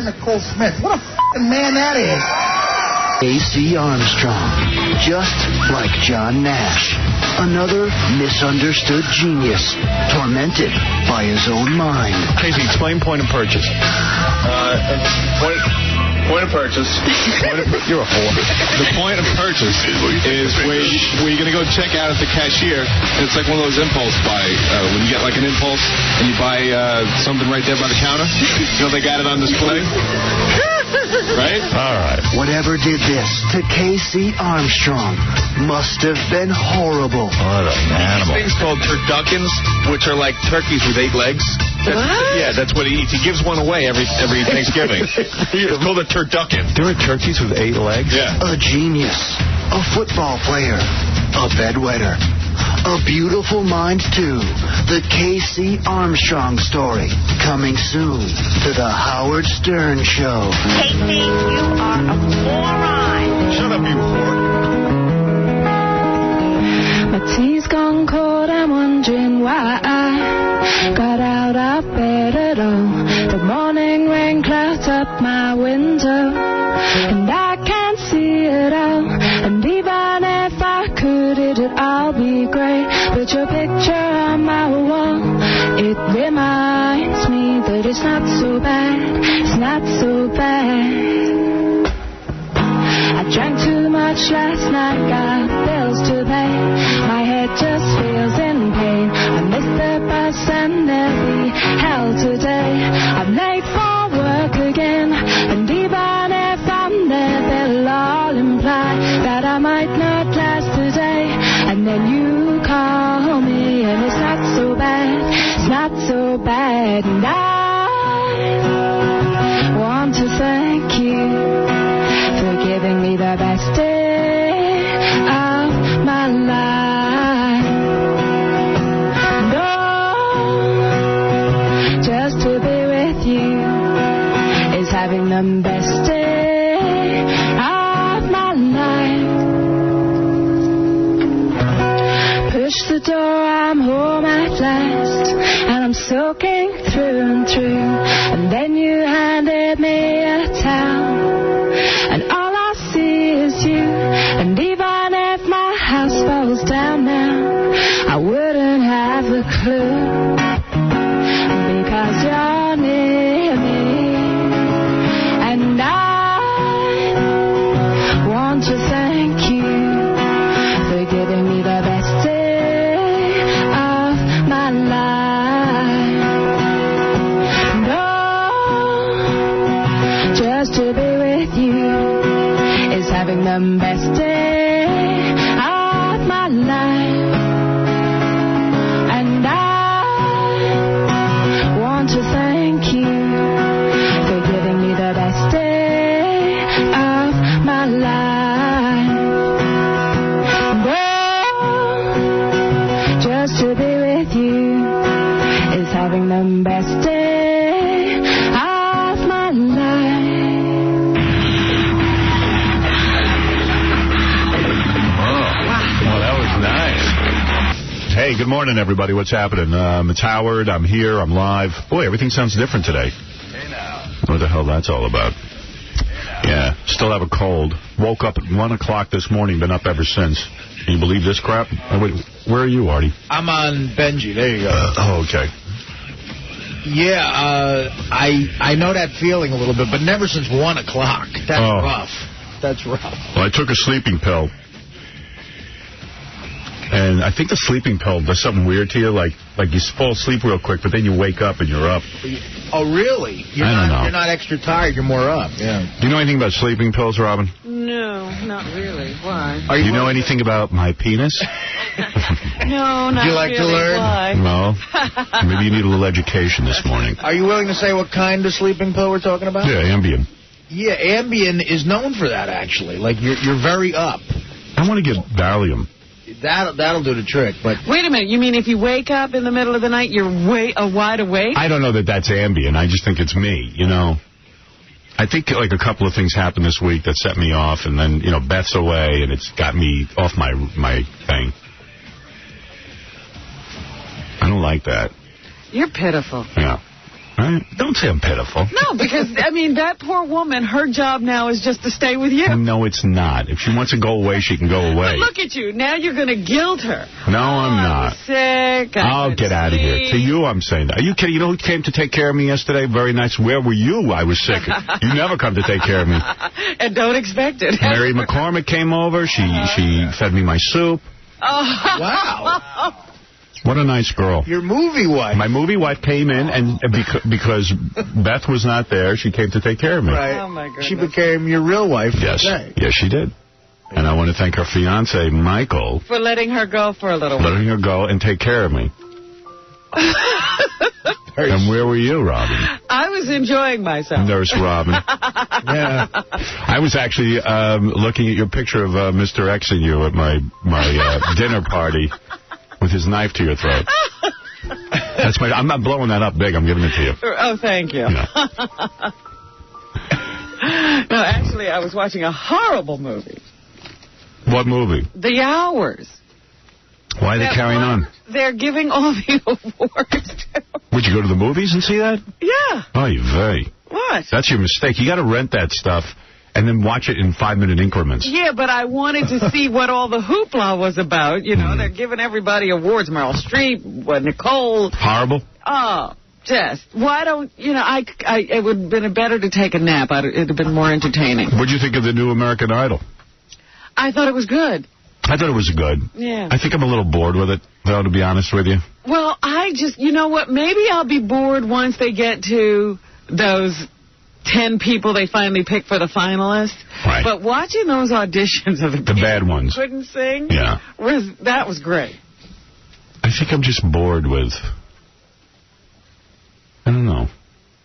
Nicole Smith. What a f***ing man that is. Casey Armstrong, just like John Nash. Another misunderstood genius, tormented by his own mind. Casey, explain point of purchase. Point of purchase. You're a whore. The point of purchase is where you're going to go check out at the cashier, and it's like one of those impulse buy. When you get like an impulse and you buy something right there by the counter, you know they got it on display. Right? All right. Whatever did this to Casey Armstrong must have been horrible. What an animal. Things called turduckens, which are like turkeys with 8 legs. Yeah, that's what he eats. He gives one away every Thanksgiving. It's called a turducken. There are turkeys with 8 legs? Yeah. A genius, a football player, a bedwetter, a beautiful mind, too. The Casey Armstrong story, coming soon to the Howard Stern Show. Casey, you are a moron. Shut up, you whore. My tea's gone cold, I'm wondering why I got out of bed at all. The morning rain clouds up my window, and I can't see it all. And even if I could, it'd all be great. But your picture on my wall, it reminds me that it's not so bad. It's not so bad. I drank too much last night, got bills to pay. My head just feels in pain. I missed the bus and there'll be hell today. I'm late for work again, and even if I'm there, they'll all imply that I might not last today. And then you call me, and it's not so bad. It's not so bad. And I want to thank you for giving me the best day of my life. No, just to be with you is having the best day of my life. Push the door, I'm home at last, and I'm soaking through and through. And then you handed me a towel, and all I see is you. And even if my house falls down now, I wouldn't have a clue, because you're near me. And I want to thank you for giving me the best day of my life. No, just to be with you is having the best day of my life. And I want to thank you for giving me the best day of my life. Oh, just to be with you is having the best day of my life. Oh, that was nice. Hey, good morning, everybody. What's happening? It's Howard. I'm here. I'm live. Boy, everything sounds different today. Hey, now. What the hell that's all about? Yeah, still have a cold. Woke up at 1 o'clock this morning, been up ever since. Can you believe this crap? Oh, wait, where are you, Artie? I'm on Benji. There you go. Okay. Yeah, I know that feeling a little bit, but never since 1 o'clock. That's rough. That's rough. Well, I took a sleeping pill. And I think the sleeping pill does something weird to you, like you fall asleep real quick, but then you wake up and you're up. Oh, really? I don't know. You're not extra tired. You're more up. Yeah. Do you know anything about sleeping pills, Robin? No, not really. Why? Do you know anything about my penis? No, not really. Would you like to learn? Why? No. Maybe you need a little education this morning. Are you willing to say what kind of sleeping pill we're talking about? Yeah, Ambien. Yeah, Ambien is known for that, actually. Like, you're very up. I want to get Valium. That'll do the trick, but... Wait a minute. You mean if you wake up in the middle of the night, you're wide awake? I don't know that that's Ambien. I just think it's me, you know. I think, like, a couple of things happened this week that set me off, and then, you know, Beth's away, and it's got me off my thing. I don't like that. You're pitiful. Yeah. Right? Don't say I'm pitiful. No, because, I mean, that poor woman, her job now is just to stay with you. No, it's not. If she wants to go away, she can go away. But look at you. Now you're going to guilt her. No, I'm not. Sick. I'll get out of here. To you, I'm saying that. Are you kidding? You know who came to take care of me yesterday? Very nice. Where were you? I was sick. You never come to take care of me. And don't expect it. Mary McCormick came over. She fed me my soup. Oh. Wow. What a nice girl. Your movie wife. My movie wife came in, and because Beth was not there, she came to take care of me. Right. Oh, my goodness. She became your real wife. Yes. Yes, she did. And I want to thank her fiancé, Michael, for letting her go for a little while. letting her go and take care of me. And where were you, Robin? I was enjoying myself. Nurse Robin. Yeah. I was actually looking at your picture of Mr. X and you at my dinner party with his knife to your throat. I'm not blowing that up big. I'm giving it to you. Oh, thank you. Yeah. No, actually, I was watching a horrible movie. What movie? The Hours. Why are they carrying on? They're giving all the awards. Would you go to the movies and see that? Yeah. Oy vey. What? That's your mistake. You got to rent that stuff and then watch it in 5-minute increments. Yeah, but I wanted to see what all the hoopla was about. You know, they're giving everybody awards. Meryl Streep, Nicole. Horrible? Oh, just. Why don't, you know, it would have been better to take a nap. It would have been more entertaining. What do you think of the new American Idol? I thought it was good. I thought it was good. Yeah. I think I'm a little bored with it, though, to be honest with you. Well, you know what, maybe I'll be bored once they get to those 10 people they finally pick for the finalists. Right. But watching those auditions of the bad ones who couldn't sing, yeah, that was great. I think I'm just bored with, I don't know.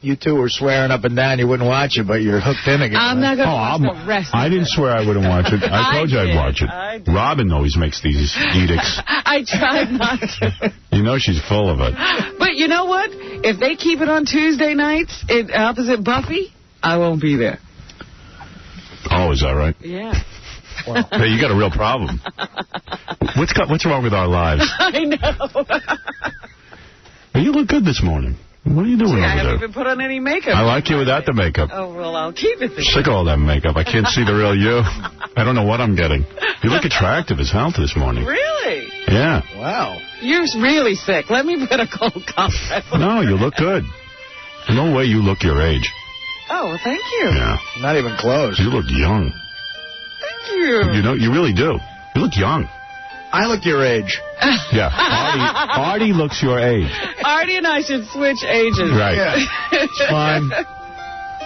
You two were swearing up and down you wouldn't watch it, but you're hooked in again. I'm not going to watch the rest of I didn't swear I wouldn't watch it. I told you I'd watch it. I did. Robin always makes these edicts. I tried not to. You know she's full of it. But you know what? If they keep it on Tuesday nights opposite Buffy, I won't be there. Oh, is that right? Yeah. Well, hey, you got a real problem. What's wrong with our lives? I know. Hey, you look good this morning. What are you doing over there? I haven't even put on any makeup. I like you without the makeup. Oh, well, I'll keep it this Sick of all that makeup. I can't see the real you. I don't know what I'm getting. You look attractive as hell this morning. Really? Yeah. Wow. You're really sick. Let me put a cold compress on. No, you look good. No way you look your age. Oh, well, thank you. Yeah. Not even close. You look young. Thank you. You know, you really do. You look young. I look your age. Yeah. Artie looks your age. Artie and I should switch ages. Right. Yeah. It's fine.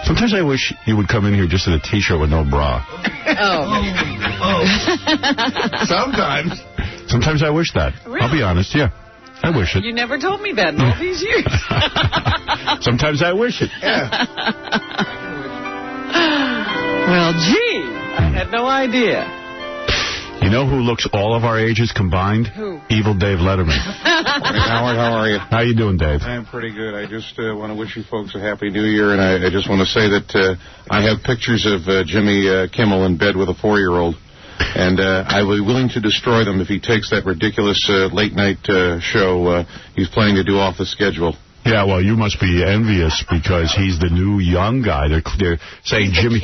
Sometimes I wish you would come in here just in a T-shirt with no bra. Oh. Sometimes. Sometimes I wish that. Really? I'll be honest, yeah. I wish it. You never told me that in all these years. Sometimes I wish it. Yeah. Well, gee, I had no idea. You know who looks all of our ages combined? Who? Evil Dave Letterman. Howard, how are you? How you doing, Dave? I'm pretty good. I just want to wish you folks a Happy New Year, and I just want to say that I have pictures of Jimmy Kimmel in bed with a 4-year-old, and I will be willing to destroy them if he takes that ridiculous late-night show he's planning to do off the schedule. Yeah, well, you must be envious because he's the new young guy. They're saying Jimmy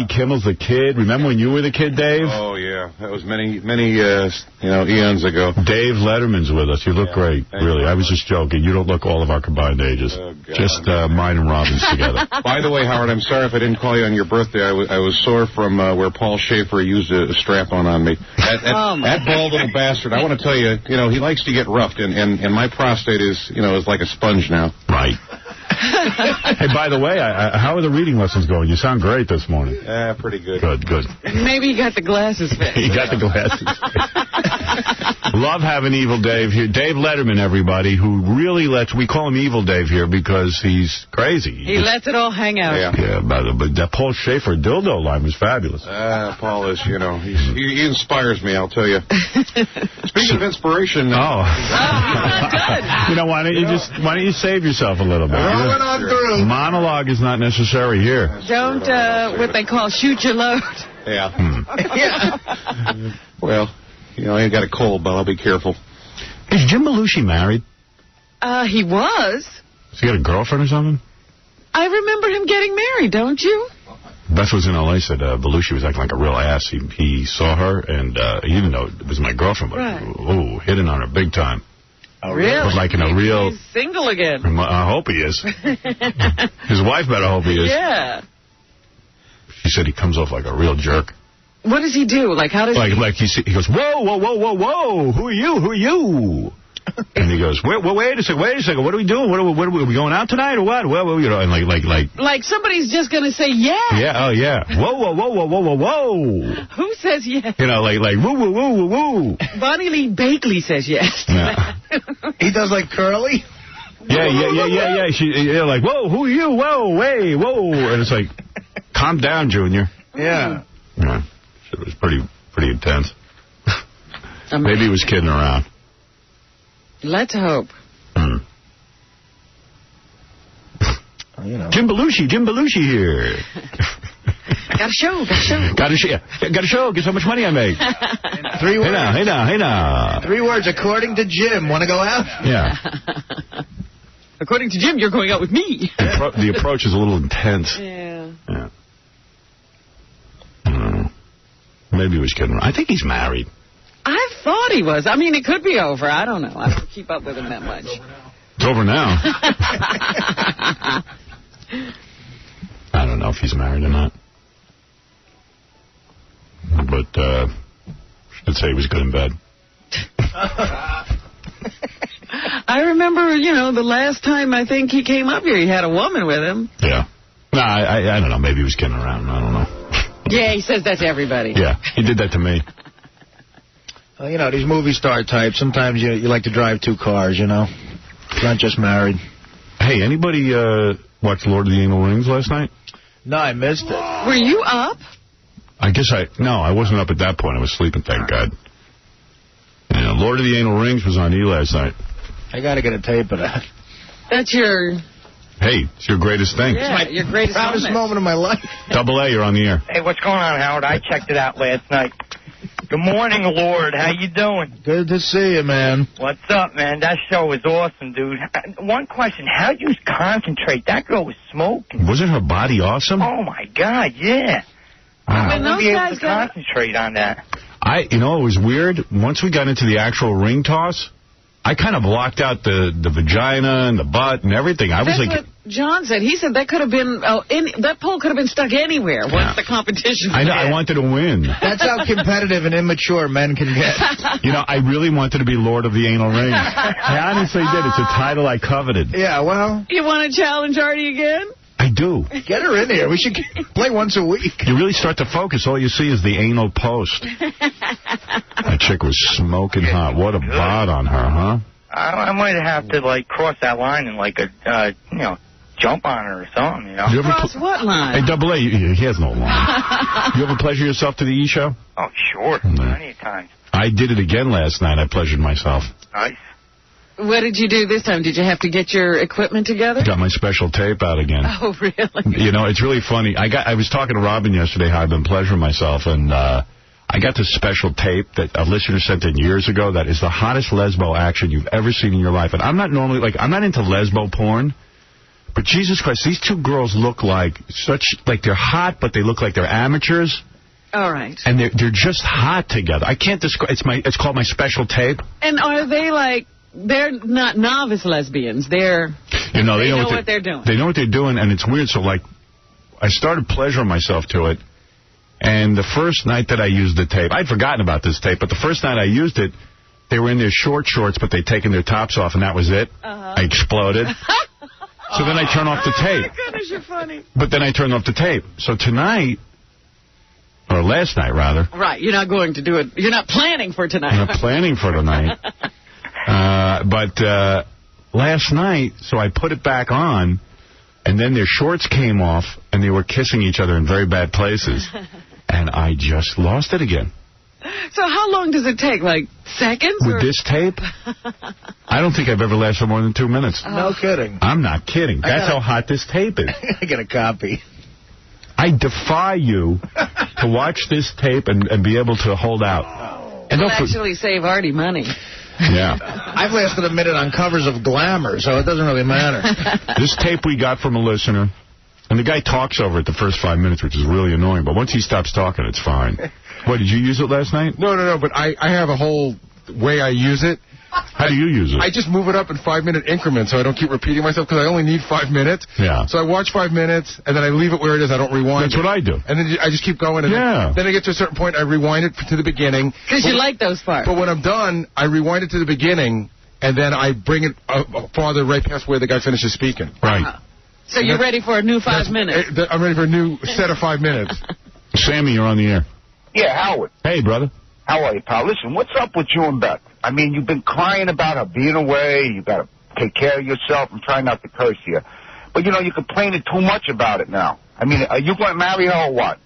Kimmel's the kid. Remember when you were the kid, Dave? Oh, yeah. That was many eons ago. Dave Letterman's with us. You look great, really. I was just joking. You don't look all of our combined ages. Oh, just mine and Robin's together. By the way, Howard, I'm sorry if I didn't call you on your birthday. I was sore from where Paul Schaefer used a strap-on on me. That bald little bastard, I want to tell you, he likes to get roughed, and my prostate is like a sponge now. Right. Hey, by the way, how are the reading lessons going? You sound great this morning. Pretty good. Good. Maybe he got the glasses fixed. He got the glasses fixed. Love having Evil Dave here. Dave Letterman, everybody, who really we call him Evil Dave here because he's crazy. He lets it all hang out. Yeah, but that Paul Schaefer dildo line was fabulous. Paul is, he inspires me, I'll tell you. Speaking of inspiration. Good. Why don't you save yourself a little bit? Rolling on through. Monologue is not necessary here. Don't, what they call, shoot your load. Yeah. Yeah. Well, I got a cold, but I'll be careful. Is Jim Belushi married? He was. Has he got a girlfriend or something? I remember him getting married, don't you? Beth was in L.A., said Belushi was acting like a real ass. He saw her, and he didn't know it was my girlfriend, but, oh, hitting on her big time. Oh, really? But like in a real... He's single again. I hope he is. His wife better hope he is. Yeah. She said he comes off like a real jerk. What does he do? Like, how does he goes, whoa, whoa, whoa, whoa, whoa, who are you? And he goes, wait a second, what are we doing? What are we going out tonight or what? Well, you know, and like somebody's just going to say yes. Yeah, oh yeah. Whoa, whoa, whoa, whoa, whoa, whoa, whoa. Who says yes? You know, like woo, woo, woo, woo, woo. Bonnie Lee Bakley says yes. Yeah. He does like Curly? Yeah. She's like, whoa, who are you? Whoa, hey, whoa. And it's like, calm down, Junior. Yeah. Yeah. It was pretty intense. Maybe he was kidding around. Let's hope. You know. Jim Belushi here. Got a show. Guess how much money I make. 3 words. Hey now. 3 words, according to Jim. Want to go out? Yeah. According to Jim, you're going out with me. The approach is a little intense. Yeah. I don't know. Maybe he was kidding around. I think he's married. I thought he was. I mean, it could be over. I don't know. I don't keep up with him that much. It's over now. I don't know if he's married or not. But should say he was good in bed. I remember, the last time I think he came up here, he had a woman with him. Yeah. No, I don't know. Maybe he was kidding around. I don't know. Yeah, he says that to everybody. Yeah, he did that to me. Well, these movie star types, sometimes you like to drive 2 cars, It's not just married. Hey, anybody watch Lord of the Anal Rings last night? No, I missed it. Were you up? I guess I wasn't up at that point. I was sleeping, thank God. Lord of the Anal Rings was on E! last night. I got to get a tape of that. That's your... Hey, it's your greatest thing. Yeah, it's my your greatest proudest moment of my life. Double A, you're on the air. Hey, what's going on, Howard? I checked it out last night. Good morning, Lord. How you doing? Good to see you, man. What's up, man? That show was awesome, dude. One question. How'd you concentrate? That girl was smoking. Wasn't her body awesome? Oh, my God, yeah. Wow. I wouldn't be able to concentrate on that. It was weird. Once we got into the actual ring toss, I kind of blocked out the vagina and the butt and everything. That's what John said. He said that could have been, that pole could have been stuck anywhere once the competition I know, I wanted to win. That's how competitive and immature men can get. I really wanted to be Lord of the Anal Rings. I honestly did. It's a title I coveted. Yeah, well. You want to challenge Artie again? I do. Get her in here. We should play once a week. You really start to focus. All you see is the anal post. That chick was smoking hot. What a bod on her, huh? I might have to, cross that line and, jump on her or something, You ever Cross what line? Hey, Double A, he has no line. You ever pleasure yourself to the E! show? Oh, sure. Plenty of times. I did it again last night. I pleasured myself. Nice. What did you do this time? Did you have to get your equipment together? Got my special tape out again. Oh, really? It's really funny. I was talking to Robin yesterday how I've been pleasuring myself, and I got this special tape that a listener sent in years ago that is the hottest lesbo action you've ever seen in your life. And I'm not normally, I'm not into lesbo porn, but Jesus Christ, these 2 girls look they're hot, but they look like they're amateurs. All right. And they're just hot together. I can't describe. It's called my special tape. And are they they're not novice lesbians. They know what they're doing. They know what they're doing, and it's weird. So, I started pleasuring myself to it, and the first night that I used the tape, I'd forgotten about this tape, but the first night I used it, they were in their shorts, but they'd taken their tops off, and that was it. I exploded. So then I turned off the tape. Oh, my goodness, you're funny. But then I turned off the tape. So tonight, or last night, rather. Right, you're not going to do it. You're not planning for tonight. I'm not planning for tonight. But last night, so I put it back on, and then their shorts came off, and they were kissing each other in very bad places. And I just lost it again. So how long does it take? Seconds? With this tape? I don't think I've ever lasted more than 2 minutes. No kidding. I'm not kidding. That's how hot this tape is. I got a copy. I defy you to watch this tape and be able to hold out. It'll actually save Artie money. Yeah. I've lasted a minute on covers of Glamour, so it doesn't really matter. This tape we got from a listener, and the guy talks over it the first 5 minutes, which is really annoying, but once he stops talking, it's fine. What, did you use it last night? No, but I have a whole way I use it. How do you use it? I just move it up in 5-minute increments so I don't keep repeating myself because I only need 5 minutes. Yeah. So I watch 5 minutes, and then I leave it where it is. I don't rewind. That's what I do. And then I just keep going. And then I get to a certain point, I rewind it to the beginning. Because you like those parts. But when I'm done, I rewind it to the beginning, and then I bring it farther right past where the guy finishes speaking. Right. So you're ready for a new 5 minutes. I'm ready for a new set of 5 minutes. Sammy, you're on the air. Yeah, Howard. Hey, brother. How are you, pal? Listen, what's up with you and Beth? I mean, you've been crying about her being away. You got to take care of yourself and try not to curse here. But, you know, you're complaining too much about it now. I mean, are you going to marry her or what?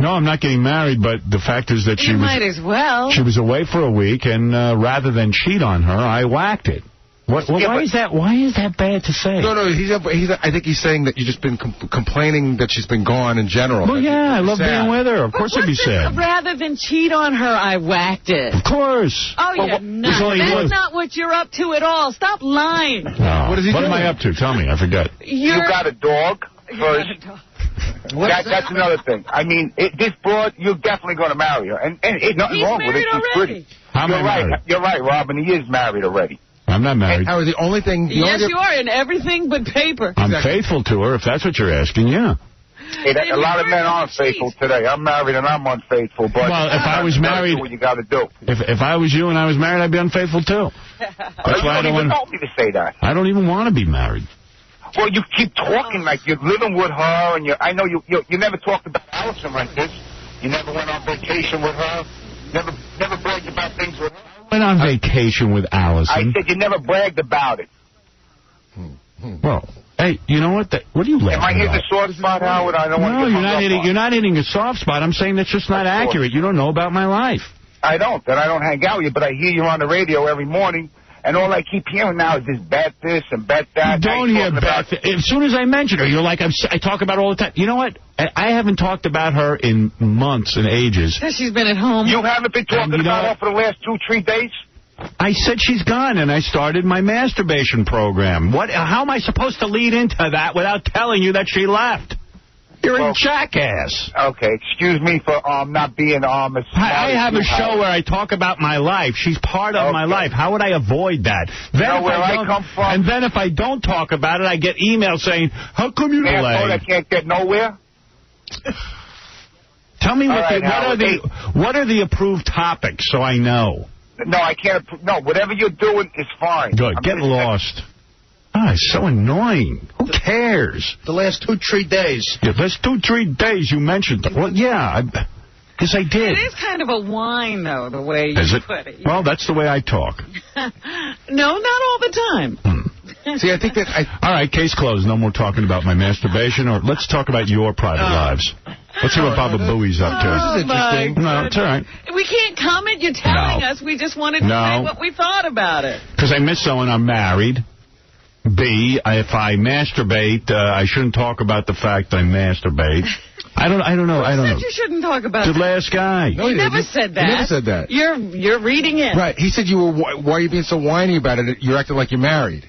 No, I'm not getting married, but the fact is that you might as well. She was away for a week, and rather than cheat on her, I whacked it. Why is that bad to say? No, I think he's saying that you've just been complaining that she's been gone in general. Well, yeah, I love being with her. Of course I'd be sad. Rather than cheat on her, I whacked it. Of course. Oh, you're nuts. That's not what you're up to at all. Stop lying. No. What am I up to? Tell me. I forgot. You got a dog first. That's another thing. I mean, this broad, you're definitely going to marry her. And nothing wrong with it. She's pretty. You're right, Robin. He is married already. I'm not married. Howard, the only thing... Yes, you are, in everything but paper. I'm faithful to her, if that's what you're asking, yeah. Hey, a lot of men aren't faithful today. I'm married and I'm unfaithful, but... Well, if I was married... Do what you got to do. If I was you and I was married, I'd be unfaithful, too. That's why I don't want me to say that. I don't even want to be married. Well, you keep talking like you're living with her, and I know you never talked about Allison like this. You never went on vacation with her. Never bragged about things with her. Went on vacation with Allison. I said you never bragged about it. Well, hey, you know what? What are you laughing about? Am I hitting a soft spot, Howard? I don't want to get you're not hitting a soft spot. I'm saying that's just not accurate. You don't know about my life. I don't. And I don't hang out with you, but I hear you on the radio every morning. And all I keep hearing now is bet this and bet that. You don't hear bet. As soon as I mention her, you're like, I talk about her all the time. You know what? I haven't talked about her in months and ages. Because she's been at home. You haven't been talking about her for the last 2-3 days? I said she's gone, and I started my masturbation program. How am I supposed to lead into that without telling you that she left? You're a jackass. Okay, excuse me for not being I have a show where I talk about my life. She's part of my life. How would I avoid that? You know where I come from? And then if I don't talk about it, I get emails saying, how come you delay? I can't get nowhere? Tell me what are the approved topics so I know? No, I can't. No, whatever you're doing is fine. Good. Get lost. It's so annoying. Who cares? The last 2-3 days. Yeah, last 2-3 days you mentioned them. Well, yeah, because I did. It is kind of a whine, though, the way you put it. Well, that's the way I talk. No, not all the time. See, I think that... All right, case closed. No more talking about my masturbation. Or let's talk about your private lives. Let's see what Baba Booey's up to. This is interesting. No, it's all right. We can't comment. You're telling us. We just wanted to say what we thought about it. Because I miss someone. I'm married. B, if I masturbate, I shouldn't talk about the fact I masturbate. I don't know. You shouldn't talk about the last guy. No, he never said that. He never said that. You're reading it. Right. He said why are you being so whiny about it? You're acting like you're married.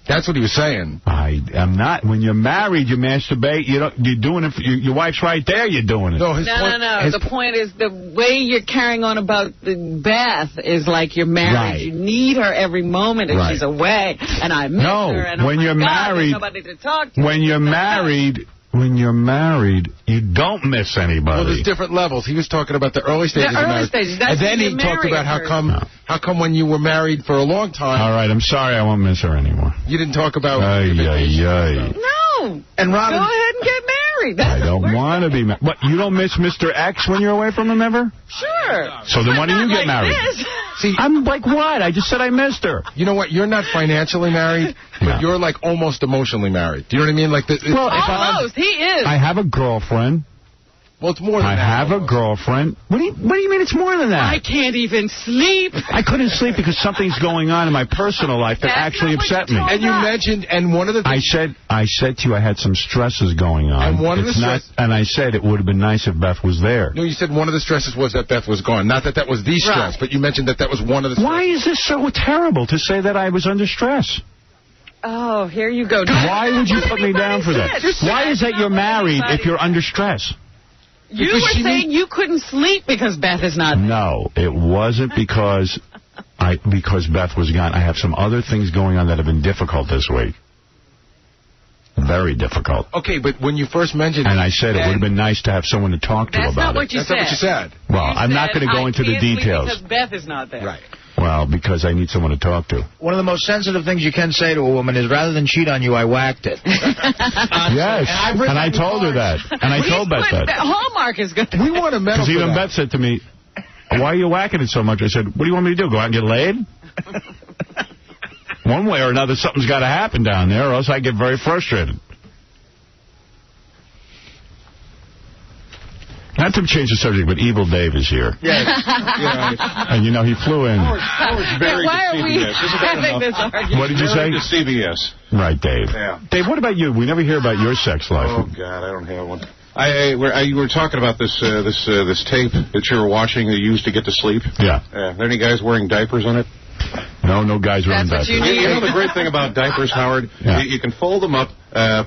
That's what he was saying. I am not. When you're married, you masturbate. You're doing it. Your wife's right there. You're doing it. No. The point is the way you're carrying on about the Beth is like you're married. Right. You need her every moment if she's away. And I miss her. And when you're married, nobody to talk to. When you're married, you don't miss anybody. Well, there's different levels. He was talking about the early stages of marriage. And then he talked about how come when you were married for a long time. All right, I'm sorry, I won't miss her anymore. You didn't talk about... No. And Robin... Go ahead and get married. I don't want to be married. What, you don't miss Mr. X when you're away from him ever? Sure. So then why do you get married? See, I'm like, what? I just said I missed her. You know what? You're not financially married, but you're like almost emotionally married. Do you know what I mean? Like almost. He is. I have a girlfriend. Well, it's more than that. I have a girlfriend. What do you mean it's more than that? I can't even sleep. I couldn't sleep because something's going on in my personal life that actually upset me. And you mentioned, and one of the things... I said to you I had some stresses going on. And one of the and I said it would have been nice if Beth was there. No, you said one of the stresses was that Beth was gone. Not that was the stress, but you mentioned that was one of the stresses. Why is this so terrible to say that I was under stress? Oh, here you go. Why would you put me down for that? Why is that you're married if you're under stress? You were saying you couldn't sleep because Beth is not there. No, it wasn't because Beth was gone. I have some other things going on that have been difficult this week. Very difficult. Okay, but when you first mentioned it... And I said it would have been nice to have someone to talk to about it. That's not what you said. Well, I'm not going to go into the details. Because Beth is not there. Right. Well, because I need someone to talk to. One of the most sensitive things you can say to a woman is, rather than cheat on you, I whacked it. Yes, and I told her that. And I told Beth that. Hallmark is good. We want a medal. Because even Beth said to me, why are you whacking it so much? I said, what do you want me to do, go out and get laid? One way or another, something's got to happen down there, or else I get very frustrated. Not to change the subject, but Evil Dave is here. Yes. And, you know, he flew in. Howard's married Why to are we CBS. having this argument? What did you say? To CBS. Right, Dave. Yeah. Dave, what about you? We never hear about your sex life. Oh, God, I don't have one. You were talking about this tape that you were watching that you used to get to sleep. Yeah. Are there any guys wearing diapers on it? No guys wearing diapers. You know the great thing about diapers, Howard? Yeah. You can fold them up,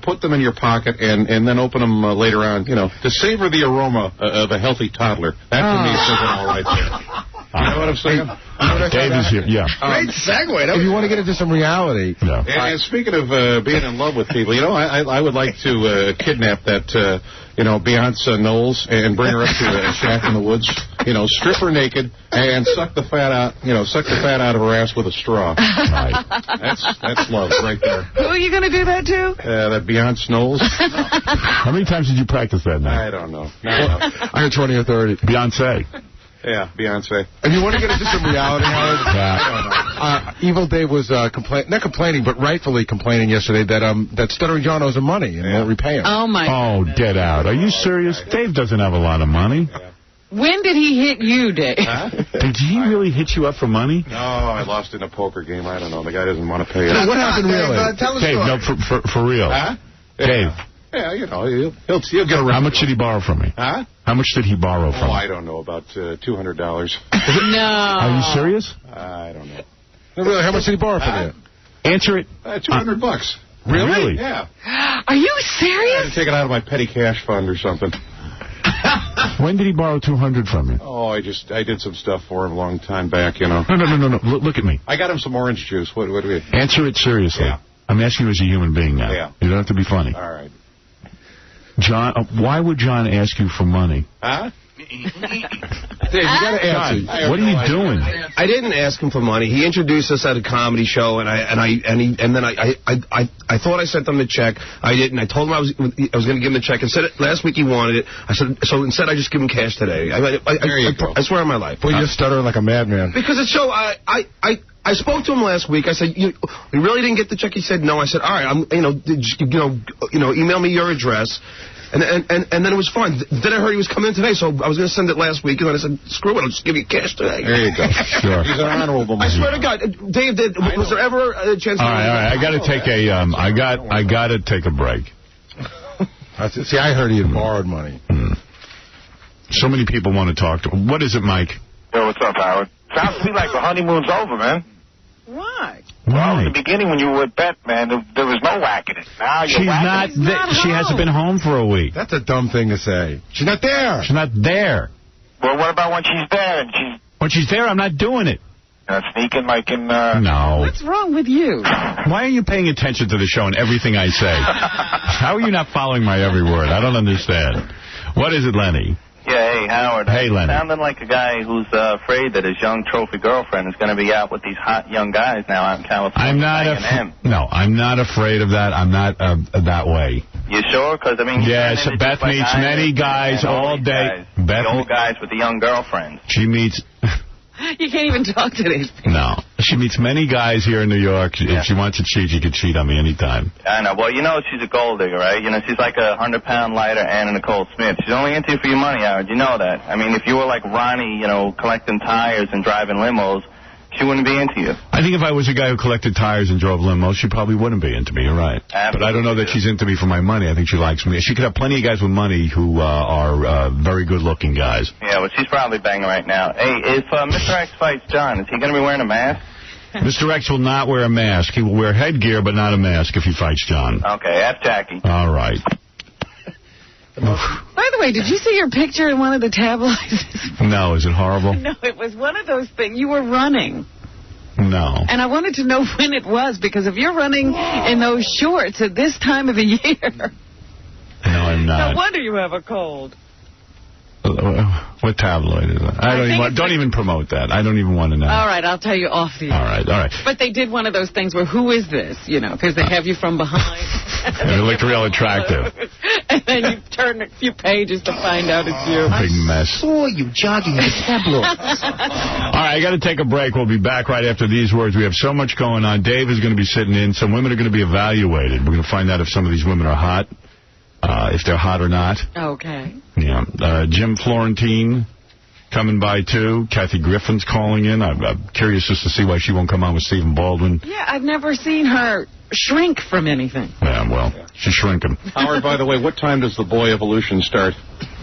put them in your pocket, and then open them later on, to savor the aroma of a healthy toddler. That, to me, says it all right there. You know what I'm saying? Dave is here, yeah. Great segue. If you want to get into some reality... Yeah. And speaking of being in love with people, I would like to kidnap that... Beyonce Knowles and bring her up to a shack in the woods, strip her naked and suck the fat out of her ass with a straw. Right. That's love right there. Who are you going to do that to? That Beyonce Knowles. How many times did you practice that night? I don't know. I heard 20 or 30. Beyonce. Yeah, Beyonce. And you want to get into some reality, Howard? Yeah. Evil Dave was not complaining, but rightfully complaining yesterday that Stuttering John owes him money and won't repay him. Oh, my God. Oh, get out. Are you serious? Dave doesn't have a lot of money. Yeah. When did he hit you, Dave? Huh? Did he really hit you up for money? No, I lost in a poker game. I don't know. The guy doesn't want to pay it. What happened, really? Tell us Dave, no, for real. Huh? Dave. Yeah, he'll get around. How much did he borrow from me? Huh? How much did he borrow from me? I don't know. About $200. No. Are you serious? I don't know. No, really, how much did he borrow from you? Answer it. $200. Really? Yeah. Are you I serious? had to take it out of my petty cash fund or something. When did he borrow $200 from you? Oh, I did some stuff for him a long time back, No. Look at me. I got him some orange juice. What do we... Answer it seriously. Yeah. I'm asking you as a human being now. Yeah. You don't have to be funny. All right. John, why would John ask you for money? Huh? Dave, you got to answer. John, what are you doing? I didn't ask him for money. He introduced us at a comedy show, and then I thought I sent him the check. I didn't. I told him I was going to give him the check. And said last week he wanted it. I said so. Instead, I just give him cash today. I swear on my life. Boy, you're stuttering like a madman. Because it's so. I spoke to him last week. I said, "You really didn't get the check?" He said, "No." I said, "All right, email me your address." And then it was fine. Then I heard he was coming in today, so I was going to send it last week, and then I said, screw it, I'll just give you cash today. There you go. Sure. He's an honorable man. I swear to God, Dave, was there ever a chance? All right. I got to take I got to take a break. See, I heard he had borrowed money. So many people want to talk to him. What is it, Mike? Yo, what's up, Howard? Sounds to me like the honeymoon's over, man. Why? Well, in the beginning when you were with Beth, man, there was no whacking it. Now you're She's whacking not. She hasn't been home for a week. That's a dumb thing to say. She's not there. She's not there. Well, what about when she's there and she's... When she's there, I'm not doing it. Sneaking like in... No. What's wrong with you? Why are you paying attention to the show and everything I say? How are you not following my every word? I don't understand. What is it, Lenny? Yeah, hey, Howard. Hey, Lenny. Sounding like a guy who's afraid that his young trophy girlfriend is going to be out with these hot young guys now out in California. I'm not afraid of that. I'm not that way. You sure? Because, I mean... Yes, Beth meets many guys all day. The old guys with the young girlfriends. She meets... You can't even talk to these people. No. She meets many guys here in New York. If she wants to cheat, she could cheat on me anytime. I know. Well, you know she's a gold digger, right? You know, she's like a 100-pound lighter Anna Nicole Smith. She's only into you for your money, Howard. You know that. I mean, if you were like Ronnie, you know, collecting tires and driving limos, she wouldn't be into you. I think if I was a guy who collected tires and drove limos, she probably wouldn't be into me. You're right. Absolutely. But I don't know that she's into me for my money. I think she likes me. She could have plenty of guys with money who are very good-looking guys. Yeah, well, she's probably banging right now. Hey, if Mr. X fights John, is he going to be wearing a mask? Mr. X will not wear a mask. He will wear headgear, but not a mask if he fights John. Okay, F Jackie. All right. By the way, did you see your picture in one of the tabloids? No, is it horrible? No, it was one of those things. You were running. No. And I wanted to know when it was, because if you're running in those shorts at this time of the year... No, I'm not. No wonder you have a cold. What tabloid is that? Don't even promote that. I don't even want to know. All right, I'll tell you off the air. All right. But they did one of those things where, who is this? You know, because they have you from behind. It looked real attractive. And then you turn a few pages to find out it's you. Big mess. I saw you jogging the tabloids. All right, I got to take a break. We'll be back right after these words. We have so much going on. Dave is going to be sitting in. Some women are going to be evaluated. We're going to find out if some of these women are hot. If they're hot or not. Okay. Yeah. Jim Florentine coming by, too. Kathy Griffin's calling in. I'm curious just to see why she won't come on with Stephen Baldwin. Yeah, I've never seen her shrink from anything. Yeah, well, she's shrinking. Howard, by the way, what time does the boy evolution start?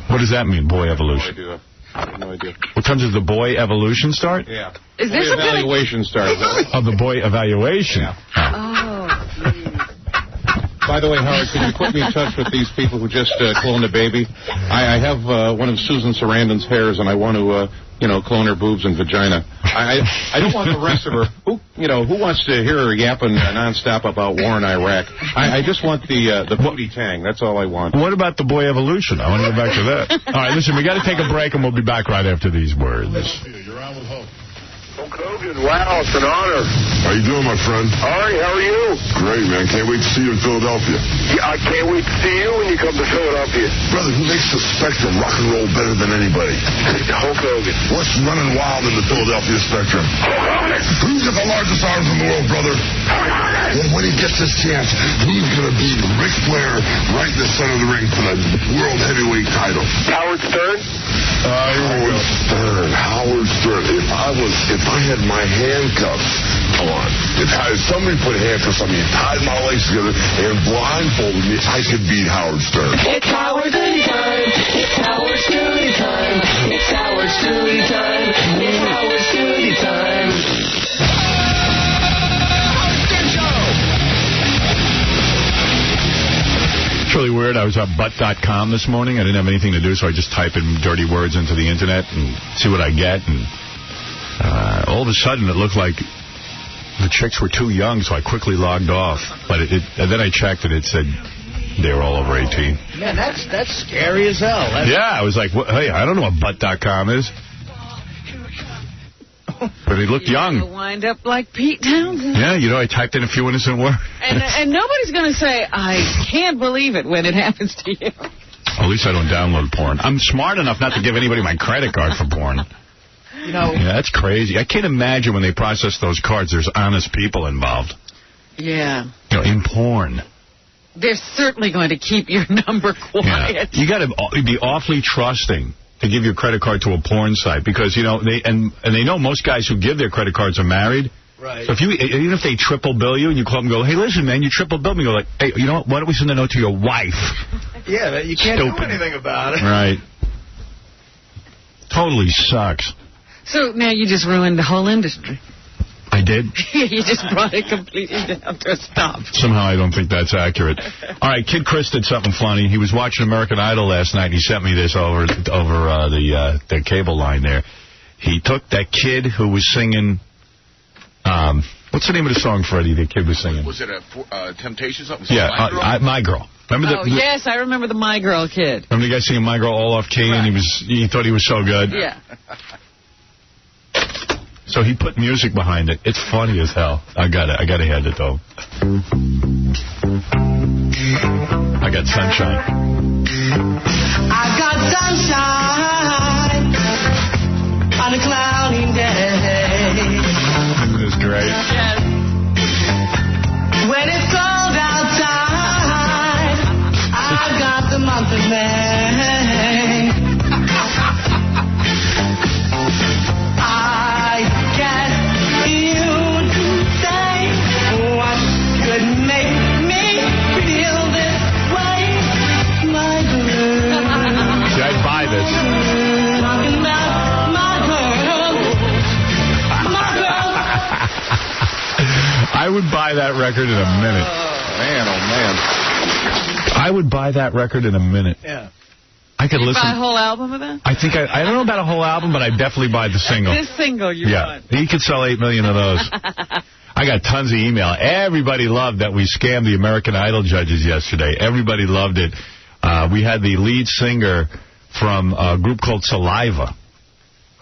What does that mean, boy evolution? No idea. I have no idea. What time does the boy evolution start? Yeah. Is this the evaluation starts? Oh, the boy evaluation. Yeah. Oh, By the way, Howard, can you put me in touch with these people who just cloned a baby? I have one of Susan Sarandon's hairs, and I want to, clone her boobs and vagina. I don't want the rest of her. Who wants to hear her yapping nonstop about war in Iraq? I just want the booty tang. That's all I want. What about the boy evolution? I want to go back to that. All right, listen, we got to take a break, and we'll be back right after these words. You're on with Hulk. Hogan, wow, it's an honor. How you doing, my friend? All right, how are you? Great, man. Can't wait to see you in Philadelphia. Yeah, I can't wait to see you when you come to Philadelphia. Brother, who makes the Spectrum rock and roll better than anybody? Hulk Hogan. What's running wild in the Philadelphia Spectrum? Hulk Hogan. Who's got the largest arms in the world, brother? Hulk Hogan. And when he gets his chance, who's going to beat Ric Flair right in the center of the ring for the World Heavyweight title? Howard Stern? Howard Stern. If I had my handcuffs on, if somebody put handcuffs on me and tied my legs together and blindfolded me, I could beat Howard Stern. It's Howard Stern time. It's Howard Stern time. It's Howard Stern time. It's Howard Stern time. It's really weird. I was on butt.com this morning. I didn't have anything to do, so I just type in dirty words into the internet and see what I get. And all of a sudden, it looked like the chicks were too young, so I quickly logged off. But and then I checked, and it said they were all over 18. Man, that's scary as hell. I was like, hey, I don't know what butt.com is. But they looked young. You'll wind up like Pete Townsend. Yeah, I typed in a few innocent words. And nobody's going to say, I can't believe it when it happens to you. At least I don't download porn. I'm smart enough not to give anybody my credit card for porn. Yeah, that's crazy. I can't imagine when they process those cards, there's honest people involved. Yeah. In porn. They're certainly going to keep your number quiet. Yeah. You got to be awfully trusting to give your credit card to a porn site because, they know most guys who give their credit cards are married. Right. So even if they triple bill you and you call them and go, hey, listen, man, you triple billed me. You go like, hey, you know what? Why don't we send a note to your wife? Yeah, you can't do anything about it. Right. Totally sucks. So now you just ruined the whole industry. I did? You just brought it completely down to a stop. Somehow I don't think that's accurate. All right, Kid Chris did something funny. He was watching American Idol last night, and he sent me this over the cable line there. He took that kid who was singing... what's the name of the song, Freddie, the kid was singing? Was it a Temptation something? Yeah, My Girl. Remember yes, I remember the My Girl kid. Remember the guy singing My Girl all off key, and he thought he was so good? Yeah. So he put music behind it. It's funny as hell. I got to hand it though. I got sunshine. I got sunshine on a cloudy day. this. I would buy that record in a minute. Man, oh, man. I would buy that record in a minute. Yeah. I could listen. Buy a whole album of that? I think I don't know about a whole album, but I'd definitely buy the single. This single you want. He could sell 8 million of those. I got tons of email. Everybody loved that we scammed the American Idol judges yesterday. Everybody loved it. We had the lead singer from a group called Saliva,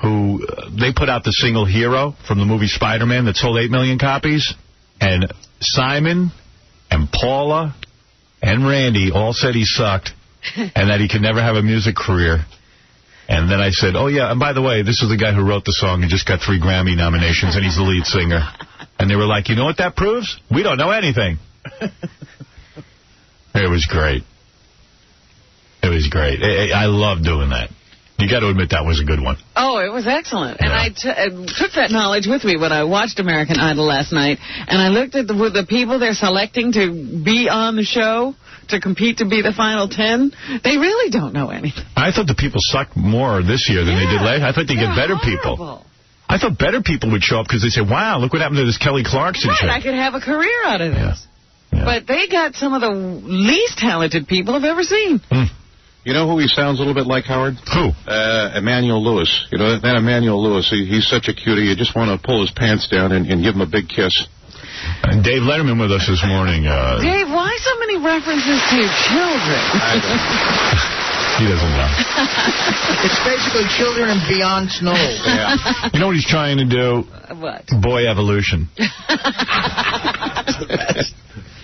who they put out the single Hero from the movie Spider-Man that sold 8 million copies. And Simon and Paula and Randy all said he sucked and that he could never have a music career. And then I said, oh, yeah, and by the way, this is the guy who wrote the song and just got 3 Grammy nominations, and he's the lead singer. And they were like, you know what that proves? We don't know anything. It was great. It was great. I love doing that. You got to admit that was a good one. Oh, it was excellent. And I took that knowledge with me when I watched American Idol last night, and I looked at the people they're selecting to be on the show, to compete to be the final 10. They really don't know anything. I thought the people sucked more this year than they did last. I thought they'd get better people. I thought better people would show up because they say, wow, look what happened to this Kelly Clarkson chick. I could have a career out of this. Yeah. But they got some of the least talented people I've ever seen. You know who he sounds a little bit like, Howard? Who? Emmanuel Lewis. You know, that Emmanuel Lewis, he's such a cutie. You just want to pull his pants down and give him a big kiss. And Dave Letterman with us this morning. Dave, why so many references to your children? He doesn't know. It's basically children and beyond snow. Yeah. You know what he's trying to do? What? Boy evolution.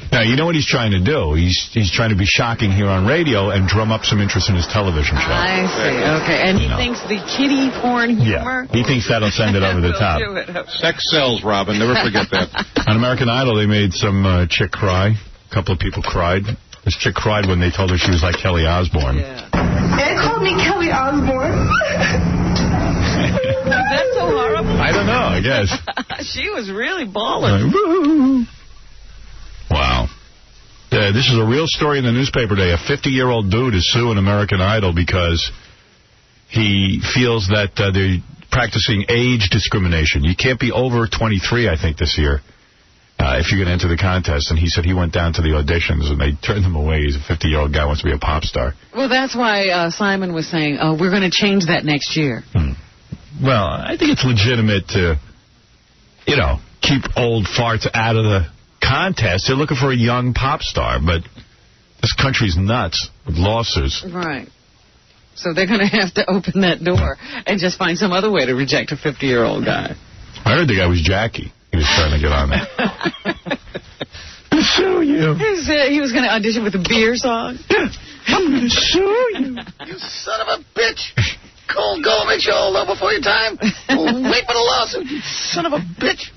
Now, you know what he's trying to do? He's trying to be shocking here on radio and drum up some interest in his television show. I see. Okay. And he thinks the kiddie porn humor? Yeah. He thinks that'll send it over the top. Sex sells, Robin. Never forget that. On American Idol, they made some chick cry. A couple of people cried. This chick cried when they told her she was like Kelly Osbourne. Yeah. They called me Kelly Osbourne. Is that so horrible? I don't know, I guess. She was really balling. Wow. This is a real story in the newspaper today. A 50-year-old dude is suing American Idol because he feels that they're practicing age discrimination. You can't be over 23, I think, this year, if you're going to enter the contest. And he said he went down to the auditions, and they turned him away. He's a 50-year-old guy who wants to be a pop star. Well, that's why Simon was saying, oh, we're going to change that next year. Well, I think it's legitimate to, keep old farts out of the contest. They're looking for a young pop star, but this country's nuts with lawsuits. Right. So they're going to have to open that door and just find some other way to reject a 50-year-old guy. I heard the guy was Jackie. He was trying to get on there. I'm going to sue you. He was going to audition with a beer song? Yeah. I'm going to sue you. You son of a bitch. Cold go makes you old before your time. Wait for the lawsuit, you son of a bitch.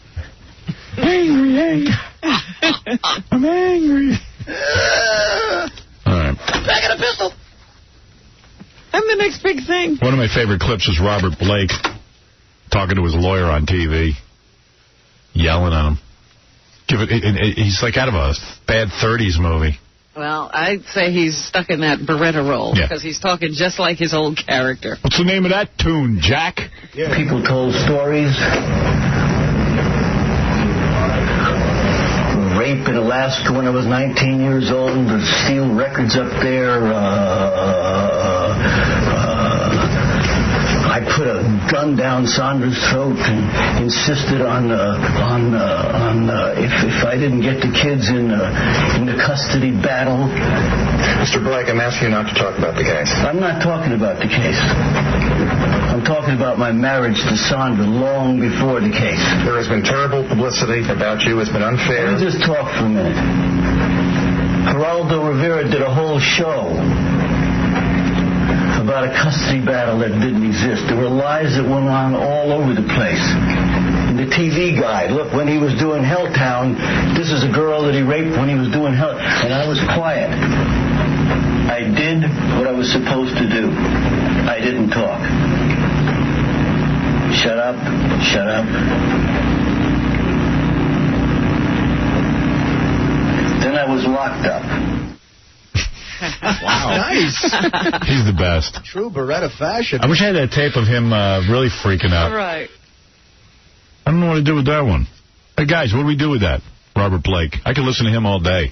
Angry. I'm angry. All right. Back at a pistol. I'm the next big thing. One of my favorite clips is Robert Blake talking to his lawyer on TV, yelling at him. He's like out of a bad 30s movie. Well, I'd say he's stuck in that Beretta role because he's talking just like his old character. What's the name of that tune, Jack? Yeah. People told stories. Rape in Alaska when I was 19 years old. To steal records up there. I put a gun down Sandra's throat and insisted on if I didn't get the kids in the custody battle. Mr. Blake, I'm asking you not to talk about the case. I'm not talking about the case. I'm talking about my marriage to Sandra long before the case. There has been terrible publicity about you. It's been unfair. Let me just talk for a minute. Geraldo Rivera did a whole show about a custody battle that didn't exist. There were lies that went on all over the place. In the TV guide, look, when he was doing Helltown, this is a girl that he raped when he was doing Hell, and I was quiet. I did what I was supposed to do. I didn't talk. Shut up, shut up. Then I was locked up. Wow. Nice. He's the best. True Beretta fashion. I wish I had that tape of him really freaking out. Right. I don't know what to do with that one. Hey, guys, what do we do with that? Robert Blake. I could listen to him all day.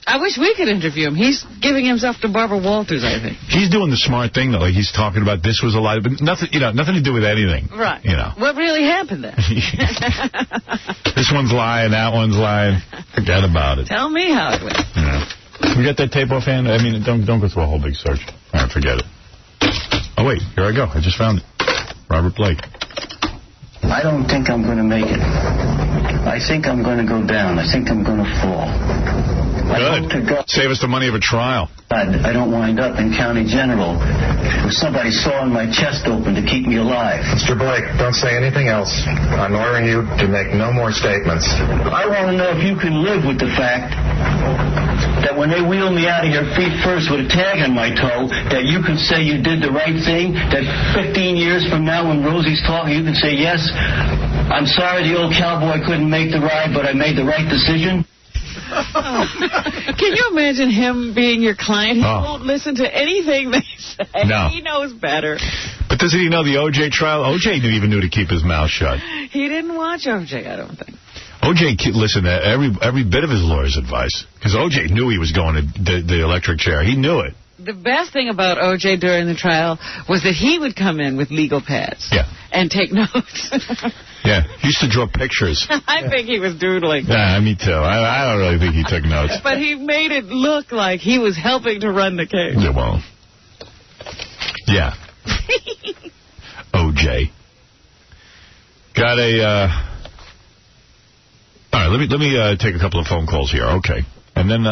I wish we could interview him. He's giving himself to Barbara Walters, I think. He's doing the smart thing, though. Like, he's talking about this was a lie, but nothing to do with anything. Right. You know. What really happened there? This one's lying, that one's lying. Forget about it. Tell me how it went. Yeah. We got that tape offhand? I mean, don't go through a whole big search. All right, forget it. Oh, wait, here I go. I just found it. Robert Blake. I don't think I'm going to make it. I think I'm going to go down. I think I'm going to fall. Good. Save us the money of a trial. I don't wind up in County General with somebody sawing my chest open to keep me alive. Mr. Blake, don't say anything else. I'm ordering you to make no more statements. I want to know if you can live with the fact that when they wheel me out of your feet first with a tag on my toe, that you can say you did the right thing, that 15 years from now when Rosie's talking, you can say, yes, I'm sorry the old cowboy couldn't make the ride, but I made the right decision. Can you imagine him being your client? He won't listen to anything they say. No. He knows better. But doesn't he know the O.J. trial? O.J. even knew to keep his mouth shut. He didn't watch O.J., I don't think. O.J. listened to every bit of his lawyer's advice. Because O.J. knew he was going to the electric chair. He knew it. The best thing about O.J. during the trial was that he would come in with legal pads. Yeah. And take notes. Yeah, he used to draw pictures. I think he was doodling. Yeah, me too. I don't really think he took notes. But he made it look like he was helping to run the case. Yeah, well. Yeah. O.J. Got a... All right, let me take a couple of phone calls here. Okay. And then,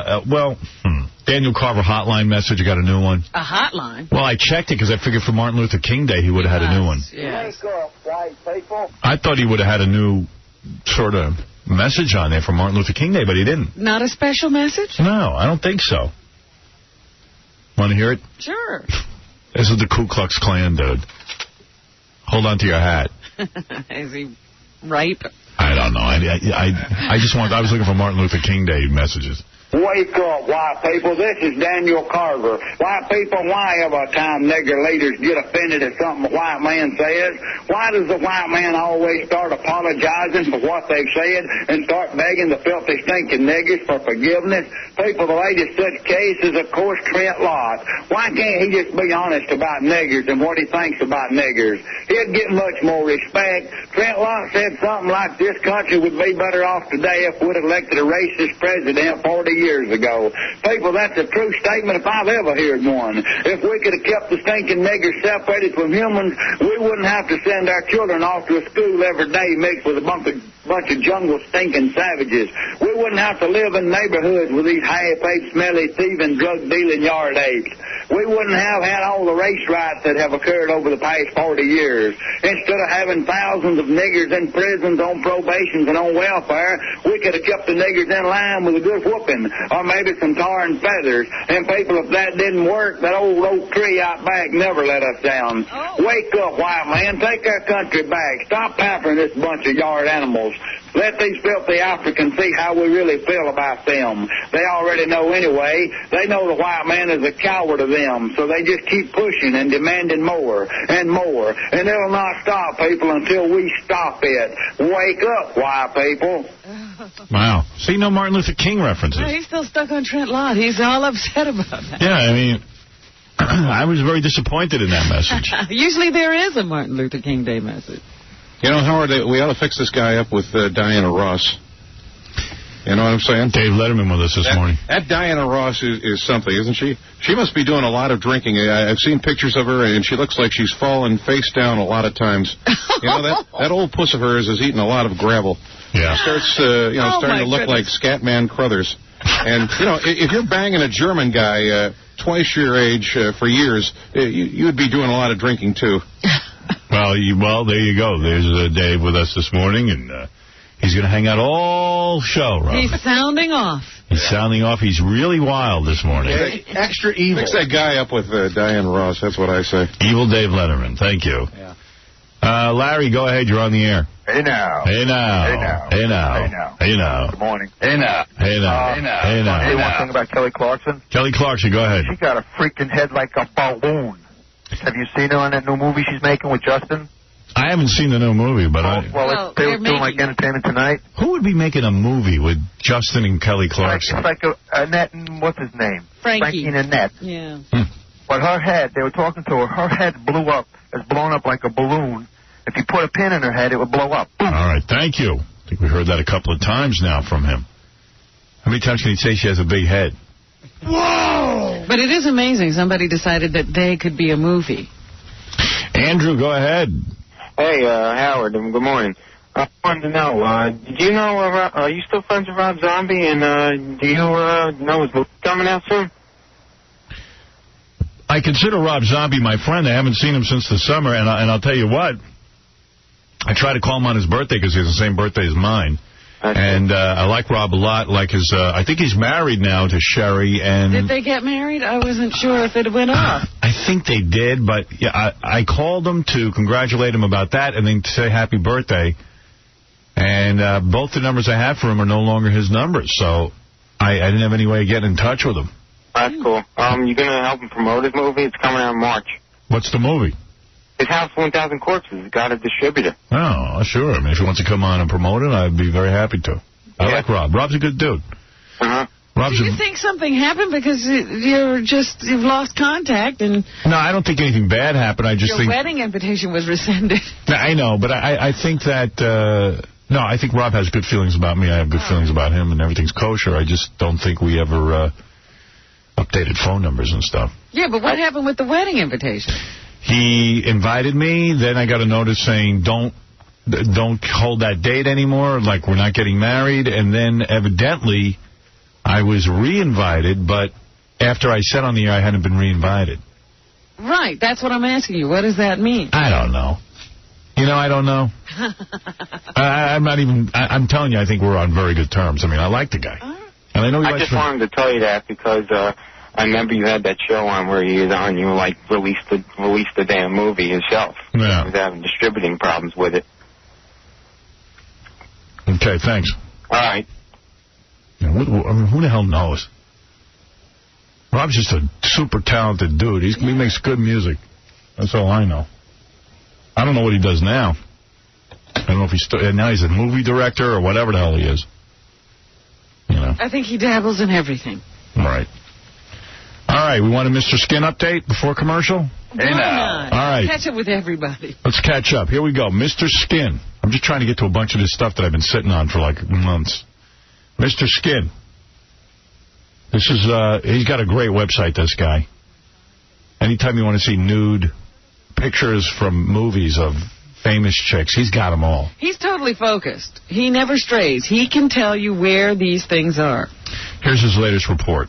Daniel Carver hotline message. I got a new one. A hotline? Well, I checked it because I figured for Martin Luther King Day he would have had a new one. Yes. Wake up, white people. I thought he would have had a new sort of message on there for Martin Luther King Day, but he didn't. Not a special message? No, I don't think so. Want to hear it? Sure. This is the Ku Klux Klan, dude. Hold on to your hat. Is he ripe? I don't know. I was looking for Martin Luther King Day messages. Wake up, white people. This is Daniel Carver. White people, why every time nigger leaders get offended at something a white man says, why does the white man always start apologizing for what they've said and start begging the filthy, stinking niggers for forgiveness? People, the latest such case is, of course, Trent Lott. Why can't he just be honest about niggers and what he thinks about niggers? He'd get much more respect. Trent Lott said something like this country would be better off today if we'd elected a racist president 40 years ago. People, that's a true statement if I've ever heard one. If we could have kept the stinking niggers separated from humans, we wouldn't have to send our children off to a school every day mixed with a bunch of jungle stinking savages. We wouldn't have to live in neighborhoods with these half-aped, smelly, thieving, drug-dealing yard apes. We wouldn't have had all the race riots that have occurred over the past 40 years. Instead of having thousands of niggers in prisons on probations and on welfare, we could have kept the niggers in line with a good whooping, or maybe some tar and feathers. And people, if that didn't work, that old oak tree out back never let us down. Wake up, white man. Take our country back. Stop pampering this bunch of yard animals. Let these filthy Africans see how we really feel about them. They already know anyway. They know the white man is a coward of them, so they just keep pushing and demanding more and more. And it'll not stop, people, until we stop it. Wake up, white people. Wow. See, no Martin Luther King references. No, he's still stuck on Trent Lott. He's all upset about that. Yeah, I mean, I was very disappointed in that message. Usually there is a Martin Luther King Day message. You know, Howard, we ought to fix this guy up with Diana Ross. You know what I'm saying? Dave Letterman with us this morning. That Diana Ross is something, isn't she? She must be doing a lot of drinking. I've seen pictures of her, and she looks like she's fallen face down a lot of times. You know, that old puss of hers is eating a lot of gravel. Yeah. She starts, starting to look like Scatman Crothers. And, you know, if you're banging a German guy twice your age for years, you would be doing a lot of drinking, too. Well, there you go. There's Dave with us this morning, and he's going to hang out all show, Robert. He's sounding off. He's sounding off. He's really wild this morning. Extra evil. Mix that guy up with Diana Ross. That's what I say. Evil Dave Letterman. Thank you. Yeah. Larry, go ahead. You're on the air. Hey now. Hey now. Hey now. Hey now. Hey now. Hey now. Good morning. Hey now. Hey now. Hey now. Hey now. Say one thing about Kelly Clarkson. Kelly Clarkson, go ahead. She got a freaking head like a balloon. Have you seen her on that new movie she's making with Justin? I haven't seen the new movie, but They were doing like Entertainment Tonight. Who would be making a movie with Justin and Kelly Clarkson? It's like Annette and what's his name? Frankie and Annette. Yeah. But her head, they were talking to her. Her head is blown up like a balloon. If you put a pin in her head, it would blow up. All right, thank you. I think we heard that a couple of times now from him. How many times can he say she has a big head? Whoa! But it is amazing. Somebody decided that they could be a movie. Andrew, go ahead. Hey, Howard, good morning. I wanted to know, did you know, are you still friends with Rob Zombie, and do you know his movie coming out soon? I consider Rob Zombie my friend. I haven't seen him since the summer, and I'll tell you what, I try to call him on his birthday because he has the same birthday as mine. And I like Rob a lot. Like his, I think he's married now to Sherry. And did they get married? I wasn't sure if it went off. I think they did, but yeah, I called him to congratulate him about that and then to say happy birthday. And both the numbers I have for him are no longer his numbers, so I didn't have any way of getting in touch with him. That's cool. You gonna help him promote his movie? It's coming out in March. What's the movie? His House of 1,000 Corpses. He's got a distributor. Oh, sure. I mean, if he wants to come on and promote it, I'd be very happy to. I like Rob. Rob's a good dude. Do you think something happened because you've lost contact and... No, I don't think anything bad happened. I just your think... wedding invitation was rescinded. I know, but I think that... No, I think Rob has good feelings about me. I have good feelings about him, and everything's kosher. I just don't think we ever updated phone numbers and stuff. Yeah, but what happened with the wedding invitation? He invited me, then I got a notice saying, don't hold that date anymore, like we're not getting married, and then evidently I was re-invited, but after I said on the air I hadn't been re-invited. Right, that's what I'm asking you. What does that mean? I don't know. You know, I don't know. I'm telling you, I think we're on very good terms. I mean, I like the guy. And I know I just wanted to tell you that because I remember you had that show on where you was on, you were like, release the damn movie yourself. Yeah. You was having distributing problems with it. Okay, thanks. All right. Yeah, who the hell knows? Rob's just a super talented dude. He makes good music. That's all I know. I don't know what he does now. I don't know if now he's a movie director or whatever the hell he is. You know. I think he dabbles in everything. Right. All right, we want a Mr. Skin update before commercial? Why not? All right. Catch up with everybody. Let's catch up. Here we go. Mr. Skin. I'm just trying to get to a bunch of this stuff that I've been sitting on for like months. Mr. Skin. This is, he's got a great website, this guy. Anytime you want to see nude pictures from movies of famous chicks, he's got them all. He's totally focused. He never strays. He can tell you where these things are. Here's his latest report.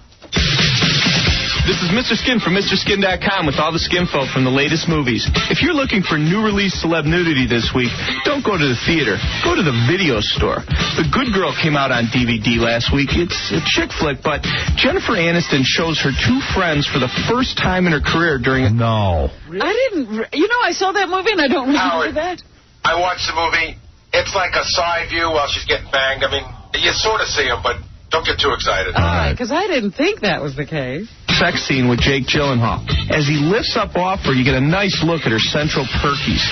This is Mr. Skin from MrSkin.com with all the skinfo from the latest movies. If you're looking for new release celeb nudity this week, don't go to the theater. Go to the video store. The Good Girl came out on DVD last week. It's a chick flick, but Jennifer Aniston shows her two friends for the first time in her career during a... No. I didn't... You know, I saw that movie and I don't remember that. I watched the movie. It's like a side view while she's getting banged. I mean, you sort of see them, but don't get too excited. All right, because I didn't think that was the case. Sex scene with Jake Gyllenhaal. As he lifts up off her, you get a nice look at her central perkies.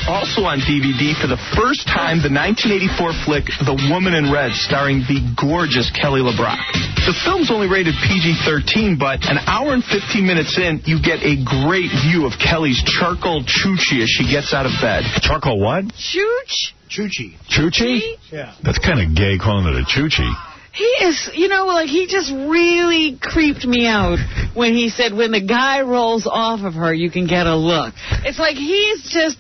Also on DVD, for the first time, the 1984 flick The Woman in Red, starring the gorgeous Kelly LeBrock. The film's only rated PG-13, but an hour and 15 minutes in, you get a great view of Kelly's charcoal choochie as she gets out of bed. Charcoal what? Chooch? Choochie. Choochie? Yeah. That's kind of gay calling it a choochie. He is, you know, like he just really creeped me out when he said when the guy rolls off of her, you can get a look. It's like he's just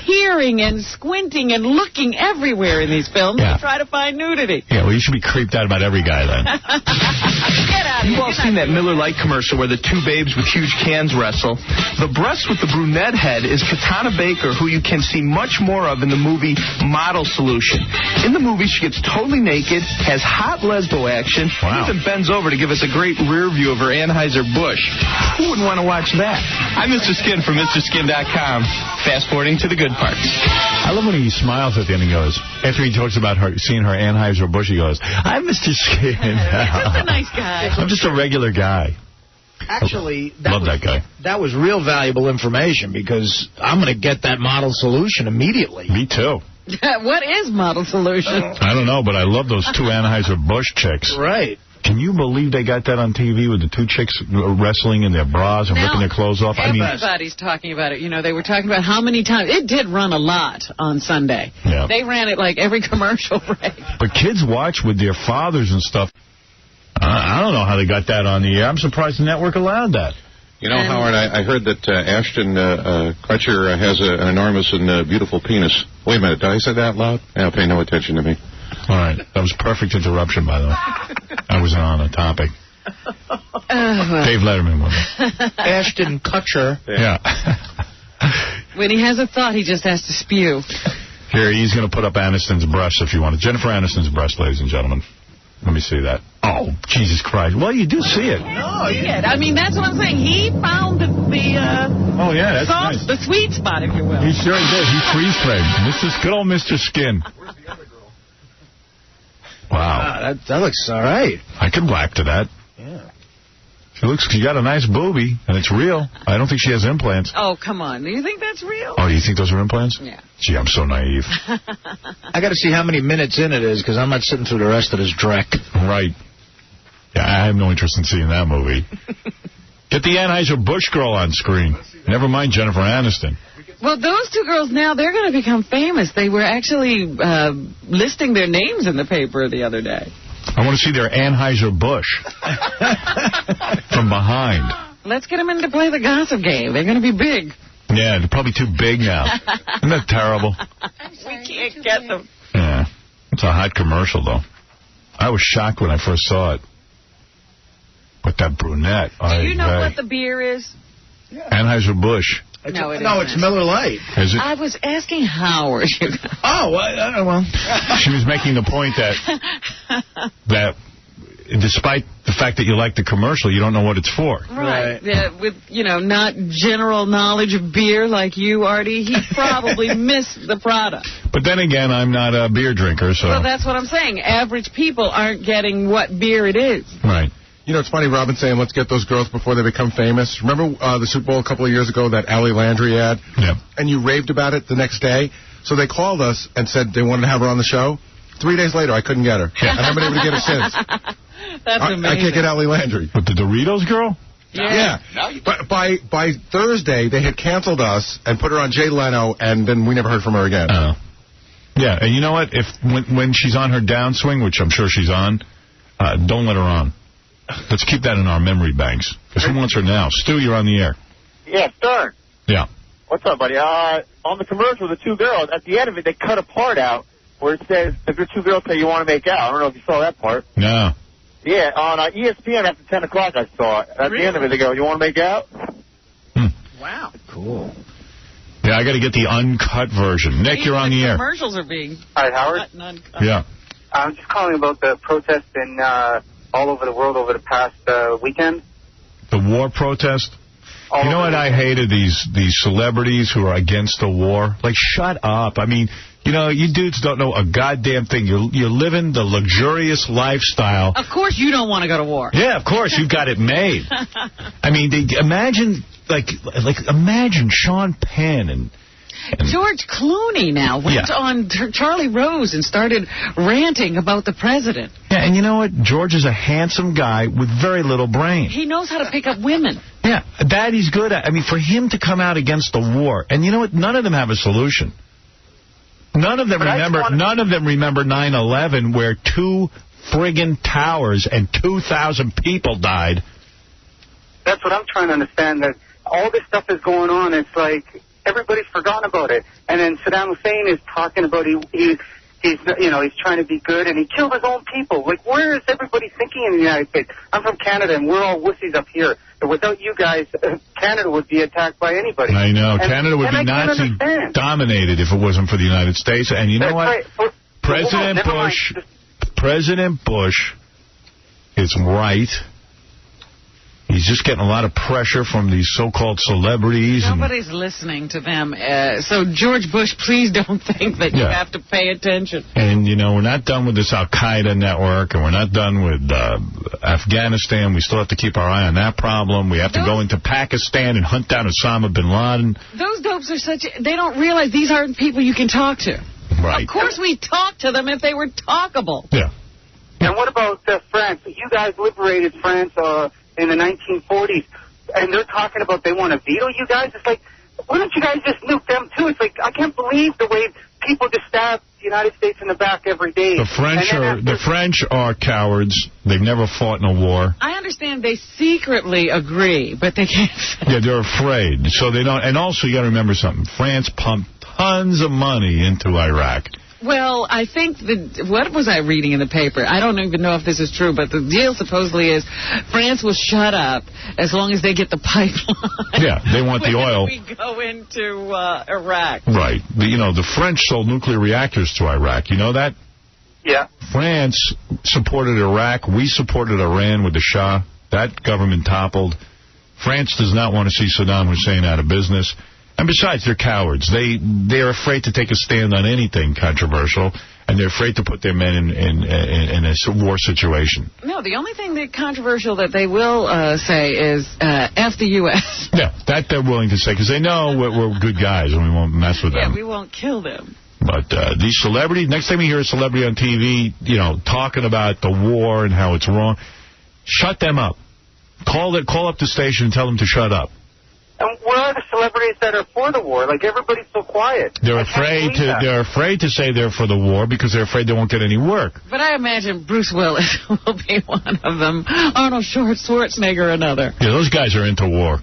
peering and squinting and looking everywhere in these films to try to find nudity. Yeah, well, you should be creeped out about every guy then. Get out of You've here. all seen that Miller Lite commercial where the two babes with huge cans wrestle. The breast with the brunette head is Katana Baker, who you can see much more of in the movie Model Solution. In the movie, she gets totally naked, has hot lesbo action, and even bends over to give us a great rear view of her Anheuser-Busch. Who wouldn't want to watch that? I'm Mr. Skin from MrSkin.com. Fast forwarding to the good parts. I love when he smiles at the end and goes, after he talks about her seeing her Anheuser-Busch, he goes, I'm Mr. Skin. Just a nice guy. I'm just a regular guy. Actually, that guy. That was real valuable information because I'm going to get that Model Solution immediately. Me too. What is Model Solution? I don't know, but I love those two Anheuser-Busch chicks. Right. Can you believe they got that on TV with the two chicks wrestling in their bras and ripping their clothes off? Everybody's talking about it. You know, they were talking about how many times. It did run a lot on Sunday. Yeah. They ran it like every commercial break. But kids watch with their fathers and stuff. I don't know how they got that on the air. I'm surprised the network allowed that. You know, Howard, I heard that Ashton Kutcher has an enormous and beautiful penis. Wait a minute, did I say that out loud? Yeah, pay no attention to me. All right, that was perfect interruption, by the way. I wasn't on a topic. Dave Letterman was it. Ashton Kutcher. Yeah. When he has a thought, he just has to spew. Here, he's going to put up Aniston's breast if you want it. Jennifer Aniston's breast, ladies and gentlemen. Let me see that. Oh, Jesus Christ. Well, you do see it. No, yeah. I mean, that's what I'm saying. He found the oh, yeah, that's nice. The sweet spot, if you will. He sure did. He freeze framed. Good old Mr. Skin. Wow. That looks all right. I could whack to that. Yeah. She got a nice boobie, and it's real. I don't think she has implants. Oh, come on. Do you think that's real? Oh, do you think those are implants? Yeah. Gee, I'm so naive. I got to see how many minutes in it is, because I'm not sitting through the rest of this dreck. Right. Yeah, I have no interest in seeing that movie. Get the Anheuser-Busch girl on screen. Never mind Jennifer Aniston. Well, those two girls now, they're going to become famous. They were actually listing their names in the paper the other day. I want to see their Anheuser-Busch from behind. Let's get them in to play the gossip game. They're going to be big. Yeah, they're probably too big now. Isn't that terrible? We can't get them. Yeah. It's a hot commercial, though. I was shocked when I first saw it. But that brunette. Do you know what the beer is? Anheuser-Busch. No, it's Miller Lite. Is it? I was asking Howard. Oh, well. She was making the point that despite the fact that you like the commercial, you don't know what it's for. Right. Yeah, with, not general knowledge of beer like you, Artie, he probably missed the product. But then again, I'm not a beer drinker, so... Well, that's what I'm saying. Average people aren't getting what beer it is. Right. You know, it's funny, Robin saying, let's get those girls before they become famous. Remember the Super Bowl a couple of years ago, that Allie Landry ad? Yeah. And you raved about it the next day. So they called us and said they wanted to have her on the show. 3 days later, I couldn't get her. Yeah. I haven't been able to get her since. That's amazing. I can't get Allie Landry. With the Doritos girl? Yeah. But by Thursday, they had canceled us and put her on Jay Leno, and then we never heard from her again. Yeah, and you know what? When she's on her downswing, which I'm sure she's on, don't let her on. Let's keep that in our memory banks. Because who wants her now? Stu, you're on the air. Yeah, Stern. Yeah. What's up, buddy? On the commercial, the two girls, at the end of it, they cut a part out where it says, the two girls say you want to make out. I don't know if you saw that part. No. Yeah, on ESPN after 10 o'clock I saw it. At the end of it, they go, you want to make out? Wow. Cool. Yeah, I got to get the uncut version. Nick, you're on the air. Commercials are being Hi, Howard. cut and uncut. Yeah. I'm just calling about the protest in all over the world over the past weekend. The war protest? You know what I hated? These celebrities who are against the war. Like, shut up. I mean, you dudes don't know a goddamn thing. You're living the luxurious lifestyle. Of course you don't want to go to war. Yeah, of course. You've got it made. I mean, imagine Sean Penn and George Clooney now went on Charlie Rose and started ranting about the president. Yeah, and you know what? George is a handsome guy with very little brain. He knows how to pick up women. Yeah, that he's good at. I mean, for him to come out against the war, and you know what? None of them have a solution. None of them remember 9/11, where 2 friggin' towers and 2,000 people died. That's what I'm trying to understand, that all this stuff is going on. It's like, everybody's forgotten about it. And then Saddam Hussein is talking about he's trying to be good, and he killed his own people. Like, where is everybody thinking in the United States? I'm from Canada, and we're all wussies up here. But without you guys, Canada would be attacked by anybody. I know. And Canada would be Nazi-dominated if it wasn't for the United States. And you know what? Right. President Bush is right. He's just getting a lot of pressure from these so-called celebrities. Nobody's listening to them. So, George Bush, please don't think that you have to pay attention. And, we're not done with this Al-Qaeda network, and we're not done with Afghanistan. We still have to keep our eye on that problem. We have to go into Pakistan and hunt down Osama bin Laden. Those dopes are they don't realize these aren't people you can talk to. Right. Of course we talk to them if they were talkable. Yeah. And what about France? You guys liberated France in the 1940s, and they're talking about they want to veto you guys. It's like, why don't you guys just nuke them, too? It's like, I can't believe the way people just stab the United States in the back every day. The French are cowards. They've never fought in a war. I understand they secretly agree, but they can't say. Yeah, they're afraid, so they don't. And also, you got to remember something. France pumped tons of money into Iraq. Well, I think what was I reading in the paper? I don't even know if this is true, but the deal supposedly is France will shut up as long as they get the pipeline. Yeah, they want the oil. We go into Iraq. Right. The French sold nuclear reactors to Iraq. You know that? Yeah. France supported Iraq. We supported Iran with the Shah. That government toppled. France does not want to see Saddam Hussein out of business. And besides, they're cowards. They're afraid to take a stand on anything controversial, and they're afraid to put their men in a war situation. No, the only thing controversial that they will say is F the U.S. Yeah, that they're willing to say, because they know we're good guys and we won't mess with them. Yeah, we won't kill them. But these celebrities, next time you hear a celebrity on TV, talking about the war and how it's wrong, shut them up. Call up the station and tell them to shut up. And where are the celebrities that are for the war? Like, everybody's so quiet. They're afraid to say they're for the war because they're afraid they won't get any work. But I imagine Bruce Willis will be one of them. Arnold Schwarzenegger another. Yeah, those guys are into war.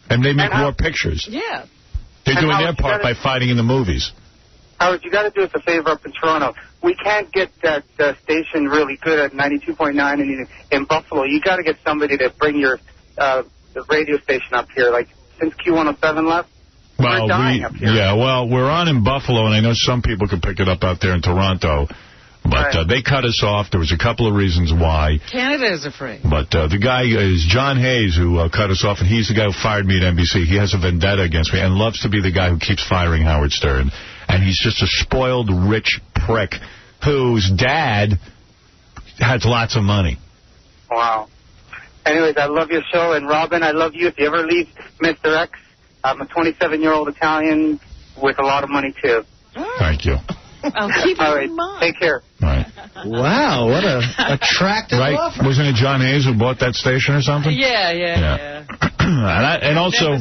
And they make war pictures. Yeah. They're doing their part by fighting in the movies. Howard, you got to do us a favor up in Toronto. We can't get that station really good at 92.9 in Buffalo. You got to get somebody to bring your the radio station up here, like, since Q107 left, we're dying up here. Yeah, well, we're on in Buffalo, and I know some people can pick it up out there in Toronto. But they cut us off. There was a couple of reasons why. Canada is afraid. But the guy is John Hayes, who cut us off, and he's the guy who fired me at NBC. He has a vendetta against me and loves to be the guy who keeps firing Howard Stern. And he's just a spoiled, rich prick whose dad has lots of money. Wow. Anyways, I love your show, and Robin, I love you. If you ever leave Mr. X, I'm a 27-year-old Italian with a lot of money, too. Thank you. I'll keep it in mind. Take care. All right. Wow, what a attractive offer. Wasn't it John Hayes who bought that station or something? Yeah. And also,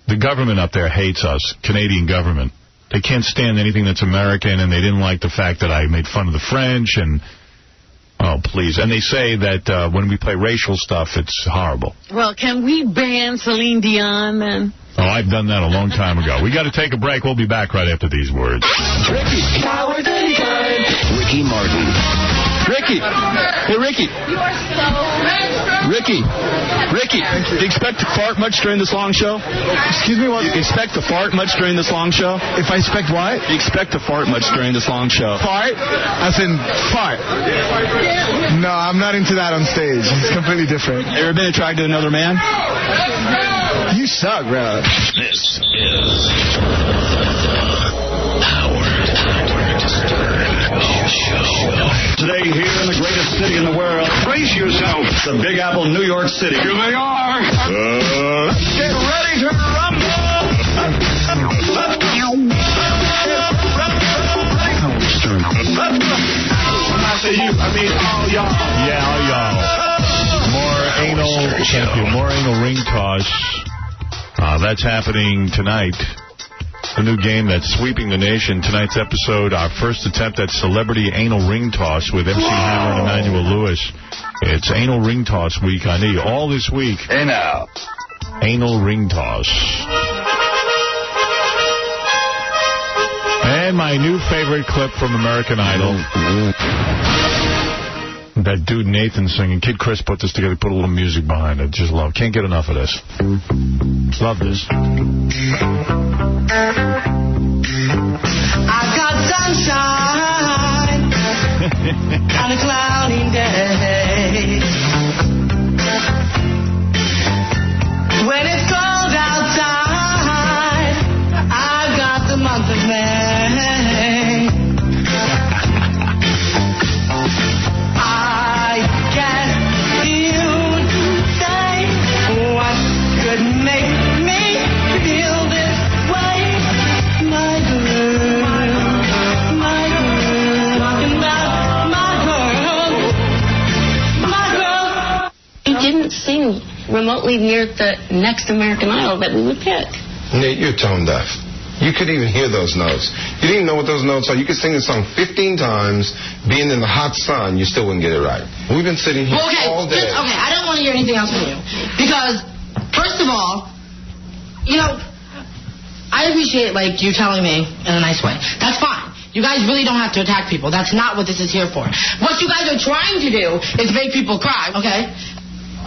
the government up there hates us, Canadian government. They can't stand anything that's American, and they didn't like the fact that I made fun of the French, and... Oh, please. And they say that when we play racial stuff, it's horrible. Well, can we ban Celine Dion, then? Oh, I've done that a long time ago. We got to take a break. We'll be back right after these words. Ricky. Howard anytime. Ricky Martin. Ricky. Hey, Ricky. You are so... Ricky. Do you expect to fart much during this long show? Excuse me, what? Do you expect to fart much during this long show? If I expect what? Do you expect to fart much during this long show? Fart? As in fart? No, I'm not into that on stage. It's completely different. Ever been attracted to another man? You suck, bro. This is Howard Stern Show. Today, here in the greatest city in the world, brace yourself. The Big Apple, New York City. Here they are. Get ready to rumble. Howard Stern. When I say you, I mean all y'all. Yeah, all y'all. More anal ring toss. That's happening tonight. A new game that's sweeping the nation. Tonight's episode, our first attempt at celebrity anal ring toss with MC Hammer and Emmanuel Lewis. It's anal ring toss week on E! All this week. Hey now. Anal ring toss. my new favorite clip from American Idol. That dude Nathan singing. Kid Chris put this together, put a little music behind it. Just love. Can't get enough of this. Love this. I got sunshine on a cloudy day. When it's cold outside, I've got the month of May. I can't feel to say what could make me feel this way. My girl, talking about my girl. He didn't sing remotely near the next American Idol that we would pick. Nate, you're tone deaf. You couldn't even hear those notes. You didn't even know what those notes are. You could sing the song 15 times, being in the hot sun, you still wouldn't get it right. We've been sitting here all day. Okay, I don't want to hear anything else from you. Because, first of all, you know, I appreciate, like, you telling me in a nice way. That's fine. You guys really don't have to attack people. That's not what this is here for. What you guys are trying to do is make people cry, okay?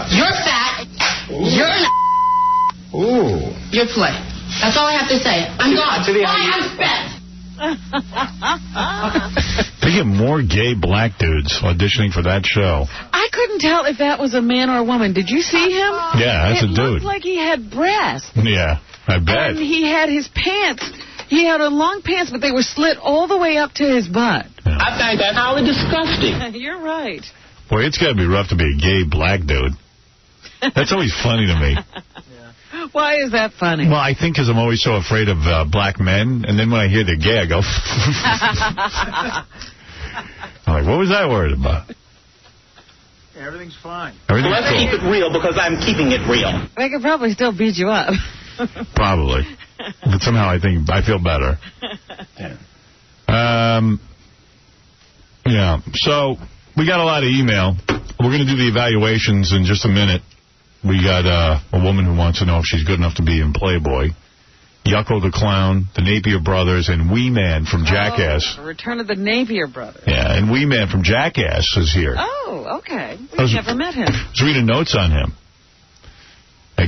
You're fat. Ooh. You're an Ooh. You're play. That's all I have to say. I'm gone. Bye, I'm spent. They get more gay black dudes auditioning for that show. I couldn't tell if that was a man or a woman. Did you see him? Yeah, that's a dude. It looked like he had breasts. Yeah, I bet. And he had his pants. He had a long pants, but they were slit all the way up to his butt. Yeah. I find that highly disgusting. You're right. Boy, it's got to be rough to be a gay black dude. That's always funny to me. Why is that funny? Well, I think because I'm always so afraid of black men, and then when I hear they're gay, I go... I'm like, what was I worried about? Yeah, everything's fine. Everything's Let's cool. keep it real because I'm keeping it real. They could probably still beat you up. Probably. But somehow I feel better. Yeah. So, we got a lot of email. We're going to do the evaluations in just a minute. We got a woman who wants to know if she's good enough to be in Playboy. Yucko the Clown, the Napier Brothers, and Wee Man from Jackass. Return of the Napier Brothers. Yeah, and Wee Man from Jackass is here. Oh, okay. We've never met him. I was reading notes on him.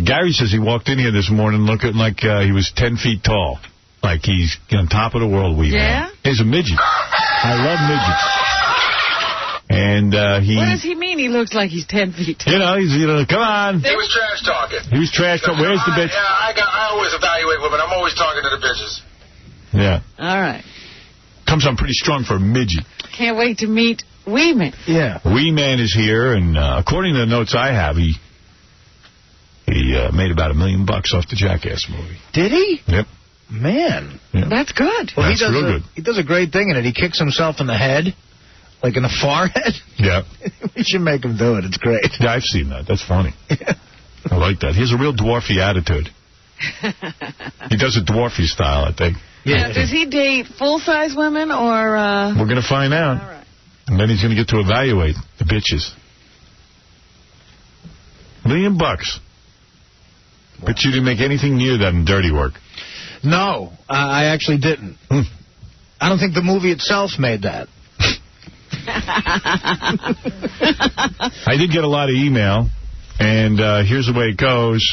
Gary says he walked in here this morning looking like he was 10 feet tall. Like he's on top of the world, Wee Man. He's a midget. I love midgets. And What does he mean he looks like he's 10 feet tall? Come on. He was trash talking. He was trash talking. Where's the bitch? Yeah, I always evaluate women. I'm always talking to the bitches. Yeah. All right. Comes on pretty strong for a midget. Can't wait to meet Wee Man. Yeah. Wee Man is here, and according to the notes I have, he made about $1 million off the Jackass movie. Did he? Yep. Man. Yeah. That's good. Well, That's real good. He does a great thing in it. He kicks himself in the head, like in the forehead. Yeah. We should make him do it. It's great. Yeah, I've seen that. That's funny. I like that. He has a real dwarfy attitude. He does it dwarfy style, I think. Yeah. Does he date full-size women or... We're going to find out. All right. And then he's going to get to evaluate the bitches. $1 million. But you didn't make anything near that in Dirty Work. No, I actually didn't. I don't think the movie itself made that. I did get a lot of email, and here's the way it goes.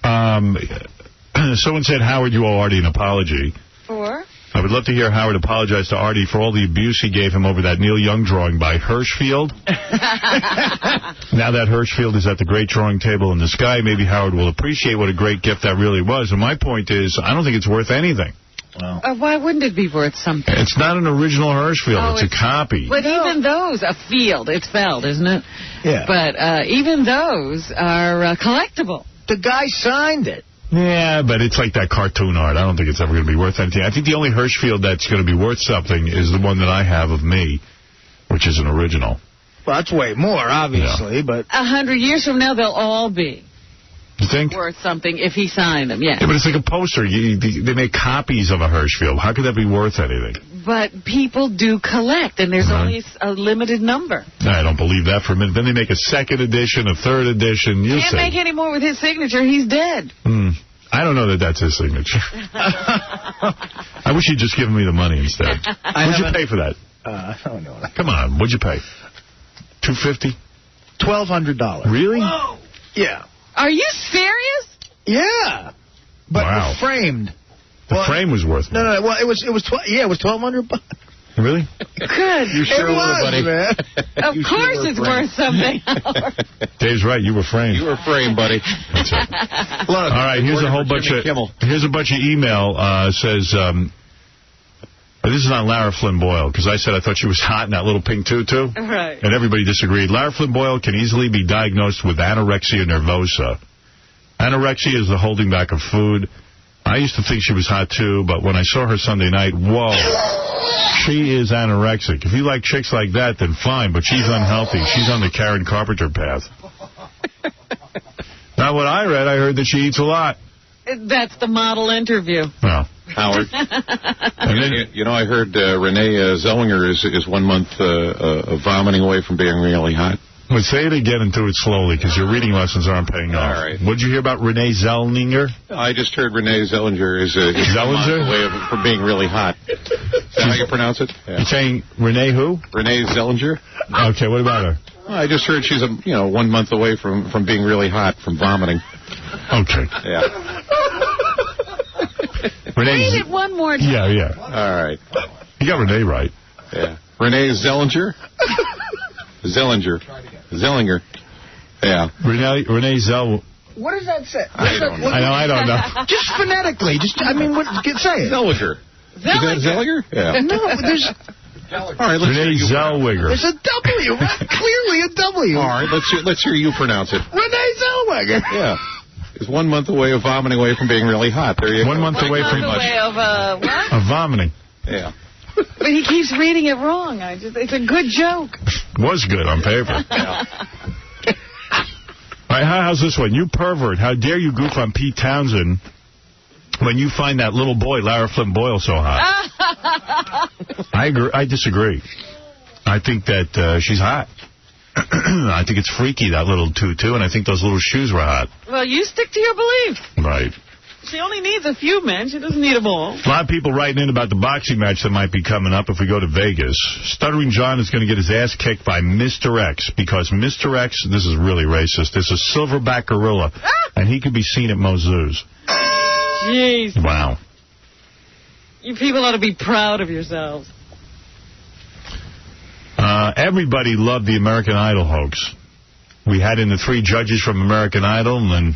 Someone said, Howard, you owe Artie an apology. For? I would love to hear Howard apologize to Artie for all the abuse he gave him over that Neil Young drawing by Hirschfield. Now that Hirschfield is at the great drawing table in the sky, maybe Howard will appreciate what a great gift that really was. And my point is, I don't think it's worth anything. Well, why wouldn't it be worth something? It's not an original Hirschfield. It's a copy. But even those, a field, it's felled, isn't it? Yeah. But even those are collectible. The guy signed it. Yeah, but it's like that cartoon art. I don't think it's ever going to be worth anything. I think the only Hirschfield that's going to be worth something is the one that I have of me, which is an original. Well, that's way more, obviously, but... 100 years from now, they'll all be. You think? Worth something if he signed them, yeah. Yeah, but it's like a poster. They make copies of a Hirschfield. How could that be worth anything? But people do collect, and there's only a limited number. I don't believe that for a minute. Then they make a second edition, a third edition. Can't make any more with his signature. He's dead. I don't know that that's his signature. I wish he'd just given me the money instead. What'd you pay for that? I don't know. Come on, what'd you pay? $250? $1,200. Really? Whoa. Yeah. Are you serious? Yeah. But wow. framed. The frame was worth more. No. Well, it was $1,200. Really? Good. You sure were, buddy. Man. Of course it's worth something. Dave's right. You were framed. You were framed, buddy. That's it. All right. Here's a whole bunch of email. Says. This is on Lara Flynn Boyle, because I said I thought she was hot in that little pink tutu. Right. And everybody disagreed. Lara Flynn Boyle can easily be diagnosed with anorexia nervosa. Anorexia is the holding back of food. I used to think she was hot, too, but when I saw her Sunday night, whoa, she is anorexic. If you like chicks like that, then fine, but she's unhealthy. She's on the Karen Carpenter path. Not what I read. I heard that she eats a lot. That's the model interview. No. Howard. And then, I heard Renee Zellweger is 1 month vomiting away from being really hot. Well, say it again and do it slowly, because your reading lessons aren't paying off. All right. What did you hear about Renee Zellweger? I just heard Renee Zellweger is 1 month away from being really hot. Is that how you pronounce it? Yeah. You're saying Renee who? Renee Zellweger. Okay, what about her? I just heard she's 1 month away from being really hot, from vomiting. Okay. Yeah. Read it one more time. Yeah. All right. You got Renee right. Yeah. Renee Zellweger? Zellweger. Yeah. Renee Zell. What does that say? I don't know. Just phonetically. Say it. Zellweger. Is that Zellweger? Yeah. No, there's... All right, Renee Zellweger. There's a W. Clearly a W. All right, let's hear you pronounce it. Renee Zellweger. Yeah. Is 1 month away of vomiting away from being really hot. There you go. 1 month away from what? Of vomiting. Yeah. But he keeps reading it wrong. It's a good joke. Was good on paper. Yeah. All right, how's this one? You pervert. How dare you goof on Pete Townsend when you find that little boy, Lara Flynn Boyle, so hot? I disagree. I think that she's hot. I think it's freaky, that little tutu, and I think those little shoes were hot. Well, you stick to your belief. Right. She only needs a few men. She doesn't need them all. A lot of people writing in about the boxing match that might be coming up if we go to Vegas. Stuttering John is going to get his ass kicked by Mr. X, because Mr. X, this is really racist, is a silverback gorilla, and he could be seen at Mozu's. Jeez. Wow. You people ought to be proud of yourselves. Everybody loved the American Idol hoax. We had in the 3 judges from American Idol, and then,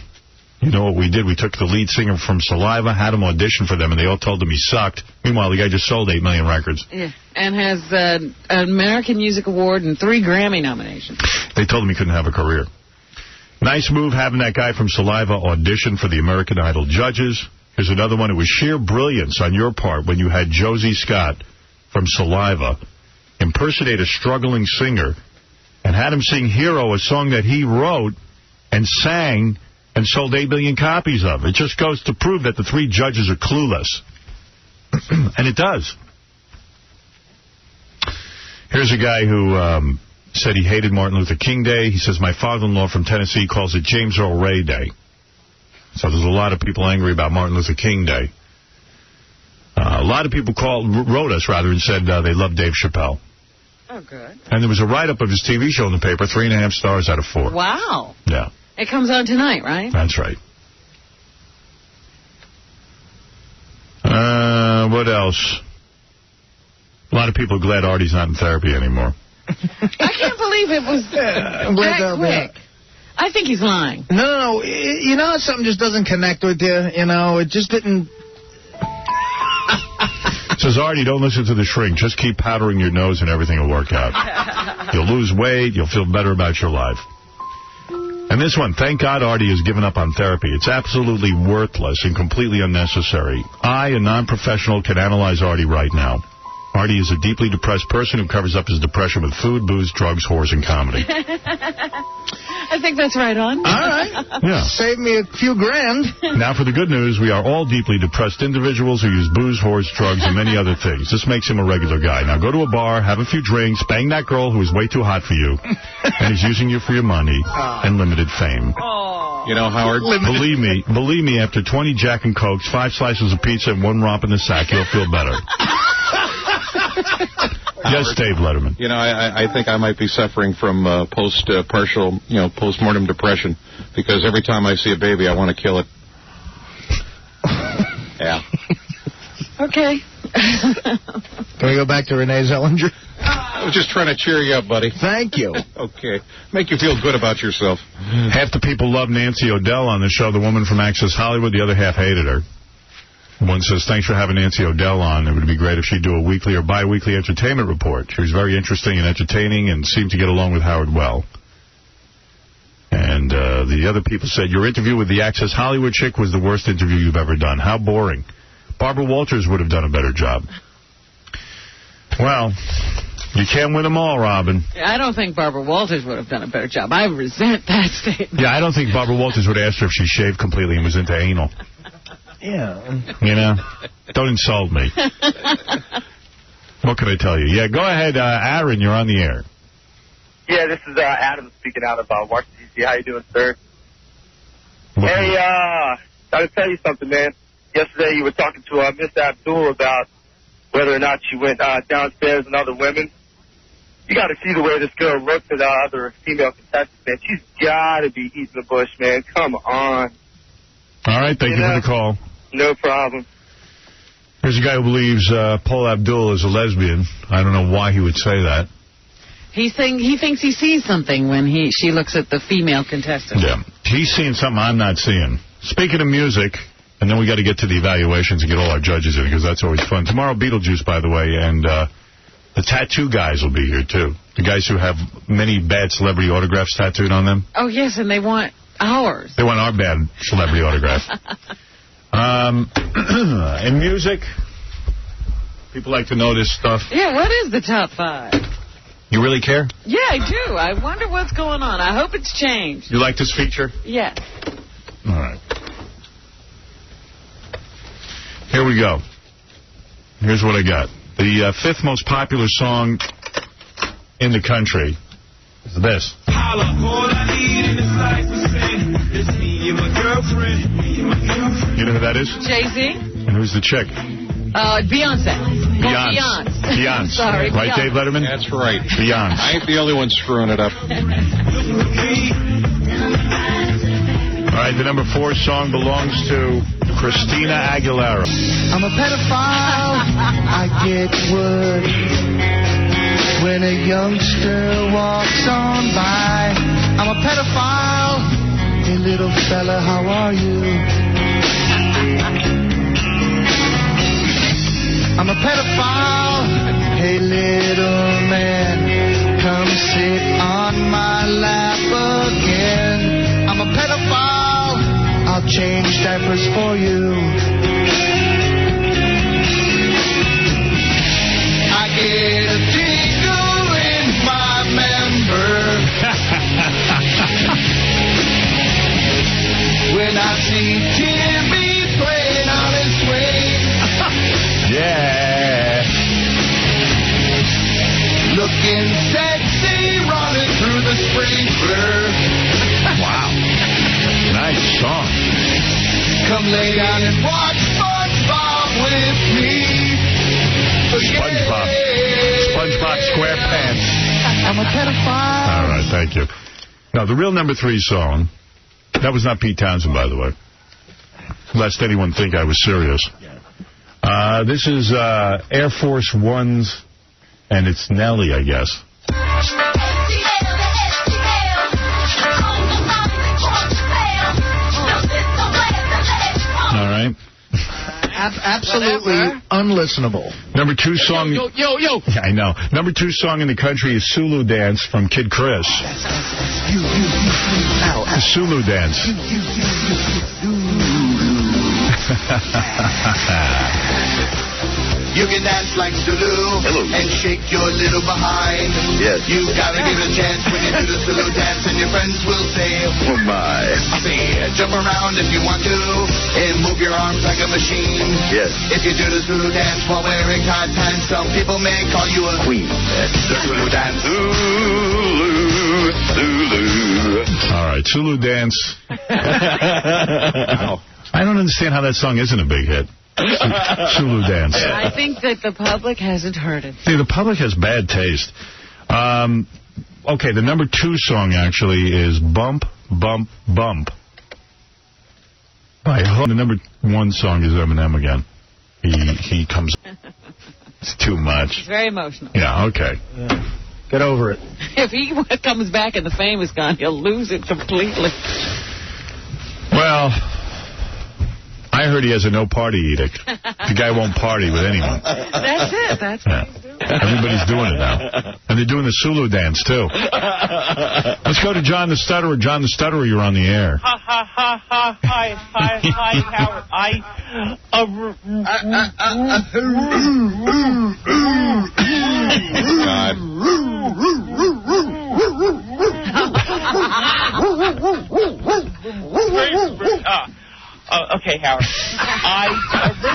you know what we did? We took the lead singer from Saliva, had him audition for them, and they all told him he sucked. Meanwhile, the guy just sold 8 million records. Yeah, and has an American Music Award and 3 Grammy nominations. They told him he couldn't have a career. Nice move having that guy from Saliva audition for the American Idol judges. Here's another one. It was sheer brilliance on your part when you had Josie Scott from Saliva impersonate a struggling singer and had him sing Hero, a song that he wrote and sang and sold 8 million copies of. It just goes to prove that the 3 judges are clueless. And it does. Here's a guy who said he hated Martin Luther King Day. He says, my father-in-law from Tennessee calls it James Earl Ray Day. So there's a lot of people angry about Martin Luther King Day. A lot of people wrote us, and said they love Dave Chappelle. Oh, good. And there was a write-up of his TV show in the paper, 3.5 stars out of 4. Wow. Yeah. It comes out tonight, right? That's right. What else? A lot of people are glad Artie's not in therapy anymore. I can't believe it was that quick. I think he's lying. No. You know, something just doesn't connect with you. You know, it just didn't. Says, Artie, don't listen to the shrink. Just keep powdering your nose and everything will work out. You'll lose weight. You'll feel better about your life. And this one, thank God Artie has given up on therapy. It's absolutely worthless and completely unnecessary. I, a non-professional, can analyze Artie right now. Artie is a deeply depressed person who covers up his depression with food, booze, drugs, whores, and comedy. I think that's right on. All right. Yeah. Save me a few grand. Now for the good news, we are all deeply depressed individuals who use booze, whores, drugs, and many other things. This makes him a regular guy. Now go to a bar, have a few drinks, bang that girl who is way too hot for you, and is using you for your money and limited fame. Oh. You know, Howard? Believe me, after 20 Jack and Cokes, 5 slices of pizza, and 1 romp in the sack, you'll feel better. Yes, Dave Letterman. You know, I think I might be suffering from postmortem depression, because every time I see a baby, I want to kill it. Yeah. Okay. Can we go back to Renee Zellweger? I was just trying to cheer you up, buddy. Thank you. Okay. Make you feel good about yourself. Half the people love Nancy O'Dell on the show, the woman from Access Hollywood. The other half hated her. One says, thanks for having Nancy O'Dell on. It would be great if she'd do a weekly or bi-weekly entertainment report. She was very interesting and entertaining and seemed to get along with Howard well. And the other people said, your interview with the Access Hollywood chick was the worst interview you've ever done. How boring. Barbara Walters would have done a better job. Well, you can't win them all, Robin. I don't think Barbara Walters would have done a better job. I resent that statement. Yeah, I don't think Barbara Walters would have asked her if she shaved completely and was into anal. Yeah. You know? Don't insult me. What can I tell you? Yeah, go ahead, Aaron, you're on the air. Yeah, this is Adam speaking out of Washington, D.C. How you doing, sir? Hey, gotta tell you something, man. Yesterday you were talking to Miss Abdul about whether or not she went downstairs with other women. You got to see the way this girl looks at other female contestants, man. She's got to be eating the bush, man. Come on. All right, thank you for the call. No problem. Here's a guy who believes Paula Abdul is a lesbian. I don't know why he would say that. He thinks he sees something when she looks at the female contestant. Yeah. He's seeing something I'm not seeing. Speaking of music, and then we got to get to the evaluations and get all our judges in, because that's always fun. Tomorrow, Beetlejuice, by the way, and the tattoo guys will be here, too. The guys who have many bad celebrity autographs tattooed on them. Oh, yes, and they want ours. They want our bad celebrity autograph. In music, people like to know this stuff. Yeah, what is the top 5? You really care? Yeah, I do. I wonder what's going on. I hope it's changed. You like this feature? Yeah. All right. Here we go. Here's what I got. The 5th most popular song in the country is this. You know who that is? Jay-Z. And who's the chick? Beyonce. Beyonce. Sorry, right, Beyonce. Dave Letterman? That's right. Beyonce. I ain't the only one screwing it up. All right, the number 4 song belongs to Christina Aguilera. I'm a pedophile. I get word when a youngster walks on by. I'm a pedophile. Hey, little fella, how are you? I'm a pedophile. Hey, little man, come sit on my lap again. I'm a pedophile. I'll change diapers for you. I get a tingle in my member when I see Timmy playing on his swing. Yeah. Looking sexy, running through the sprinkler. Wow. Nice song. Come lay down and watch SpongeBob with me. SpongeBob. SpongeBob SquarePants. I'm a pedophile. All right, thank you. Now, the real number 3 song, that was not Pete Townsend, by the way. Lest anyone think I was serious. This is Air Force One's, and it's Nelly, I guess. All right. Absolutely unlistenable. Number 2 song. Yo. Yeah, I know. Number 2 song in the country is Sulu Dance from Kid Chris. Sulu Dance. You can dance like Zulu and shake your little behind. Yes. You gotta give it a chance when you do the Zulu dance, and your friends will say, Oh, my. I say, jump around if you want to, and move your arms like a machine. Yes. If you do the Zulu dance while wearing tight pants, some people may call you a queen. The Zulu dance. Zulu. All right, Sulu Dance I don't understand how that song isn't a big hit. Sulu Dance. I think that the public hasn't heard it. See, the public has bad taste. Okay, the number 2 song actually is Bump, Bump, Bump. By Hook. The number 1 song is Eminem again. He comes... It's too much. It's very emotional. Yeah, okay. Yeah. Get over it. If he comes back and the fame is gone, he'll lose it completely. Well, I heard he has a no-party edict. The guy won't party with anyone. That's it. That's what he's doing. Everybody's doing it now. And they're doing the Sulu dance, too. Let's go to John the Stutterer. John the Stutterer, you're on the air. Ha, ha, ha, ha, hi, Howard. Okay, Howard.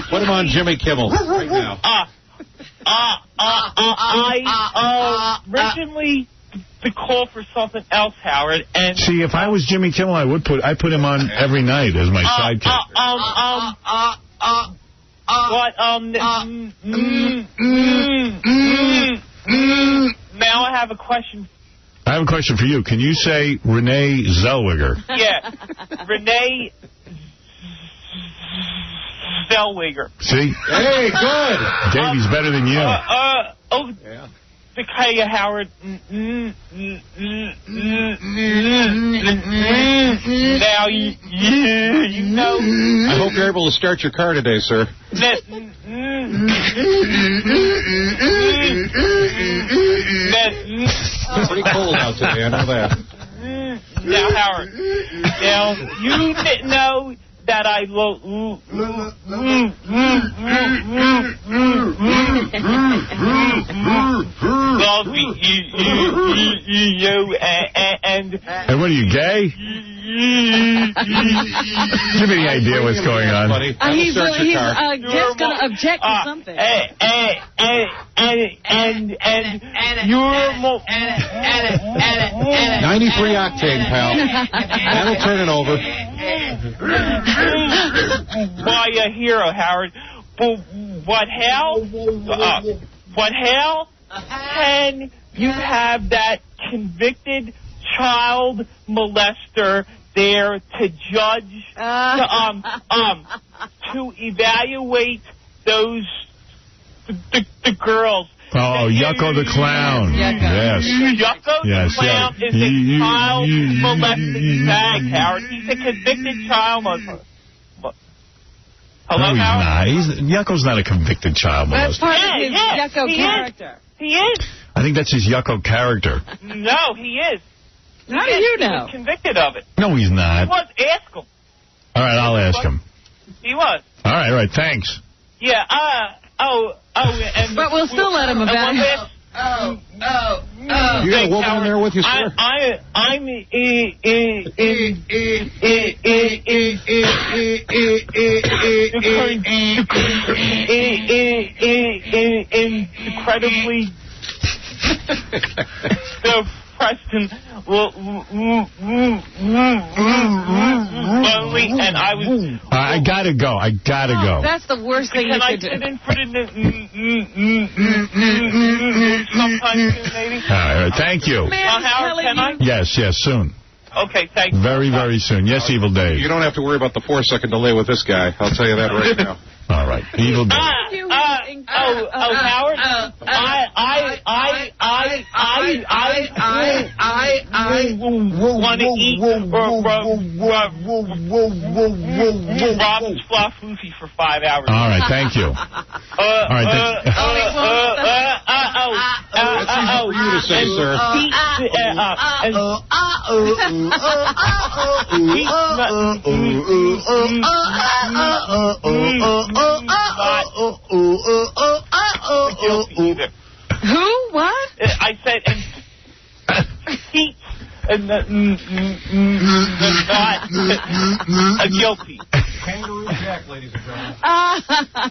Put him on Jimmy Kimmel right now. I originally to call for something else, Howard. And see, if I was Jimmy Kimmel, I'd put him on every night as my sidekick. Now I have a question. I have a question for you. Can you say Renee Zellweger? Yeah, Renee Zellweger. See? Hey, good. Davey's better than you. Yeah. Okay, Howard. Now, you know... I hope you're able to start your car today, sir. Pretty cold out today, I know that. Now, Howard. Now, you didn't know that I love you and what are you, gay? Give me the idea what's going on. He's just going to object to something. And you're 93 octane, pal. That'll turn it over. Why a hero, Howard? But what hell? What hell can you have that convicted child molester there to judge, to evaluate those the girls? Oh, Yucko the Clown. Yes. Yucko the Clown is a child molesting bag, Howard. He's a convicted child molester. Hello, no, he's Howard? not. Yucko's not a convicted child molester. That's part of his Yucko character. He is. I think that's his Yucko character. No, he is. How do you know? He was convicted of it. No, he's not. He was. Ask him. All right, I'll ask him. He was. All right, thanks. Yeah, and but we'll still let him evaluate. You got a woman in there with you, sir? I'm incredibly Preston lonely, and I was... I gotta go. That's the worst thing you could do. Can I sit in for sometime soon, maybe? All right, thank you. Howard, can I? Yes, soon. Okay, thank you. Very, very soon. Yes, Evil Dave. You don't have to worry about the 4-second delay with this guy. I'll tell you that right now. All right, Evil Dave. Howard, I want to eat Robin's Fluffoofy for 5 hours. All right, thank you. All right, that's easy for you to say, sir. Who? What? I said, heat not guilty. Kangaroo Jack, ladies and gentlemen.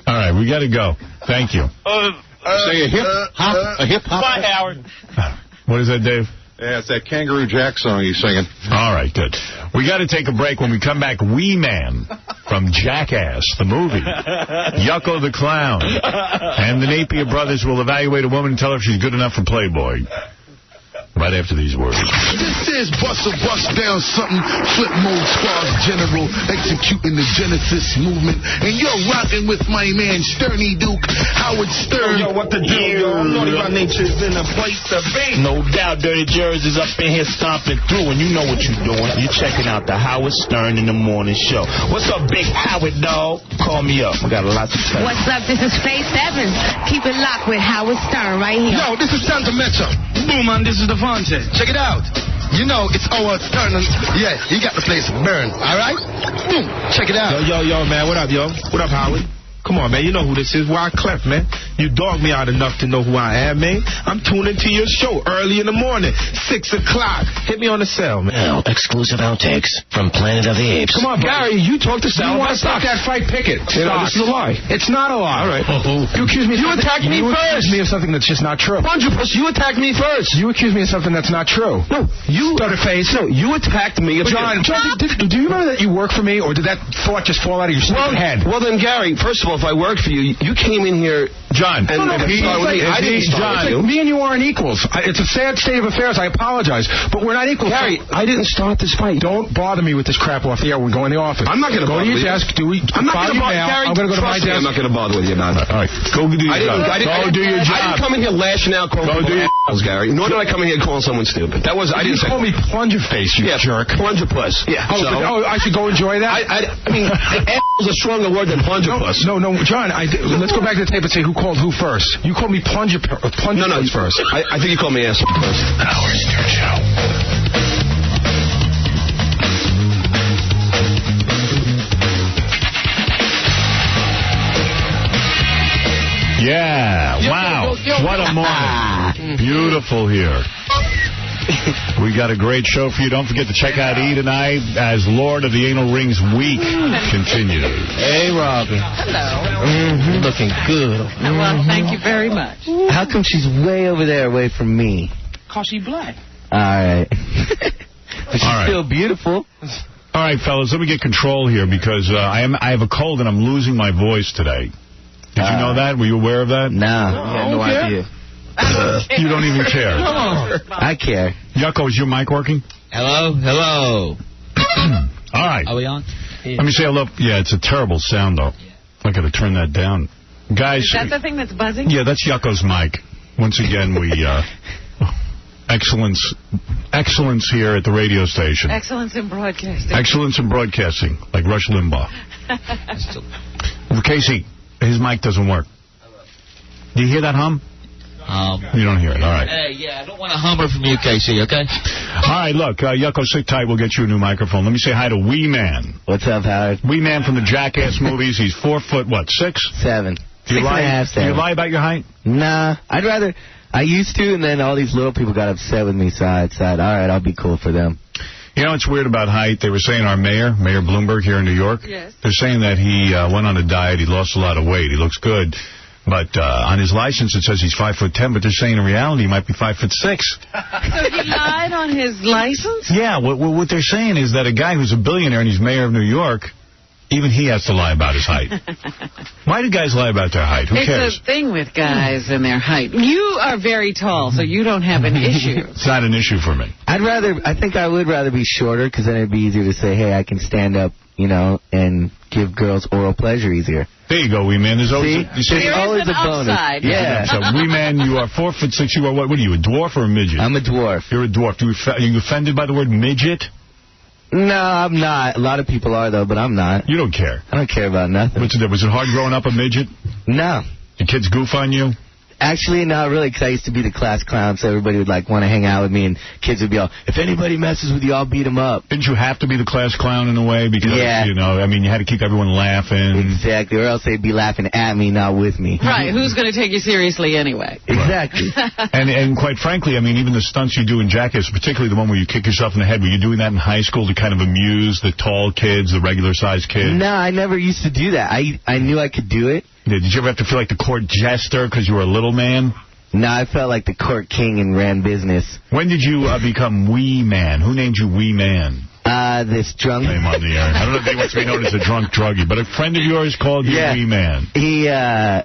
All right, we got to go. Thank you. Say a hip hop. Bye, Howard. What is that, Dave? Yeah, it's that Kangaroo Jack song he's singing. All right, good. We got to take a break. When we come back, Wee Man from Jackass, the movie. Yucko the Clown. And the Napier brothers will evaluate a woman and tell her if she's good enough for Playboy. Right after these words. This is Bust Down Something, Flip Mode Squad's General, executing the Genesis movement. And you're rocking with my man, Sterny Duke, Howard Stern. Yo, what the deal, yo? Naughty by Nature's in a place to be. No doubt, Dirty Jersey's up in here stomping through, and you know what you're doing. You're checking out the Howard Stern in the Morning Show. What's up, Big Howard, dog? Call me up. We got a lot to tell. What's up? This is Faith Evans. Keep it locked with Howard Stern right here. Yo, this is Santa Metro. Boom, man, this is Devontae. Check it out. You know, it's Howard Stern. Yeah, he got the place burned. All right? Boom. Check it out. Yo, man. What up, yo? What up, Howard? Come on, man. You know who this is. Wyclef, man. You dogged me out enough to know who I am, man. I'm tuning to your show early in the morning, 6 o'clock. Hit me on the cell, man. Now, exclusive outtakes from Planet of the Apes. Come on, Gary. You talk to Sal. You want to stop that fight, pick it. You know, this is a lie. It's not a lie. All right. You accuse me. You attacked me first. You accuse me of something that's just not true. You attacked me first. You accuse me of something that's not true. No, you. Face. No, you attacked me. John, do you remember that you work for me, or did that thought just fall out of your stupid head? Well, then, Gary, first of all, if I worked for you, you came in here, John. And me and you aren't equals. It's a sad state of affairs. I apologize, but we're not equals. Gary, I didn't start this fight. Don't bother me with this crap off the air. We're going to the office. I'm not going to go to your desk. I'm not going to bother Gary. I'm going to go to my desk. I'm not going to bother with you, man. All right, go do your job. Go do your job. I didn't come in here lashing out calling people Gary. Nor did I come in here calling someone stupid. That was I didn't say. Call me plunger face, you jerk. Plunger puss. Yeah. I should go enjoy that. I mean, is a stronger word than plunger puss. No, John. Let's go back to the tape and say who called who first. You called me plunger first. I think you called me asshole first. Howard Stern Show. Yeah. Wow. What a morning. Beautiful here. We got a great show for you. Don't forget to check out E! tonight as Lord of the Anal Rings week continues. Hey, Robin. Hello. Looking good. Well, thank you very much. How come she's way over there away from me? Because she's black. All right. But she's still beautiful. All right, fellas, let me get control here because I have a cold and I'm losing my voice today. Did you know that? Were you aware of that? Nah. I had no idea. You don't even care. I care. Yucko, is your mic working? Hello? All right. Are we on? Let me say hello. Yeah, it's a terrible sound, though. I got to turn that down. Guys. Is that the thing that's buzzing? Yeah, that's Yucko's mic. Once again, we... Excellence here at the radio station. Excellence in broadcasting. Excellence in broadcasting, like Rush Limbaugh. Casey, his mic doesn't work. Do you hear that hum? You don't hear it. All right. Hey, yeah, I don't want a hummer from you, Casey, okay? All right, look, Yucko, sit tight. We'll get you a new microphone. Let me say hi to Wee Man. What's up, Howard? Wee Man from the Jackass movies. He's 4 foot, what, 6? 7. Do you 6.5, 7. Do you lie about your height? Nah, I'd rather... I used to, and then all these little people got upset with me, so I decided, all right, I'll be cool for them. You know what's weird about height? They were saying our Mayor Bloomberg here in New York, yes. They're saying that he went on a diet, he lost a lot of weight, he looks good. But on his license it says he's 5'10", but they're saying in reality he might be 5'6". So he lied on his license? Yeah, what they're saying is that a guy who's a billionaire and he's mayor of New York, even he has to lie about his height. Why do guys lie about their height? Who cares? It's a thing with guys and their height. You are very tall, so you don't have an issue. It's not an issue for me. I think I would rather be shorter, because then it'd be easier to say, hey, I can stand up, and give girls oral pleasure easier. There you go, Wee Man. There's always, always a bonus. Upside. Yeah. So, Wee Man, you are 4'6". You are what are you, a dwarf or a midget? I'm a dwarf. You're a dwarf. Are you offended by the word midget? No, I'm not. A lot of people are, though, but I'm not. You don't care? I don't care about nothing. Was it hard growing up a midget? No. The kids goof on you? Actually, not really, because I used to be the class clown, so everybody would want to hang out with me, and kids would be all, if anybody messes with you, I'll beat him up. Didn't you have to be the class clown in a way? Because, you had to keep everyone laughing. Exactly, or else they'd be laughing at me, not with me. Right, who's going to take you seriously anyway? Exactly. And quite frankly, even the stunts you do in Jackass, particularly the one where you kick yourself in the head, were you doing that in high school to kind of amuse the tall kids, the regular-sized kids? No, I never used to do that. I knew I could do it. Yeah, did you ever have to feel like the court jester because you were a little man? No, I felt like the court king and ran business. When did you become Wee Man? Who named you Wee Man? This drunk... Name on the air. I don't know if he wants to be known as a drunk druggie, but a friend of yours called you Wee Man. He, right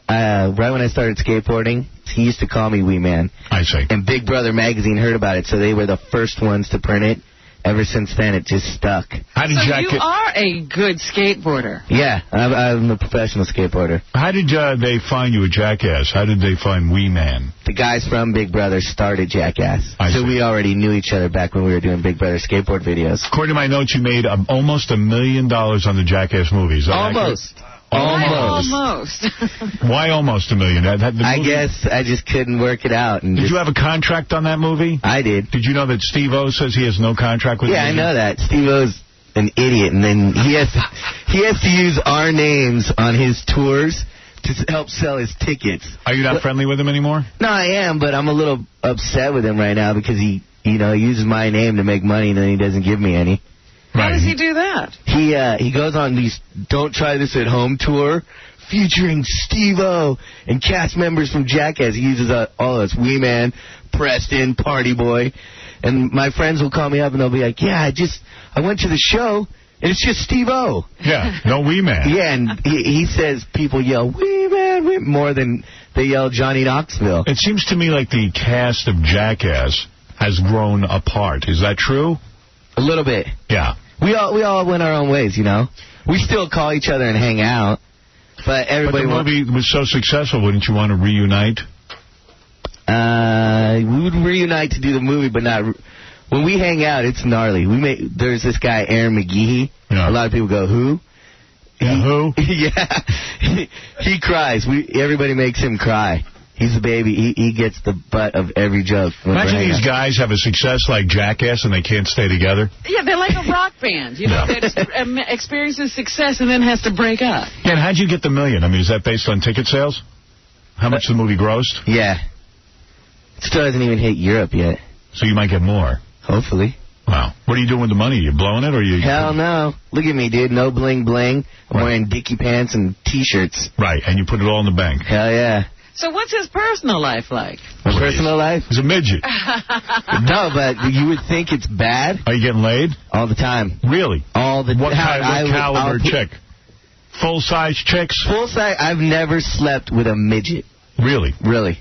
when I started skateboarding, he used to call me Wee Man. I see. And Big Brother magazine heard about it, so they were the first ones to print it. Ever since then, it just stuck. How did So you are a good skateboarder. Yeah, I'm a professional skateboarder. How did they find you a Jackass? How did they find Wee Man? The guys from Big Brother started Jackass. I so see. we already knew each other back when we were doing Big Brother skateboard videos. According to my notes, you made almost $1 million on the Jackass movies. Is that Almost. accurate? Almost. Why almost $1 million? I guess I just couldn't work it out. And did you have a contract on that movie? I did. Did you know that Steve-O says he has no contract with you? Yeah, I know that. Steve-O's an idiot, and then he has to use our names on his tours to help sell his tickets. Are you not friendly with him anymore? No, I am, but I'm a little upset with him right now because he uses my name to make money, and then he doesn't give me any. How does he do that? He goes on these Don't Try This at Home tour featuring Steve-O and cast members from Jackass. He uses all of us, Wee Man, Preston, Party Boy. And my friends will call me up and they'll be like, yeah, I went to the show and it's just Steve-O. Yeah, no Wee Man. Yeah, and he says people yell, Wee Man, more than they yell Johnny Knoxville. It seems to me like the cast of Jackass has grown apart. Is that true? A little bit. Yeah. We all went our own ways, you know. We still call each other and hang out, but everybody. But the movie was so successful, wouldn't you want to reunite? We would reunite to do the movie, but not. When we hang out, it's gnarly. There's this guy Aaron McGehee. Yeah. A lot of people go, who? Who? Yeah. He cries. Everybody makes him cry. He's the baby. He gets the butt of every joke. Imagine these guys have a success like Jackass and they can't stay together. Yeah, they're like a rock band, that just experiences success and then has to break up. Yeah, and how'd you get the $1 million? I mean, is that based on ticket sales? How much the movie grossed? Yeah. It still hasn't even hit Europe yet. So you might get more. Hopefully. Wow. What are you doing with the money? Are you blowing it or you? Hell no. Look at me, dude. No bling bling. I'm wearing Dickie pants and T-shirts. Right, and you put it all in the bank. Hell yeah. So what's his personal life like? My personal life? He's a midget. No, but you would think it's bad. Are you getting laid? All the time. Really? All the time. What caliber chick? Full-size chicks? Full-size. I've never slept with a midget. Really? Really.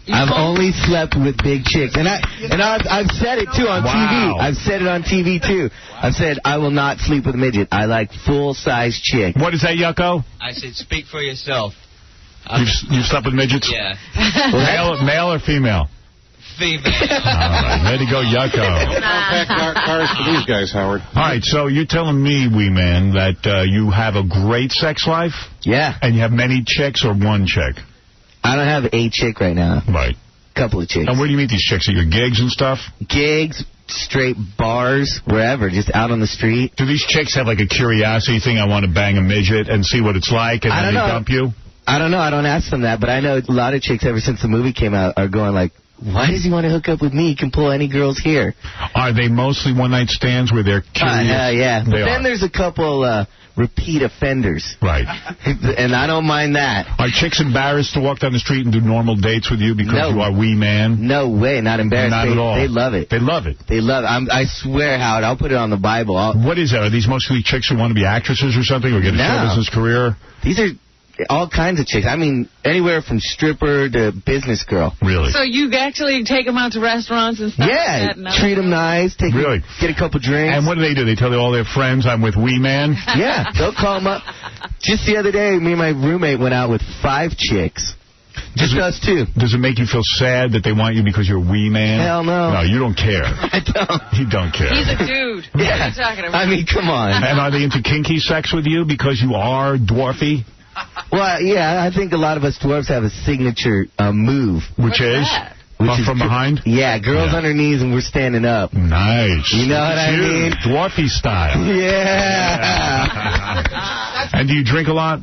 I've only slept with big chicks. And I've said it, too, on TV. I've said it on TV, too. I've said I will not sleep with a midget. I like full-size chick. What is that, Yucko? I said speak for yourself. You've slept with midgets? Yeah. Male or female? Female. All right, ready to go, Yucko. Pack cars for these guys, Howard. All right, so you're telling me, Wee Man, that you have a great sex life? Yeah. And you have many chicks or one chick? I don't have a chick right now. Right. Couple of chicks. And where do you meet these chicks? At your gigs and stuff? Gigs, straight bars, wherever, just out on the street. Do these chicks have like a curiosity thing? I want to bang a midget and see what it's like, and then they dump you? I don't know. I don't ask them that, but I know a lot of chicks ever since the movie came out are going like, why does he want to hook up with me? He can pull any girls here. Are they mostly one-night stands where they're curious? Yeah. But then there's a couple repeat offenders. Right. And I don't mind that. Are chicks embarrassed to walk down the street and do normal dates with you because you are Wee Man? No way. Not embarrassed. Not at all. They love it. They love it. They love it. I swear, Howard, I'll put it on the Bible. What is that? Are these mostly chicks who want to be actresses or something or get a show business career? These are all kinds of chicks. I mean, anywhere from stripper to business girl. Really? So you actually take them out to restaurants and stuff like that? Treat them nice. Get a couple drinks. And what do? They tell all their friends I'm with Wee Man? Yeah, they'll call them up. Just the other day, me and my roommate went out with 5 chicks. Just us 2. Does it make you feel sad that they want you because you're Wee Man? Hell no. No, you don't care. I don't. You don't care. He's a dude. What are you talking about? I mean, come on. And are they into kinky sex with you because you are dwarfy? Well, yeah, I think a lot of us dwarfs have a signature move. Which is? From behind? Yeah, girls on their knees and we're standing up. Nice. You know what I mean? Dwarfy style. Yeah. And do you drink a lot?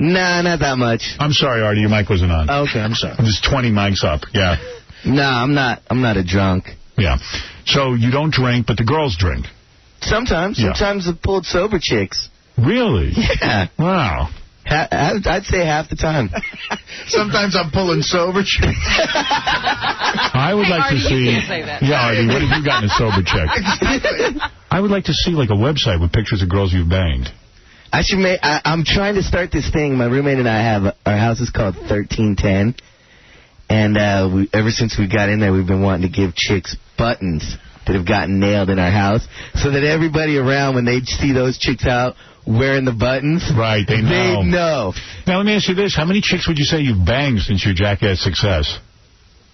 Nah, not that much. I'm sorry, Artie, your mic wasn't on. Okay, I'm sorry. There's 20 mics up, yeah. No, I'm not a drunk. Yeah. So you don't drink, but the girls drink? Sometimes. Yeah. Sometimes I've pulled sober chicks. Really? Yeah. Wow. I'd say half the time. Sometimes I'm pulling sober chicks. I would like to see... You can't say that. Yeah, Artie, what have you gotten a sober chick? I would like to see, like, a website with pictures of girls you've banged. I should make. I'm trying to start this thing. My roommate and I have. Our house is called 1310, and ever since we got in there, we've been wanting to give chicks buttons that have gotten nailed in our house, so that everybody around, when they see those chicks out wearing the buttons, right, they know. They know. Now let me ask you this: how many chicks would you say you've banged since your Jackass success?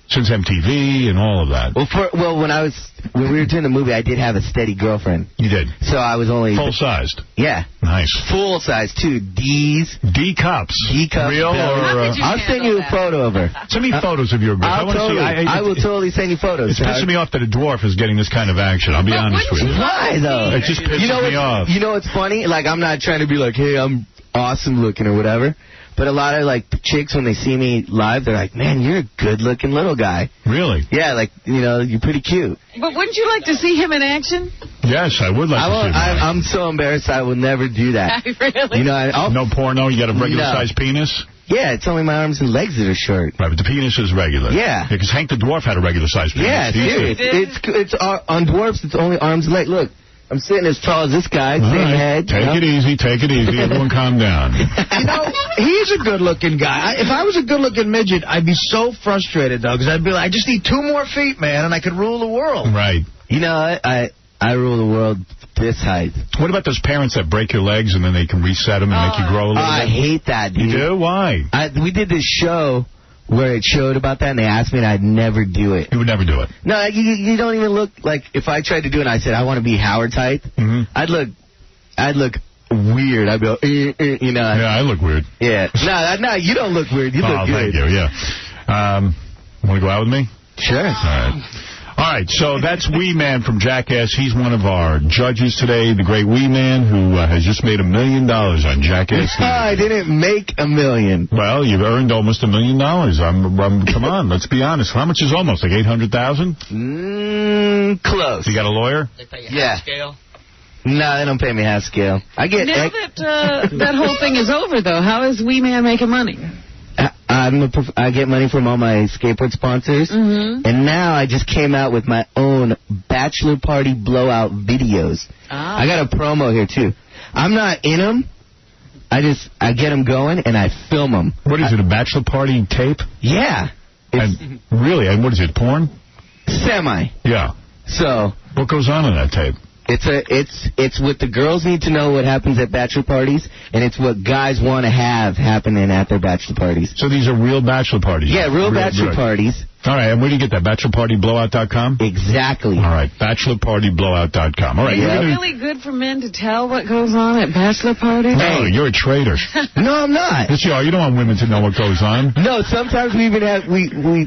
Since MTV and all of that. Well, when we were doing the movie, I did have a steady girlfriend. You did. So I was only full-sized. Yeah. Nice. Full-size too. D cups. D cups. Real or? I'll send you a photo of her. Send me photos of your girl. I will totally send you photos. It's pissing me off that a dwarf is getting this kind of action. I'll be honest with you. Why though? It just pisses me off. You know what's funny? Like, I'm not trying to be like, hey, I'm awesome looking or whatever. But a lot of, like, chicks, when they see me live, they're like, man, you're a good-looking little guy. Really? Yeah, like, you know, you're pretty cute. But wouldn't you like to see him in action? Yes, I would like to see him. I'm so embarrassed I will never do that. Really? You know, no porno? You got a regular-sized penis? Yeah, it's only my arms and legs that are short. Right, but the penis is regular. Yeah. Because Hank the Dwarf had a regular-sized penis. Yeah, dude. It's on dwarfs, it's only arms and legs. Look. I'm sitting as tall as this guy, same head. Take it easy, take it easy. Everyone calm down. You know, he's a good-looking guy. If I was a good-looking midget, I'd be so frustrated, though, because I'd be like, I just need 2 more feet, man, and I could rule the world. Right. You know, I rule the world this height. What about those parents that break your legs and then they can reset them and make you grow a little bit? I hate that, dude. You do? Why? We did this show where it showed about that, and they asked me, and I'd never do it. You would never do it? No, you don't even look like, if I tried to do it and I said, I want to be Howard type, I'd look weird. I'd be like, you know. Yeah, I look weird. Yeah. No, you don't look weird. You look good. Thank you, yeah. Want to go out with me? Sure. All right, so that's Wee Man from Jackass. He's one of our judges today, the great Wee Man, who has just made $1 million on Jackass. I didn't make $1 million. Well, you've earned almost $1 million. Come on, let's be honest. How much is almost? Like 800,000? Close. You got a lawyer? They pay you half scale? No, they don't pay me half scale. I get now that that whole thing is over, though, how is Wee Man making money? I get money from all my skateboard sponsors, and now I just came out with my own bachelor party blowout videos. I got a promo here, too. I'm not in them. I get them going, and I film them. What is it, a bachelor party tape? Yeah. Really? And what is it, porn? Semi. Yeah. So. What goes on in that tape? It's what the girls need to know what happens at bachelor parties, and it's what guys want to have happening at their bachelor parties. So these are real bachelor parties? Yeah, real bachelor parties. All right, and where do you get that? BachelorPartyBlowout.com? Exactly. All right, BachelorPartyBlowout.com. All right. Is it really good for men to tell what goes on at bachelor parties? No, you're a traitor. No, I'm not. Yes, you are. You don't want women to know what goes on. No, sometimes we even have,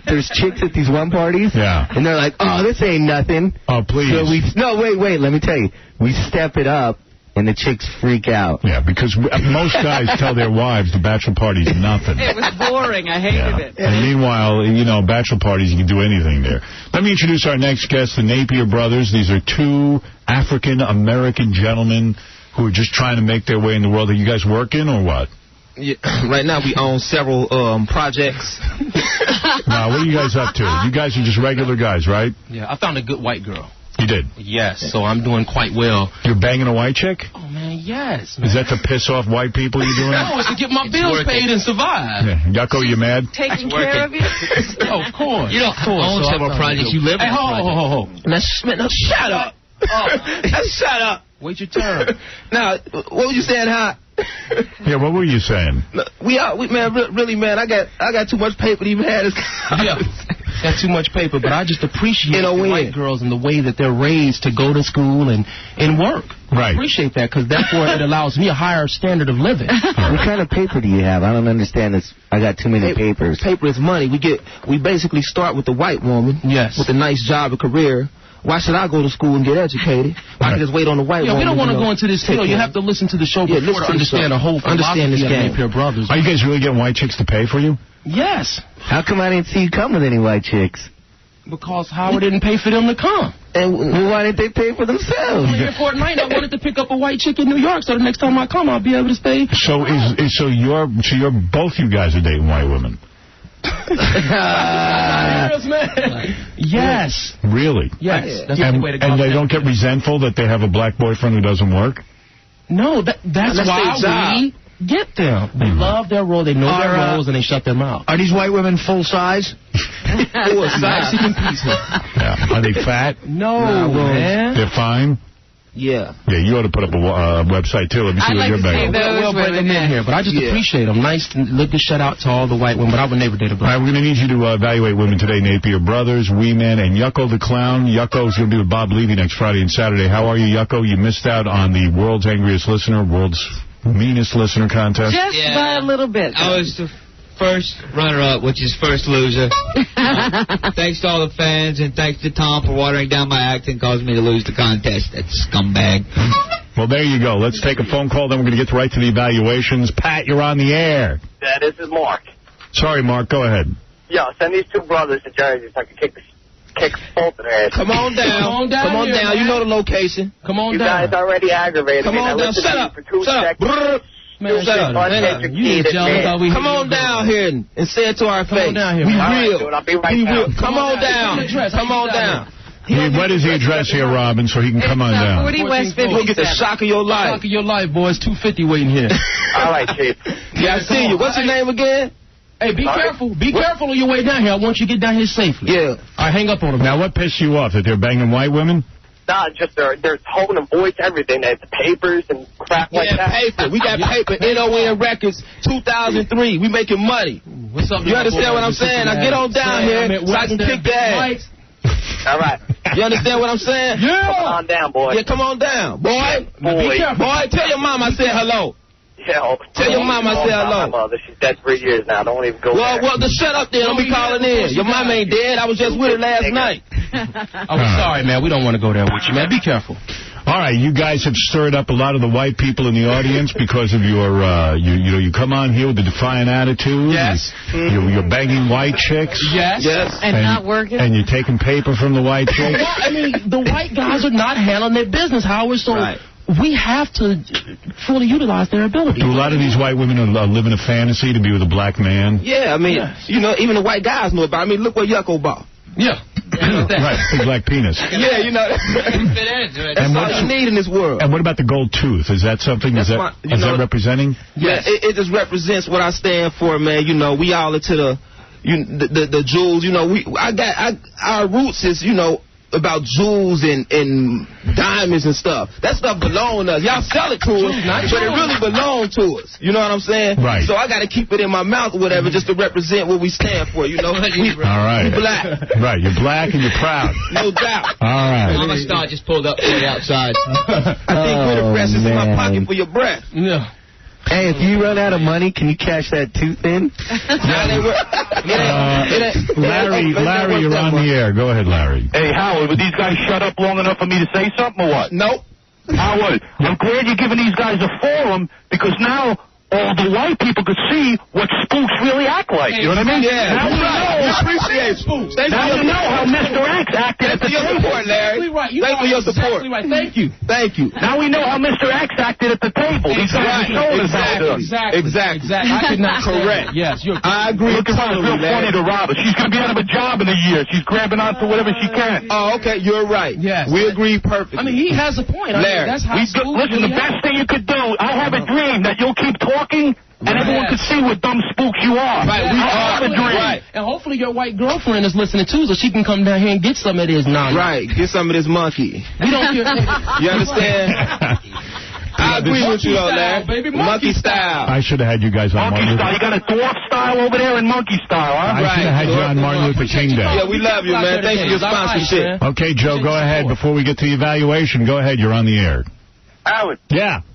there's chicks at these one parties. Yeah. And they're like, oh, this ain't nothing. Oh, please. So wait, let me tell you. We step it up. And the chicks freak out. Yeah, because most guys tell their wives the bachelor party's nothing. It was boring. I hated it. And meanwhile, you know, bachelor parties, you can do anything there. Let me introduce our next guests, the Napier brothers. These are 2 African-American gentlemen who are just trying to make their way in the world. Are you guys working or what? Yeah, right now we own several projects. Now, what are you guys up to? You guys are just regular guys, right? Yeah, I found a good white girl. You did? Yes, so I'm doing quite well. You're banging a white chick? Oh, man, yes. Man. Is that to piss off white people you're doing? No, it's to get my bills paid and survive. Yeah. Yucko, you mad? Taking care of you? Oh, of course. You don't own several projects. You live in ho. Now, shut up. Shut up. Wait your turn. Now, what were you saying, Hot? Yeah, what were you saying? Really, man, I got too much paper to even have this. Yeah, got too much paper, but I just appreciate white girls and the way that they're raised to go to school and work. Right. I appreciate that, because therefore it allows me a higher standard of living. What kind of paper do you have? I don't understand this. I got too many papers. Paper is money. We basically start with the white woman. Yes. With a nice job, a career. Why should I go to school and get educated? I can just wait on the white woman. Yeah, we don't want to go into this field. You have to listen to the show before to understand the whole philosophy of Napier Brothers. Are you guys really getting white chicks to pay for you? Yes. How come I didn't see you come with any white chicks? Because Howard didn't pay for them to come. And why didn't they pay for themselves? Here for a night, I wanted to pick up a white chick in New York, so the next time I come, I'll be able to stay. So you're both you guys are dating white women. Yes. Really? Yes. That's the way to go. And they don't get resentful that they have a black boyfriend who doesn't work? No, that's why we get them. They love their role, they know their roles, and they shut them out. Are these white women full size? Full size, she can piece them. Yeah. Are they fat? No, man. They're fine? Yeah. Yeah, you ought to put up a website, too. Let me see what you're begging. We'll bring them in here, but I just appreciate them. Nice, look to shout out to all the white women, but I would never date a black. All right, we're going to need you to evaluate women today. Napier Brothers, Wee Man, and Yucko the Clown. Yucko's going to be with Bob Levy next Friday and Saturday. How are you, Yucko? You missed out on the World's Angriest Listener, World's Meanest Listener contest. Just by a little bit. I was the first runner-up, which is first loser. Thanks to all the fans, and thanks to Tom for watering down my act and causing me to lose the contest. That scumbag. Well, there you go. Let's take a phone call, then we're going to get right to the evaluations. Pat, you're on the air. Yeah, this is Mark. Sorry, Mark. Go ahead. Yo, send these two brothers to Jersey so I can kick both of their asses. Come on down. Come on down. You know the location. Come on you down. You guys already aggravated me. Come on down. Shut up. For 2 Shut up. seconds. Man, shut up. Come on down here and say it to our face. Come on down here. We real. real. I'll be right down. Come on down. Come on down. What is the address here, Robin, so he can come on down? 40 West 57. You'll get the shock of your life. Shock of your life, boys. 250 waiting here. All right, Chief. Yeah, I see you. What's your name again? Hey, be careful. Be careful on your way down here. I want you to get down here safely. Yeah. All right, hang up on them. Now, what pissed you off? That they're banging white women? Nah, just their tone and voice, everything. They have the papers and crap like that. Paper. We got paper. NON Records, 2003. We making money. What's up? You understand what I'm saying? Now get on down here so I can kick the ass. All right. You understand what I'm saying? Yeah. Come on down, boy. Yeah, come on down. Boy. Boy, tell your mom I said hello. Yeah. Tell your mom I said hello. My mother, she's dead 3 years now. Don't even go there. Well, just shut up there. Don't be calling in. Your mom ain't dead. I was just with her last night. I'm sorry, man. We don't want to go there with you, man. Be careful. All right, you guys have stirred up a lot of the white people in the audience because of your, you come on here with a defiant attitude. Yes. You're banging white chicks. Yes. And not working. And you're taking paper from the white chicks. Well, I mean, the white guys are not handling their business, Howard, so we have to fully utilize their ability. Do a lot of these white women live in a fantasy to be with a black man? Yeah, I mean, you know, even the white guys know about it. I mean, look what Yucko bought. Yeah. Right, big black penis. Yeah, you know. That's all you need in this world. And what about the gold tooth? Is that something? Is that representing? Yeah, it just represents what I stand for, man. You know, we all into the jewels. You know, our roots is, you know, about jewels and diamonds and stuff. That stuff belongs to us. Y'all sell it to us, but it really belongs to us. You know what I'm saying? Right. So I got to keep it in my mouth or whatever just to represent what we stand for, you know? All right. We black. Right, you're black and you're proud. No doubt. All right. Mama Star just pulled up to the outside. I think glitter breast is in my pocket for your breath. Yeah. Hey, if you run out of money, can you cash that tooth in? Larry, you're on the air. Go ahead, Larry. Hey, Howard, would these guys shut up long enough for me to say something or what? Nope. Howard, I'm glad you're giving these guys a forum because now all the white people could see what spooks really act like. You know what I mean? Yeah. Now we know. Appreciate spooks. Now we know how Mr. X acted at the table. Support, Larry. Thanks for your support. Right. Thank you. Thank you. Now we know how Mr. X acted at the table. These guys showed us how to do it. Exactly. I could not correct. Yes, I agree. Look at her. It's real funny to rob her. She's going to be out of a job in a year. She's grabbing onto whatever she can. Oh, okay. You're right. Yes. We agree perfectly. I mean, he has a point. Larry, that's how listen, the best thing you could do, I have a dream that you'll keep talking and everyone can see what dumb spooks you are. Right, we have a dream. Right. And hopefully your white girlfriend is listening too, so she can come down here and get some of this nonsense. Right, get some of this monkey. We don't care. You understand? I agree with you, though, Larry. Baby, monkey style. I should have had you guys on Monkey style. You got a dwarf style over there and monkey style, huh? I should have had you on Martin Luther King Day. Yeah, we love you, man. Thanks for your sponsorship. Okay, Joe, go ahead. Before we get to the evaluation, go ahead. You're on the air. Howard. Yeah.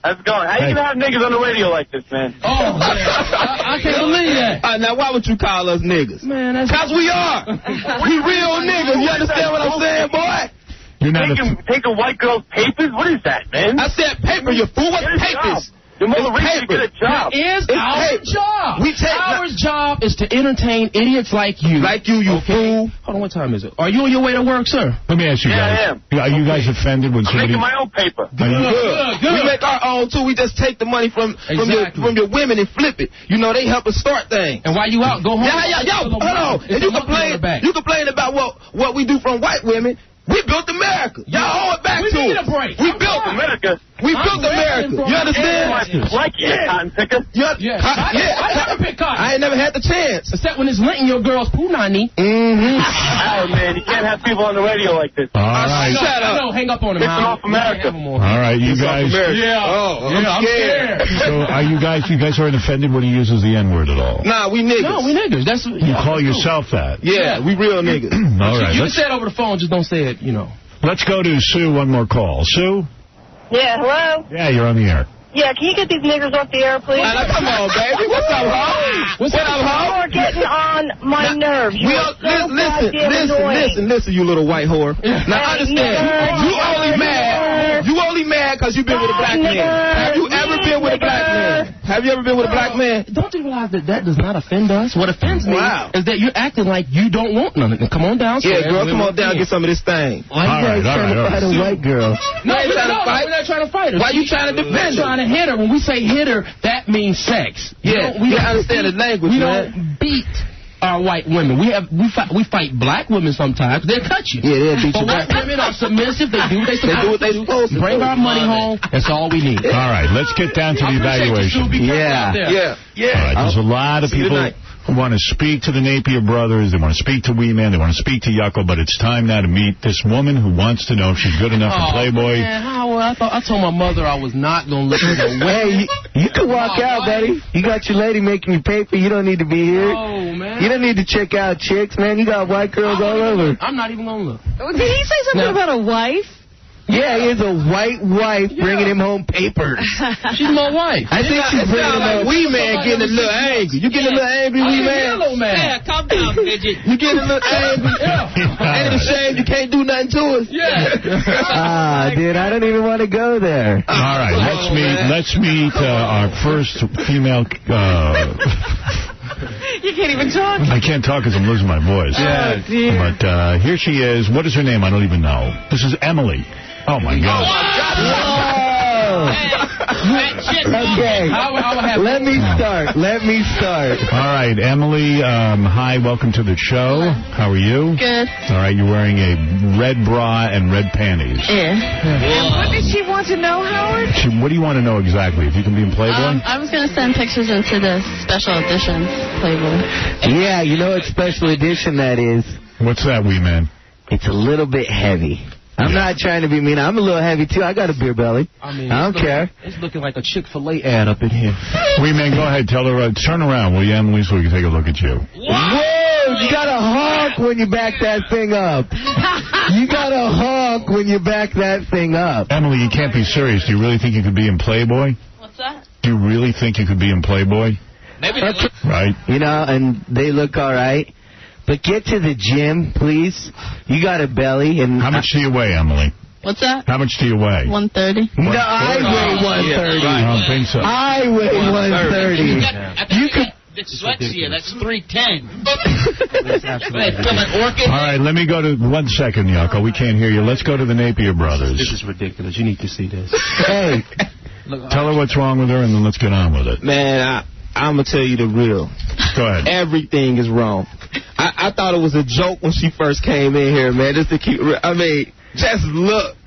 How's it going? How you gonna have niggas on the radio like this, man? Oh, man. I can't believe that. Now, why would you call us niggas? Man, that's... Because we are. We real niggas. You understand what I'm saying, boy? You're not taking white girls' papers? What is that, man? I said paper, you fool. What's papers? Your mother reads to get a job. That is our job. We take our job job is to entertain idiots like you. Like you fool. Hold on, what time is it? Are you on your way to work, sir? Let me ask you guys. I am. Are you guys offended when I'm somebody... making my own paper. Good. We make our own, too. We just take the money from your women and flip it. You know, they help us start things. And while you out, go home. Hold on. And you complain about what we do from white women. We built America. Y'all owe it back to us. We need a break. We built America. We built America. You understand? Like you, cotton picker. I never pick cotton. I ain't never had the chance. Except when it's linting your girl's punani. Oh, man, you can't have people on the radio like this. All right. Shut up. No, hang up on him. Piss off America. All right, you guys. I'm scared. So are you guys aren't offended when he uses the N-word at all? Nah, we niggas. No, we niggas. That's You call yourself that? Yeah, we real niggas. All right. You can say it over the phone, just don't say it, you know. Let's go to Sue, one more call. Sue? Yeah, hello? Yeah, you're on the air. Yeah, can you get these niggers off the air, please? Come on, baby. What's up, ho? What's up, ho? You're getting on my nerves. Listen, you little white whore. Now, understand, you only mad because you've been with a black man. Have you ever been with a black man? Have you ever been with a black man? Don't you realize that does not offend us? What offends me is that you're acting like you don't want none of it. Come on downstairs. Yeah, girl, come on down and get some of this thing. Why are you guys trying to fight a white girl? No, we're not trying to fight her. Why you trying to defend her? We're trying to hit her. When we say hit her, that means sex. Yeah, we understand the language, We man. don't beat our white women. We fight black women sometimes. They'll cut you. Yeah, they'll beat you. But white women are submissive. They do what they supposed to. Bring our money home. That's all we need. All right, let's get down to the evaluation. Yeah. All right, there's a lot of people who want to speak to the Napier brothers. They want to speak to Wee Man. They want to speak to Yucko. But it's time now to meet this woman who wants to know if she's good enough for Playboy. Man, I told my mother I was not going to look at her. Hey, you can walk out, buddy. You got your lady making you paper. You don't need to be here. Oh, man. You don't need to check out chicks, man. You got white girls all over. I'm not even going to look. Did he say something about a wife? Yeah, he has a white wife bringing him home papers. She's my wife. I think she's bringing him home. Wee Man getting a little angry. You getting a little angry, Wee Man? Yeah, calm down, midget. You getting a little angry? Ain't it a shame you can't do nothing to us? Dude, I don't even want to go there. All right, let's meet our first female... You can't even talk. I can't talk because I'm losing my voice. Yeah. Oh, dear. But here she is. What is her name? I don't even know. This is Emily. Oh, my God. Okay. Let me start. All right, Emily, hi, welcome to the show. How are you? Good. All right, you're wearing a red bra and red panties. Yeah. And what did she want to know, Howard? What do you want to know exactly? If you can be in Playboy? I was going to send pictures into the special edition Playboy. Yeah, you know what special edition that is? What's that, Wee Man? It's a little bit heavy. I'm not trying to be mean. I'm a little heavy, too. I got a beer belly. I don't care. It's looking like a Chick-fil-A ad up in here. Wee Man, go ahead. Tell her, turn around, will you, Emily, so we can take a look at you. Whoa! You got to honk when you back that thing up. You got to honk when you back that thing up. Emily, you can't be serious. Do you really think you could be in Playboy? What's that? Do you really think you could be in Playboy? Maybe. Right. You know, and they look all right. But get to the gym, please. You got a belly. And how much do you weigh, Emily? What's that? How much do you weigh? 130. No, I weigh 130. I don't think so. I weigh 130. You could. Dyslexia, that's 310. All right, let me go to 1 second, Yucko. We can't hear you. Let's go to the Napier brothers. This is ridiculous. You need to see this. Hey. Tell her what's wrong with her, and then let's get on with it. Man, I'm going to tell you the real. Go ahead. Everything is wrong. I thought it was a joke when she first came in here, man. Just to keep, just look.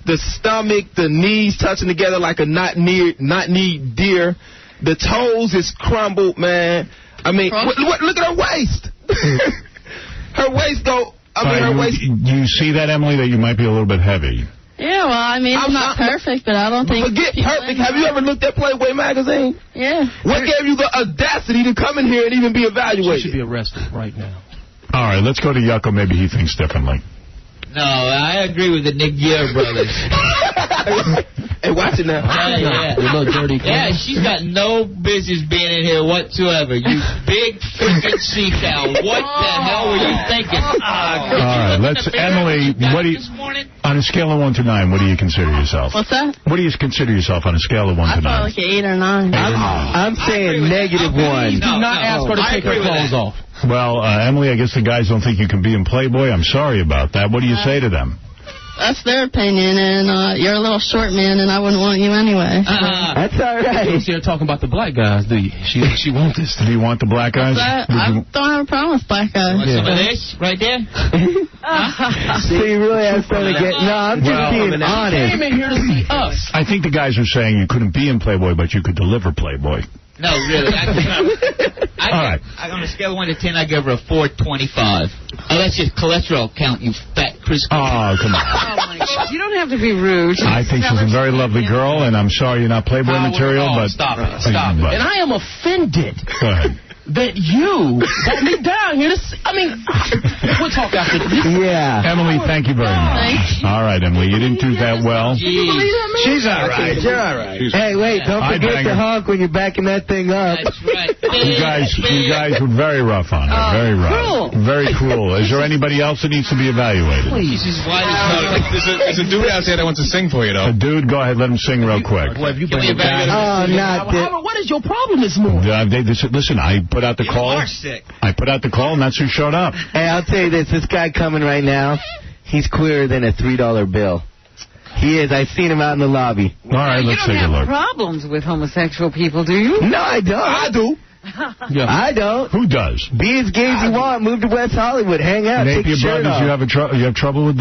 The stomach, the knees touching together like a not-need deer. The toes is crumbled, man. Look at her waist. Her waist go, her waist. You see that, Emily, that you might be a little bit heavy? Yeah, well, I'm not perfect, but I don't think... Forget perfect. Have you ever looked at Playboy magazine? Yeah. What gave you the audacity to come in here and even be evaluated? She should be arrested right now. All right, let's go to Yucko. Maybe he thinks differently. No, I agree with the Nick Gear brothers. Hey, watch it now. Yeah. You little dirty kid. Yeah, she's got no business being in here whatsoever. You big freaking sea cow. What the hell were you thinking? All right, Emily, what do you, on a scale of 1 to 9, what do you consider yourself? What's that? What do you consider yourself on a scale of 1 to 9? I felt like an 8 or 9. I'm saying -1. Please do not ask her to take her clothes off. Well, Emily, I guess the guys don't think you can be in Playboy. I'm sorry about that. What do you say to them? That's their opinion, and you're a little short man, and I wouldn't want you anyway. That's all right. You don't see her talking about the black guys, do you? She wants this. Do you want the black guys? I don't have a problem with black guys. Want some of this right there? So you really have something to get... No, I'm just being honest. She came in here to see us. I think the guys are saying you couldn't be in Playboy, but you could deliver Playboy. No, really. All right. On a scale of 1 to 10, I give her a 4.25. Oh, that's just cholesterol count, you fat Chris. Oh, come on. Oh, my God. You don't have to be rude. I think she's a very lovely girl, and I'm sorry you're not Playboy material, but... Stop it. And I am offended. Go ahead. That you brought me down here to see, I mean, we'll talk after this. Yeah. Emily, thank you very much. All right, Emily, you didn't do that well. She's all right. You're all right. Hey, wait, don't forget to honk when you're backing that thing up. That's right. You guys were very rough on her. Very rough. Cruel. Very cruel. Is there anybody else that needs to be evaluated? Please. There's a dude out there that wants to sing for you, though. A dude, go ahead, let him sing real quick. Boy, if you bring it back. Oh, not that. What is your problem this morning? Listen, I put out the call. I put out the call, and that's who showed up. Hey, I'll tell you this guy coming right now, he's queerer than a $3 bill. He is. I've seen him out in the lobby. All right, let's take a look. You don't have problems with homosexual people, do you? No, I don't. I do. Yeah. I don't. Who does? Be as gay as you want. Move to West Hollywood. Hang out. Take your shirt off. You have trouble with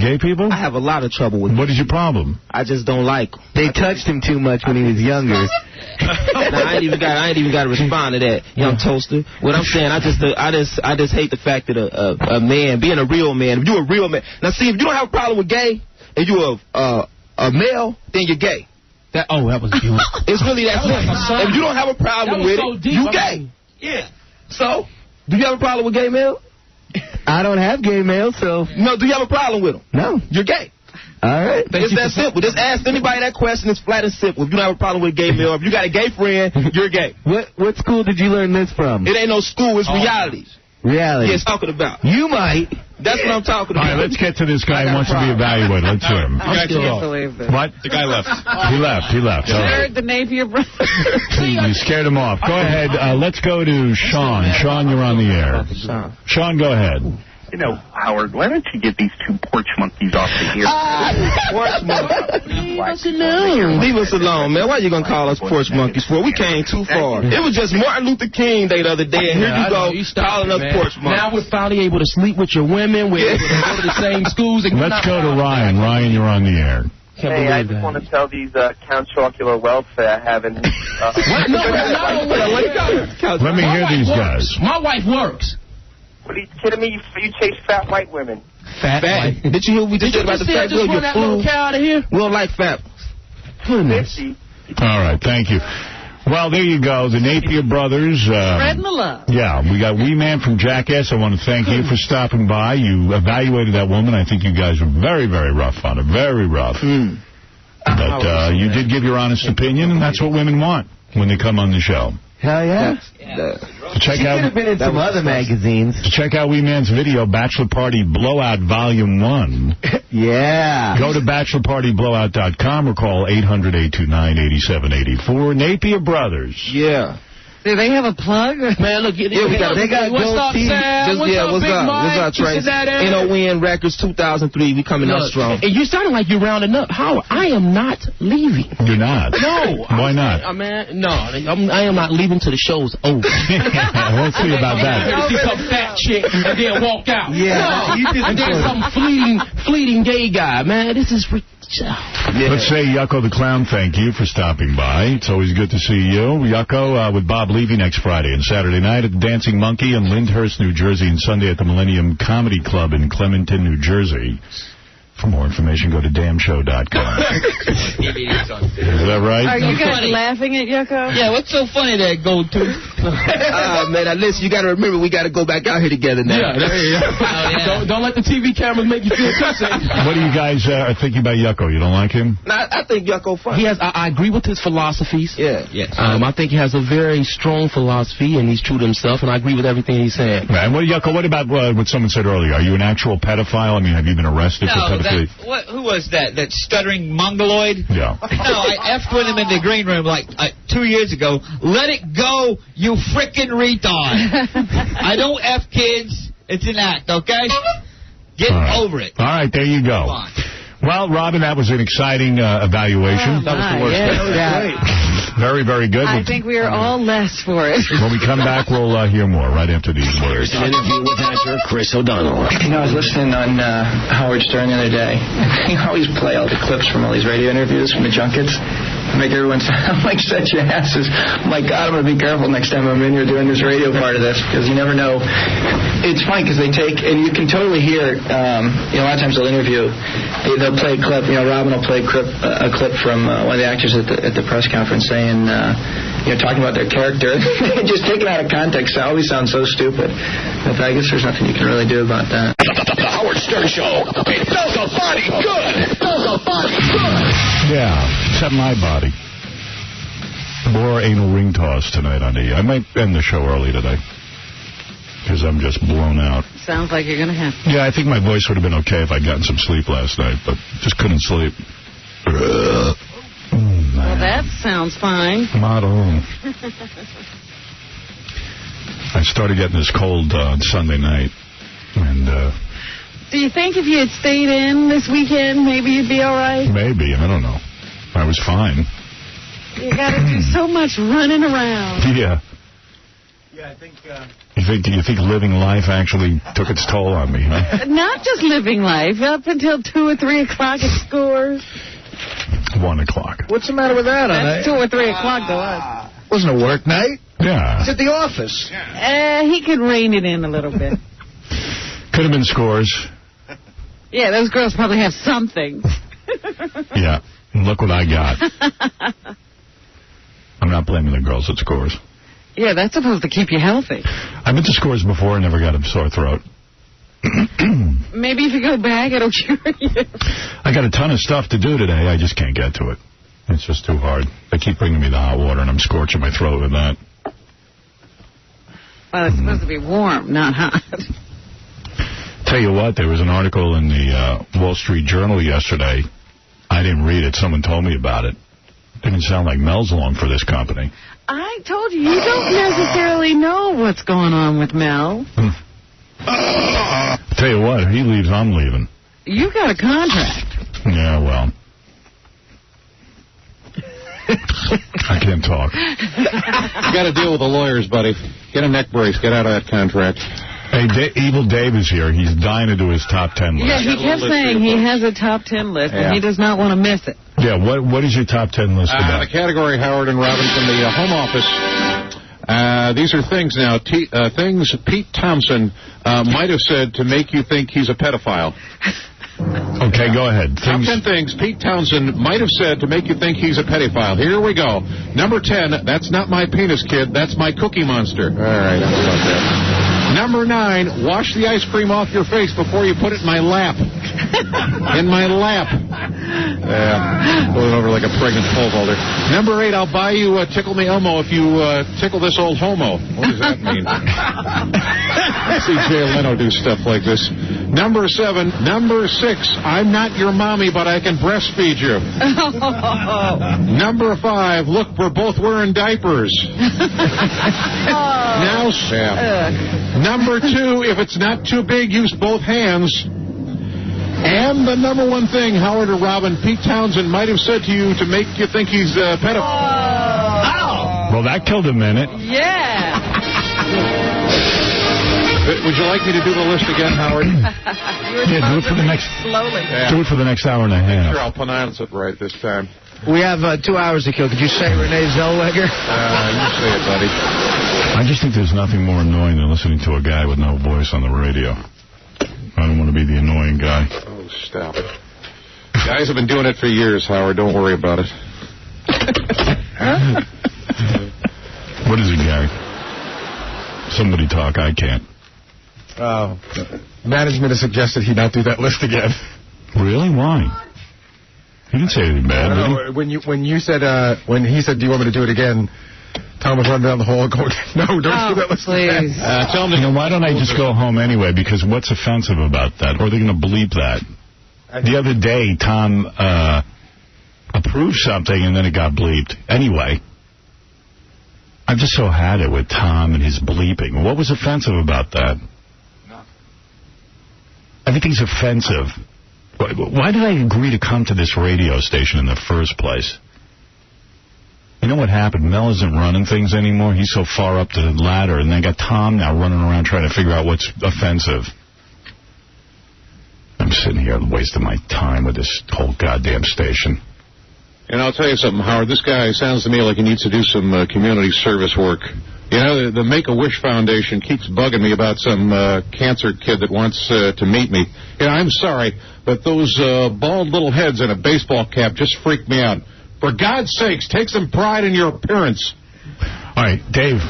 gay people? I have a lot of trouble with them. What is your problem? I just don't like them. They touched him too much when he was younger. I ain't even got to respond to that, young toaster. What I'm saying, I just hate the fact that a man, being a real man, if you're a real man. Now, see, if you don't have a problem with gay and you're a male, then you're gay. That was beautiful. It's really that simple. If you don't have a problem with it, you gay. Yeah. So, do you have a problem with gay male? I don't have gay male, so... No, do you have a problem with them? No. You're gay. All right. It's that simple. Just ask anybody that question. It's flat and simple. If you don't have a problem with gay male, if you got a gay friend, you're gay. What school did you learn this from? It ain't no school. It's reality. Reality. Yeah, it's talking about. You might. That's what I'm talking about. All right, let's get to this guy who wants to be evaluated. Let's hear him. I can't believe this. What? The guy left. He left. You All right. heard the Napier brothers. You scared him off. Go ahead. Let's go to Sean. Sean, you're on the air. Sean, go ahead. You know, Howard, why don't you get these two porch monkeys off the ear? Porch monkeys. Leave us alone, man. Why you going to call us porch monkeys for? We came too far. It was just Martin Luther King Day the other day, and here you go calling us porch monkeys. Now we're finally able to sleep with your women. We're able to go to the same schools. Let's go to Ryan. Ryan, you're on the air. Hey, I just want to tell these Count Chocula welfare having... Let me hear these guys. My wife works. What are you kidding me? You chase fat white women. Fat? Did you hear what we just said about the fat girl? You're fool. Out of here? We don't like fat. Goodness. All right, thank you. Well, there you go. The Napier brothers. Spreading the love. Yeah, we got Wee Man from Jackass. I want to thank you for stopping by. You evaluated that woman. I think you guys were very, very rough on her. Very rough. But you did give your honest opinion, and that's what women want when they come on the show. Hell yeah. Check she out, could have been in some other magazines. Check out Wee Man's video, Bachelor Party Blowout Volume 1. Yeah. Go to bachelorpartyblowout.com or call 800-829-8784. Napier Brothers. Yeah. Do they have a plug? Man, look, they got what's up, Sam? What's up, Trace? NON Records 2003. We coming out strong. And you sounding like you're rounding up. Howard, I am not leaving. You're not? No. Why not? I am not leaving till the show's over. We'll see about that. See some fat chick and then walk out. Yeah. No. And then some fleeting gay guy. Man, this is... Let's say Yucko the Clown, thank you for stopping by. It's always good to see you. Yucko with Bob Levy next Friday and Saturday night at the Dancing Monkey in Lyndhurst, New Jersey, and Sunday at the Millennium Comedy Club in Clementon, New Jersey. For more information, go to damshow.com. DVD's on sale. Is that right? Are you guys laughing at Yucko? Yeah, what's so funny there, Gold Tooth? Man, listen, you got to remember we got to go back out here together now. Yeah, there you go. Don't let the TV cameras make you feel too safe. What do you guys think about Yucko? You don't like him? I think Yucko fine. I agree with his philosophies. Yeah. Yes. I think he has a very strong philosophy, and he's true to himself, and I agree with everything he's saying. Right. And Yucko, what about what someone said earlier? Are you an actual pedophile? I mean, have you been arrested for pedophilia? Who was that? That stuttering mongoloid? Yeah. No, I effed with him in the green room like 2 years ago. Let it go, you frickin' retard. I don't F kids. It's an act, okay? Get over it. All right, there you go. Well, Robin, that was an exciting evaluation. That was the worst. Yeah, no doubt. Very, very good. I think we are all less for it. When we come back, we'll hear more right after these words. An interview with actor Chris O'Donnell. You know, I was listening on Howard Stern the other day. You always play all the clips from all these radio interviews from the junkets. Make everyone sound like such asses. My God, I'm going to be careful next time I'm in here doing this radio part of this, because you never know. It's funny because they take, and you can totally hear, a lot of times they'll interview, they'll play a clip, Robin will play a clip from one of the actors at the press conference saying, talking about their character. Just taken out of context, it always sounds so stupid. But I guess there's nothing you can really do about that. The Howard Stern Show. It does a body good. It does a body good. Yeah, except my body. More anal ring toss tonight on I might end the show early today, because I'm just blown out. Sounds like you're going to have to. Yeah, I think my voice would have been okay if I'd gotten some sleep last night, but just couldn't sleep. Well, that sounds fine. Not all. I started getting this cold on Sunday night, and... Do you think if you had stayed in this weekend, maybe you'd be all right? Maybe. I don't know. I was fine. You got to do so much running around. Yeah. Yeah, I think... You think living life actually took its toll on me, huh? Not just living life. Up until 2 or 3 o'clock it scores. 1 o'clock. What's the matter with that? That's 2 or 3 o'clock to us. Wasn't a work night? Yeah. It's at the office. He could rein it in a little bit. Could have been scores. Yeah, those girls probably have something. Yeah. Look what I got. I'm not blaming the girls at Scores. Yeah, that's supposed to keep you healthy. I've been to Scores before and never got a sore throat. Maybe if you go back, it'll cure you. I got a ton of stuff to do today. I just can't get to it. It's just too hard. They keep bringing me the hot water, and I'm scorching my throat with that. Well, it's supposed to be warm, not hot. Tell you what, there was an article in the Wall Street Journal yesterday. I didn't read it. Someone told me about it. Didn't sound like Mel's along for this company. I told you don't necessarily know what's going on with Mel. Tell you what, if he leaves, I'm leaving. You got a contract. Yeah, well. I can't talk. You got to deal with the lawyers, buddy. Get a neck brace. Get out of that contract. Hey, Evil Dave is here. He's dying to do his top 10 list. Yeah, he kept saying he has a top 10 list, and he does not want to miss it. Yeah, what is your top 10 list about? The category, Howard and Robin, from the Home Office. These are things now. Things Pete Thompson might have said to make you think he's a pedophile. Okay, go ahead. Top 10 things Pete Townsend might have said to make you think he's a pedophile. Here we go. Number 10, that's not my penis, kid. That's my Cookie Monster. All right, how about that? Number 9, wash the ice cream off your face before you put it in my lap. In my lap. Yeah, going over like a pregnant pole vaulter. Number 8, I'll buy you Tickle Me Elmo if you tickle this old homo. What does that mean? I see Jay Leno do stuff like this. Number 7, Number 6, I'm not your mommy, but I can breastfeed you. Number 5, look, we're both wearing diapers. Now, Number 2, if it's not too big, use both hands. And the number 1 thing, Howard or Robin, Pete Townsend might have said to you to make you think he's a pedophile. Well, that killed a minute. Yeah. Would you like me to do the list again, Howard? Yeah, do it for the next. Slowly. Yeah. Do it for the next hour and a half. Sure, I'll pronounce it right this time. We have 2 hours to kill. Could you say Renee Zellweger? You say it, buddy. I just think there's nothing more annoying than listening to a guy with no voice on the radio. I don't want to be the annoying guy. Oh, stop it. Guys have been doing it for years, Howard. Don't worry about it. What is it, Gary? Somebody talk. I can't. Management has suggested he not do that list again. Really? Why? He didn't say anything bad, did he? When he said, do you want me to do it again? Tom was running down the hall going, no, don't do that list again. Tell him, why don't I just go home anyway? Because what's offensive about that? Or are they going to bleep that? The other day, Tom approved something and then it got bleeped. Anyway, I've just so had it with Tom and his bleeping. What was offensive about that? Everything's offensive. Why did I agree to come to this radio station in the first place? You know what happened? Mel isn't running things anymore. He's so far up the ladder, and they got Tom now running around trying to figure out what's offensive. I'm sitting here wasting my time with this whole goddamn station. And I'll tell you something, Howard. This guy sounds to me like he needs to do some community service work. You know, the Make-A-Wish Foundation keeps bugging me about some cancer kid that wants to meet me. You know, I'm sorry, but those bald little heads in a baseball cap just freaked me out. For God's sakes, take some pride in your appearance. All right, Dave.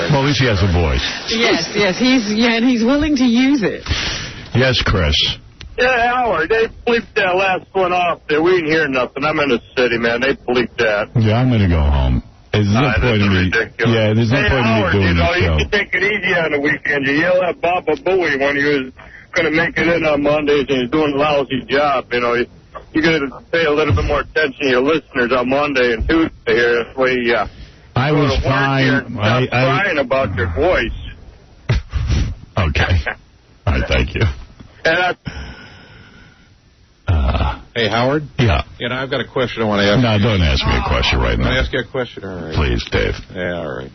Well, at least he has a voice. Yes, he's willing to use it. Yes, Chris. Yeah, Howard, they bleeped that last one off there. We didn't hear nothing. I'm in the city, man. They bleeped that. Yeah, I'm going to go home. There's no point in me. Ridiculous. Yeah, there's no point in me doing this show. You can take it easy on the weekend. You yell at Baba Booey when he was going to make it in on Mondays and he's doing a lousy job. You know, you're going to pay a little bit more attention to your listeners on Monday and Tuesday here. This way, I was fine. I'm crying about your voice. Okay. All right, thank you. And hey, Howard? Yeah. You know, I've got a question I want to ask. No, don't ask me a question right now. Can I ask you a question? All right. Please, Dave. Yeah, all right.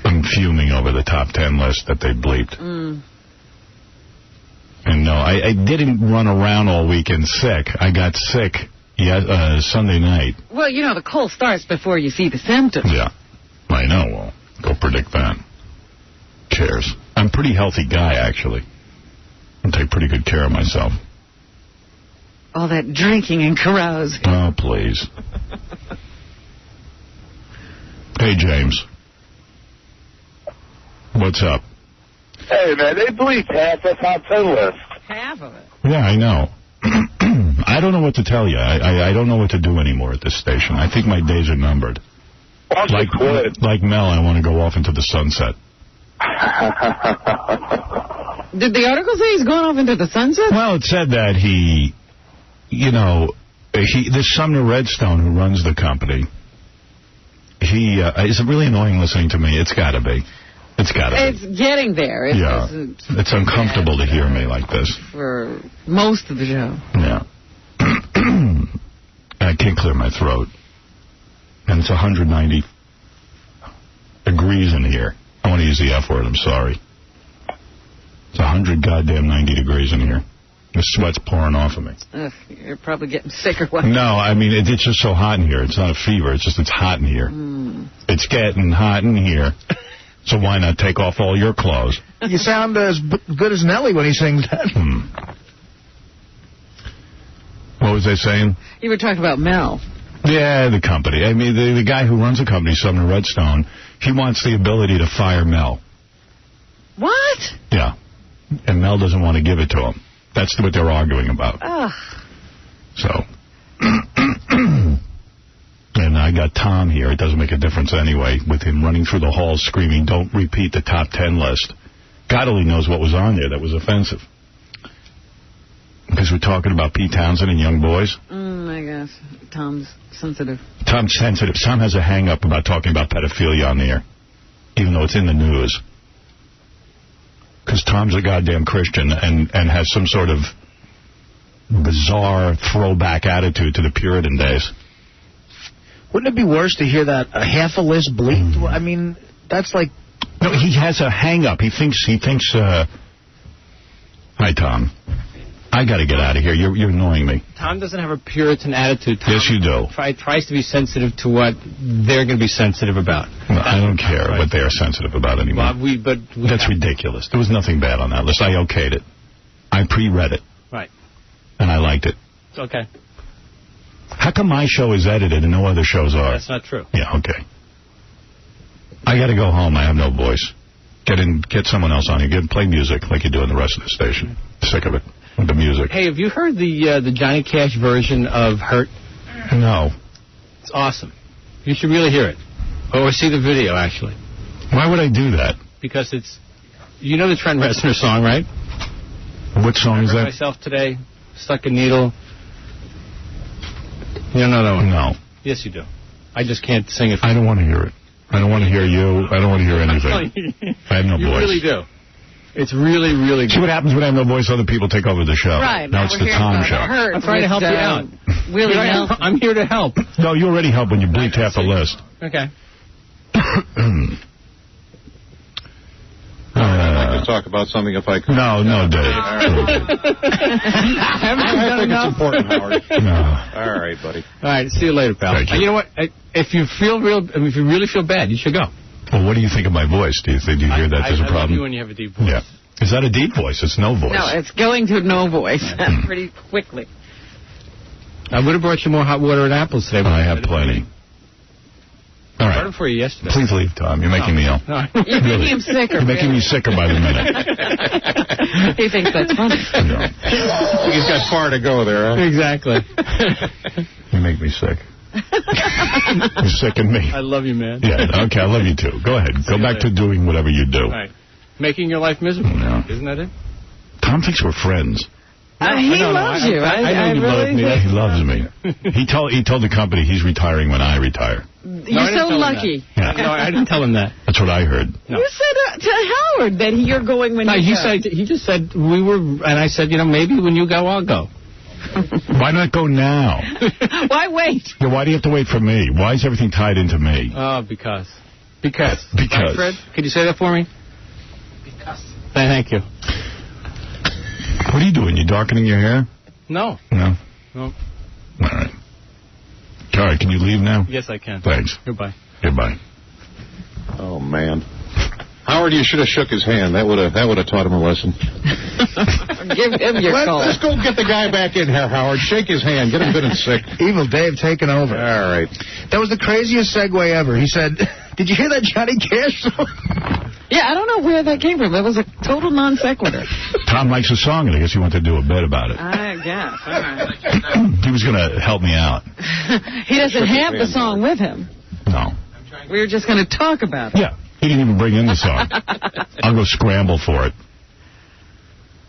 I'm fuming over the top 10 list that they bleeped. And no, I didn't run around all weekend sick. I got sick Sunday night. Well, you know, the cold starts before you see the symptoms. Yeah, I know. Well, go predict that. Cares. I'm a pretty healthy guy, actually. I take pretty good care of myself. All that drinking and carousing. Oh, please. Hey, James. What's up? hey, man, they bleeped half the top 10 list. Half of it. Yeah, I know. I don't know what to tell you. I don't know what to do anymore at this station. I think my days are numbered. Like Mel, I want to go off into the sunset. Did the article say he's going off into the sunset? Well, it said that this Sumner Redstone who runs the company, is really annoying listening to me. It's got to be. It's getting there. It's uncomfortable to hear me like this. For most of the show. Yeah. I can't clear my throat. And it's 190 degrees in here. I want to use the F word. I'm sorry. It's 90 degrees in here. The sweat's pouring off of me. Ugh, you're probably getting sick or what? No, I mean, it's just so hot in here. It's not a fever. It's hot in here. It's getting hot in here. So why not take off all your clothes? You sound as good as Nelly when he sings that. What was I saying? You were talking about Mel. Yeah, the company. I mean, the guy who runs the company, Sumner Redstone, he wants the ability to fire Mel. What? Yeah. And Mel doesn't want to give it to him. That's what they're arguing about. Ugh. So. And I got Tom here. It doesn't make a difference anyway, with him running through the halls screaming, don't repeat the top 10 list. God only knows what was on there that was offensive. Because we're talking about Pete Townsend and young boys. I guess. Tom's sensitive. Tom's sensitive. Tom has a hang-up about talking about pedophilia on the air, even though it's in the news. Because Tom's a goddamn Christian and has some sort of bizarre throwback attitude to the Puritan days. Wouldn't it be worse to hear that half a list bleeped? I mean, that's like... No, he has a hang-up. He thinks. Hi, Tom. I got to get out of here. You're annoying me. Tom doesn't have a Puritan attitude. Tom Yes, you do. Tries to be sensitive to what they're going to be sensitive about. No, I don't care what they are sensitive about anymore. That's ridiculous. There was nothing bad on that list. I okayed it. I pre-read it. Right. And I liked it. Okay. How come my show is edited and no other shows are? That's not true. Yeah, okay. I got to go home. I have no voice. Get someone else on here. Play music like you do in the rest of the station. Sick of it. With the music. Hey, have you heard the Johnny Cash version of Hurt? No. It's awesome. You should really hear it. Or see the video, actually. Why would I do that? Because it's... You know the Trent Reznor song, right? What song is that? Myself Today, Stuck a Needle. You don't know that one? No. Yes, you do. I just can't sing it. I don't want to hear it. I don't want to hear you. I don't want to hear anything. I have no voice. You really do. It's really, really good. See what happens when I have no voice? Other people take over the show. Right. Now it's the Tom show. I'm trying to help you out. Willie Nelson. I'm here to help. No, you already helped when you bleeped half the list. Okay. I could talk about something if I could. No, Dave. I think it's important, Howard. No. All right, buddy. All right, see you later, pal. You know what? If you really feel bad, you should go. Well, what do you think of my voice? Do you hear that there's a problem? I love you when you have a deep voice. Yeah. Is that a deep voice? It's no voice. No, it's going to no voice pretty quickly. I would have brought you more hot water and apples today. I have plenty. All right. I brought them for you yesterday. Please leave, Tom. You're making me ill. You're making him sicker. You're making me sicker by the minute. He thinks that's funny. No. He's got far to go there, huh? Exactly. You make me sick. You're sicking me. I love you, man. Yeah, okay, I love you too. Go ahead. Go back to doing whatever you do. Right. Making your life miserable. No. Isn't that it? Tom thinks we're friends. He loves you. I know you love me. He loves me. He told the company he's retiring when I retire. You're so lucky. Yeah. No, I didn't tell him that. That's what I heard. No. You said to Howard that you're going when you go. He just said we were, and I said, maybe when you go, I'll go. Why not go now? Why wait? Yeah, why do you have to wait for me? Why is everything tied into me? Oh, because. Right, Fred? Could you say that for me? Because. Thank you. What are you doing? You darkening your hair? No. No? No. All right. All right, can you leave now? Yes, I can. Thanks. Goodbye. Goodbye. Oh, man. Howard, you should have shook his hand. That would have taught him a lesson. Give him your call. Let's go get the guy back in here, Howard. Shake his hand. Get him good and sick. Evil Dave taking over. All right. That was the craziest segue ever. He said, did you hear that Johnny Cash song? Yeah, I don't know where that came from. It was a total non sequitur. Tom likes the song, and I guess he wanted to do a bit about it. I guess. All right. He was going to help me out. He doesn't have the song with him. No. We were just going to talk about it. Yeah. He didn't even bring in the song. I'll go scramble for it.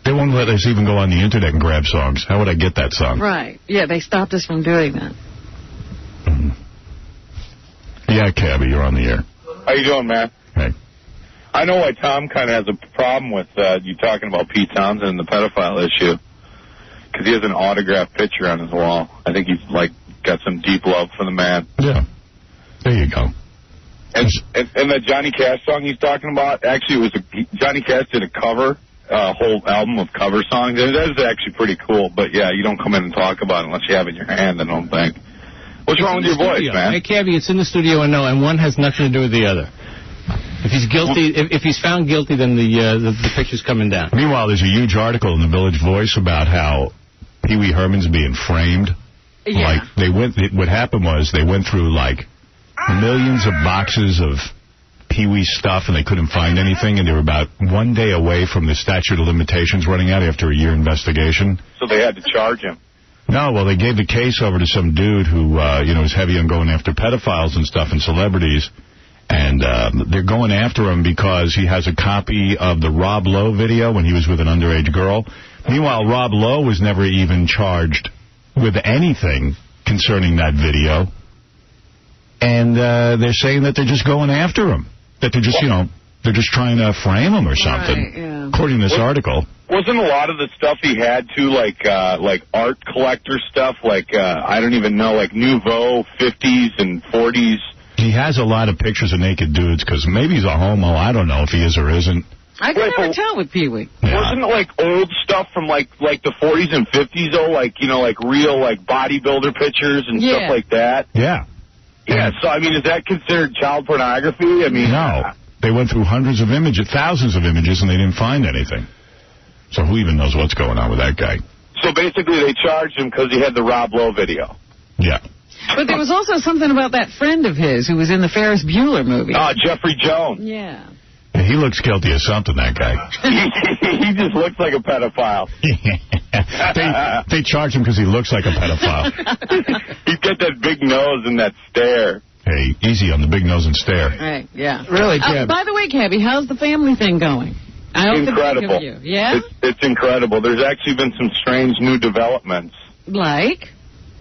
They won't let us even go on the internet and grab songs. How would I get that song? Right. Yeah, they stopped us from doing that. Mm-hmm. Yeah, Cabby, you're on the air. How you doing, man? Hey. I know why Tom kind of has a problem with you talking about Pete Townsend and the pedophile issue. Because he has an autographed picture on his wall. I think he's, got some deep love for the man. Yeah. There you go. And the Johnny Cash song he's talking about, actually, Johnny Cash did a whole album of cover songs. And that is actually pretty cool. But, yeah, you don't come in and talk about it unless you have it in your hand, I don't think. What's wrong with your voice, man? Hey, Cabby, it's in the studio, and one has nothing to do with the other. If he's guilty, if he's found guilty, then the picture's coming down. Meanwhile, there's a huge article in the Village Voice about how Pee Wee Herman's being framed. Yeah. What happened was they went through, millions of boxes of Pee Wee stuff, and they couldn't find anything, and they were about 1 day away from the statute of limitations running out after a year investigation. So they had to charge him. No, well, they gave the case over to some dude who, is heavy on going after pedophiles and stuff and celebrities. And they're going after him because he has a copy of the Rob Lowe video when he was with an underage girl. Meanwhile, Rob Lowe was never even charged with anything concerning that video. And they're saying that they're just going after him. That they're just, they're just trying to frame him or something. Right, yeah. According to this article. Wasn't a lot of the stuff he had, too, like art collector stuff, I don't even know, Nouveau, 50s and 40s? He has a lot of pictures of naked dudes, because maybe he's a homo. I don't know if he is or isn't. I can never tell with Pee-wee. Wasn't it like old stuff from like the 40s and 50s though, like like real like bodybuilder pictures and stuff like that? Yeah. Yeah. So I mean, is that considered child pornography? I mean, no. They went through hundreds of images, thousands of images, and they didn't find anything. So who even knows what's going on with that guy? So basically, they charged him because he had the Rob Lowe video. Yeah. But there was also something about that friend of his who was in the Ferris Bueller movie. Jeffrey Jones. Yeah. He looks guilty of something, that guy. He just looks like a pedophile. They charge him because he looks like a pedophile. He's got that big nose and that stare. Hey, easy on the big nose and stare. Right, yeah. Really, Cab? By the way, Cabby, how's the family thing going? I hope Incredible. Of you. Yeah? It's incredible. There's actually been some strange new developments. Like?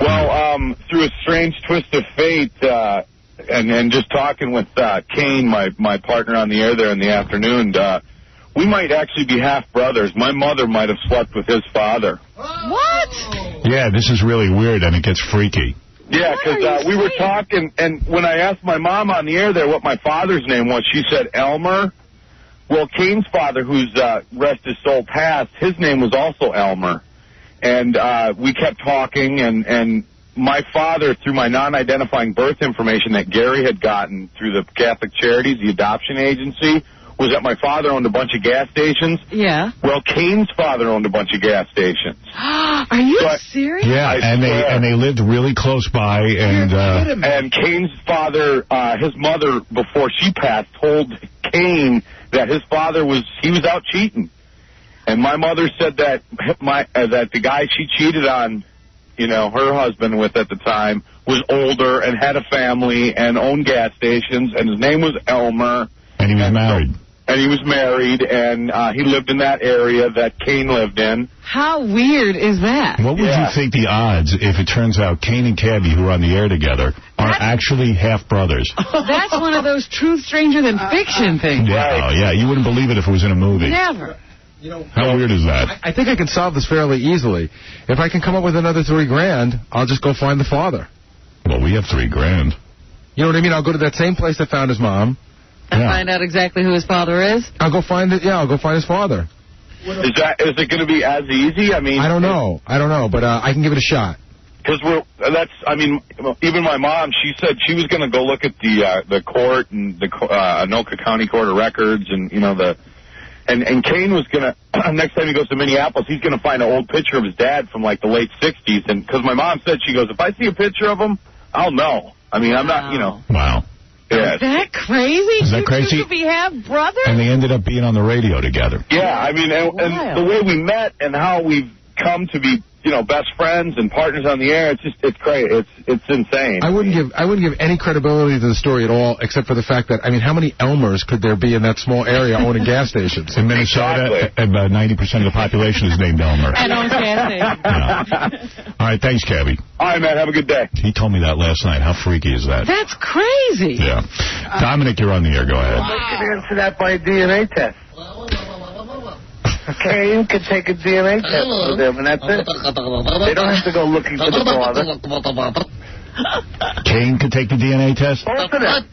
Well, through a strange twist of fate, and just talking with Kane, my partner on the air there in the afternoon, we might actually be half-brothers. My mother might have slept with his father. What? Yeah, this is really weird, and it gets freaky. Yeah, because we were talking, and when I asked my mom on the air there what my father's name was, she said Elmer. Well, Kane's father, who's rest his soul passed, his name was also Elmer. And we kept talking, and my father, through my non-identifying birth information that Gary had gotten through the Catholic Charities, the adoption agency, was that my father owned a bunch of gas stations. Yeah. Well, Kane's father owned a bunch of gas stations. Are you serious? Yeah, and they lived really close by, and Kane's father, his mother, before she passed, told Kane that his father was out cheating. And my mother said that that the guy she cheated on, her husband with at the time, was older and had a family and owned gas stations, and his name was Elmer. And he was married. And he was married, and he lived in that area that Kane lived in. How weird is that? What would you think the odds if it turns out Kane and Cabby, who are on the air together, are actually half-brothers? That's one of those truth stranger than fiction things. Yeah, yeah, you wouldn't believe it if it was in a movie. Never. How weird is that? I think I can solve this fairly easily. If I can come up with another $3,000, I'll just go find the father. Well, we have $3,000. You know what I mean? I'll go to that same place that found his mom. And find out exactly who his father is? I'll go find it. Yeah, I'll go find his father. Is it going to be as easy? I mean, I don't know, but I can give it a shot. Because even my mom, she said she was going to go look at the court and the Anoka County Court of Records, and and Kane was going to next time he goes to Minneapolis, he's going to find an old picture of his dad from like the late '60s, and because my mom said, she goes, if I see a picture of him, I'll know. I mean, I'm not, Wow. Yeah. Is that crazy? Is that crazy? You could be half-brothers? And they ended up being on the radio together. Yeah, I mean, and the way we met and how we've come to be, best friends and partners on the air, it's crazy. It's insane. I wouldn't give any credibility to the story at all, except for the fact that, how many Elmers could there be in that small area owning gas stations? In Minnesota, about 90% of the population is named Elmer. And owns gas stations. All right, thanks, Cabby. All right, man, have a good day. He told me that last night. How freaky is that? That's crazy. Yeah. Dominic, you're on the air. Go ahead. I could answer that by a DNA test. Kane could take a DNA test with them, and that's it. They don't have to go looking for the father. Kane could take the DNA test? Both of them.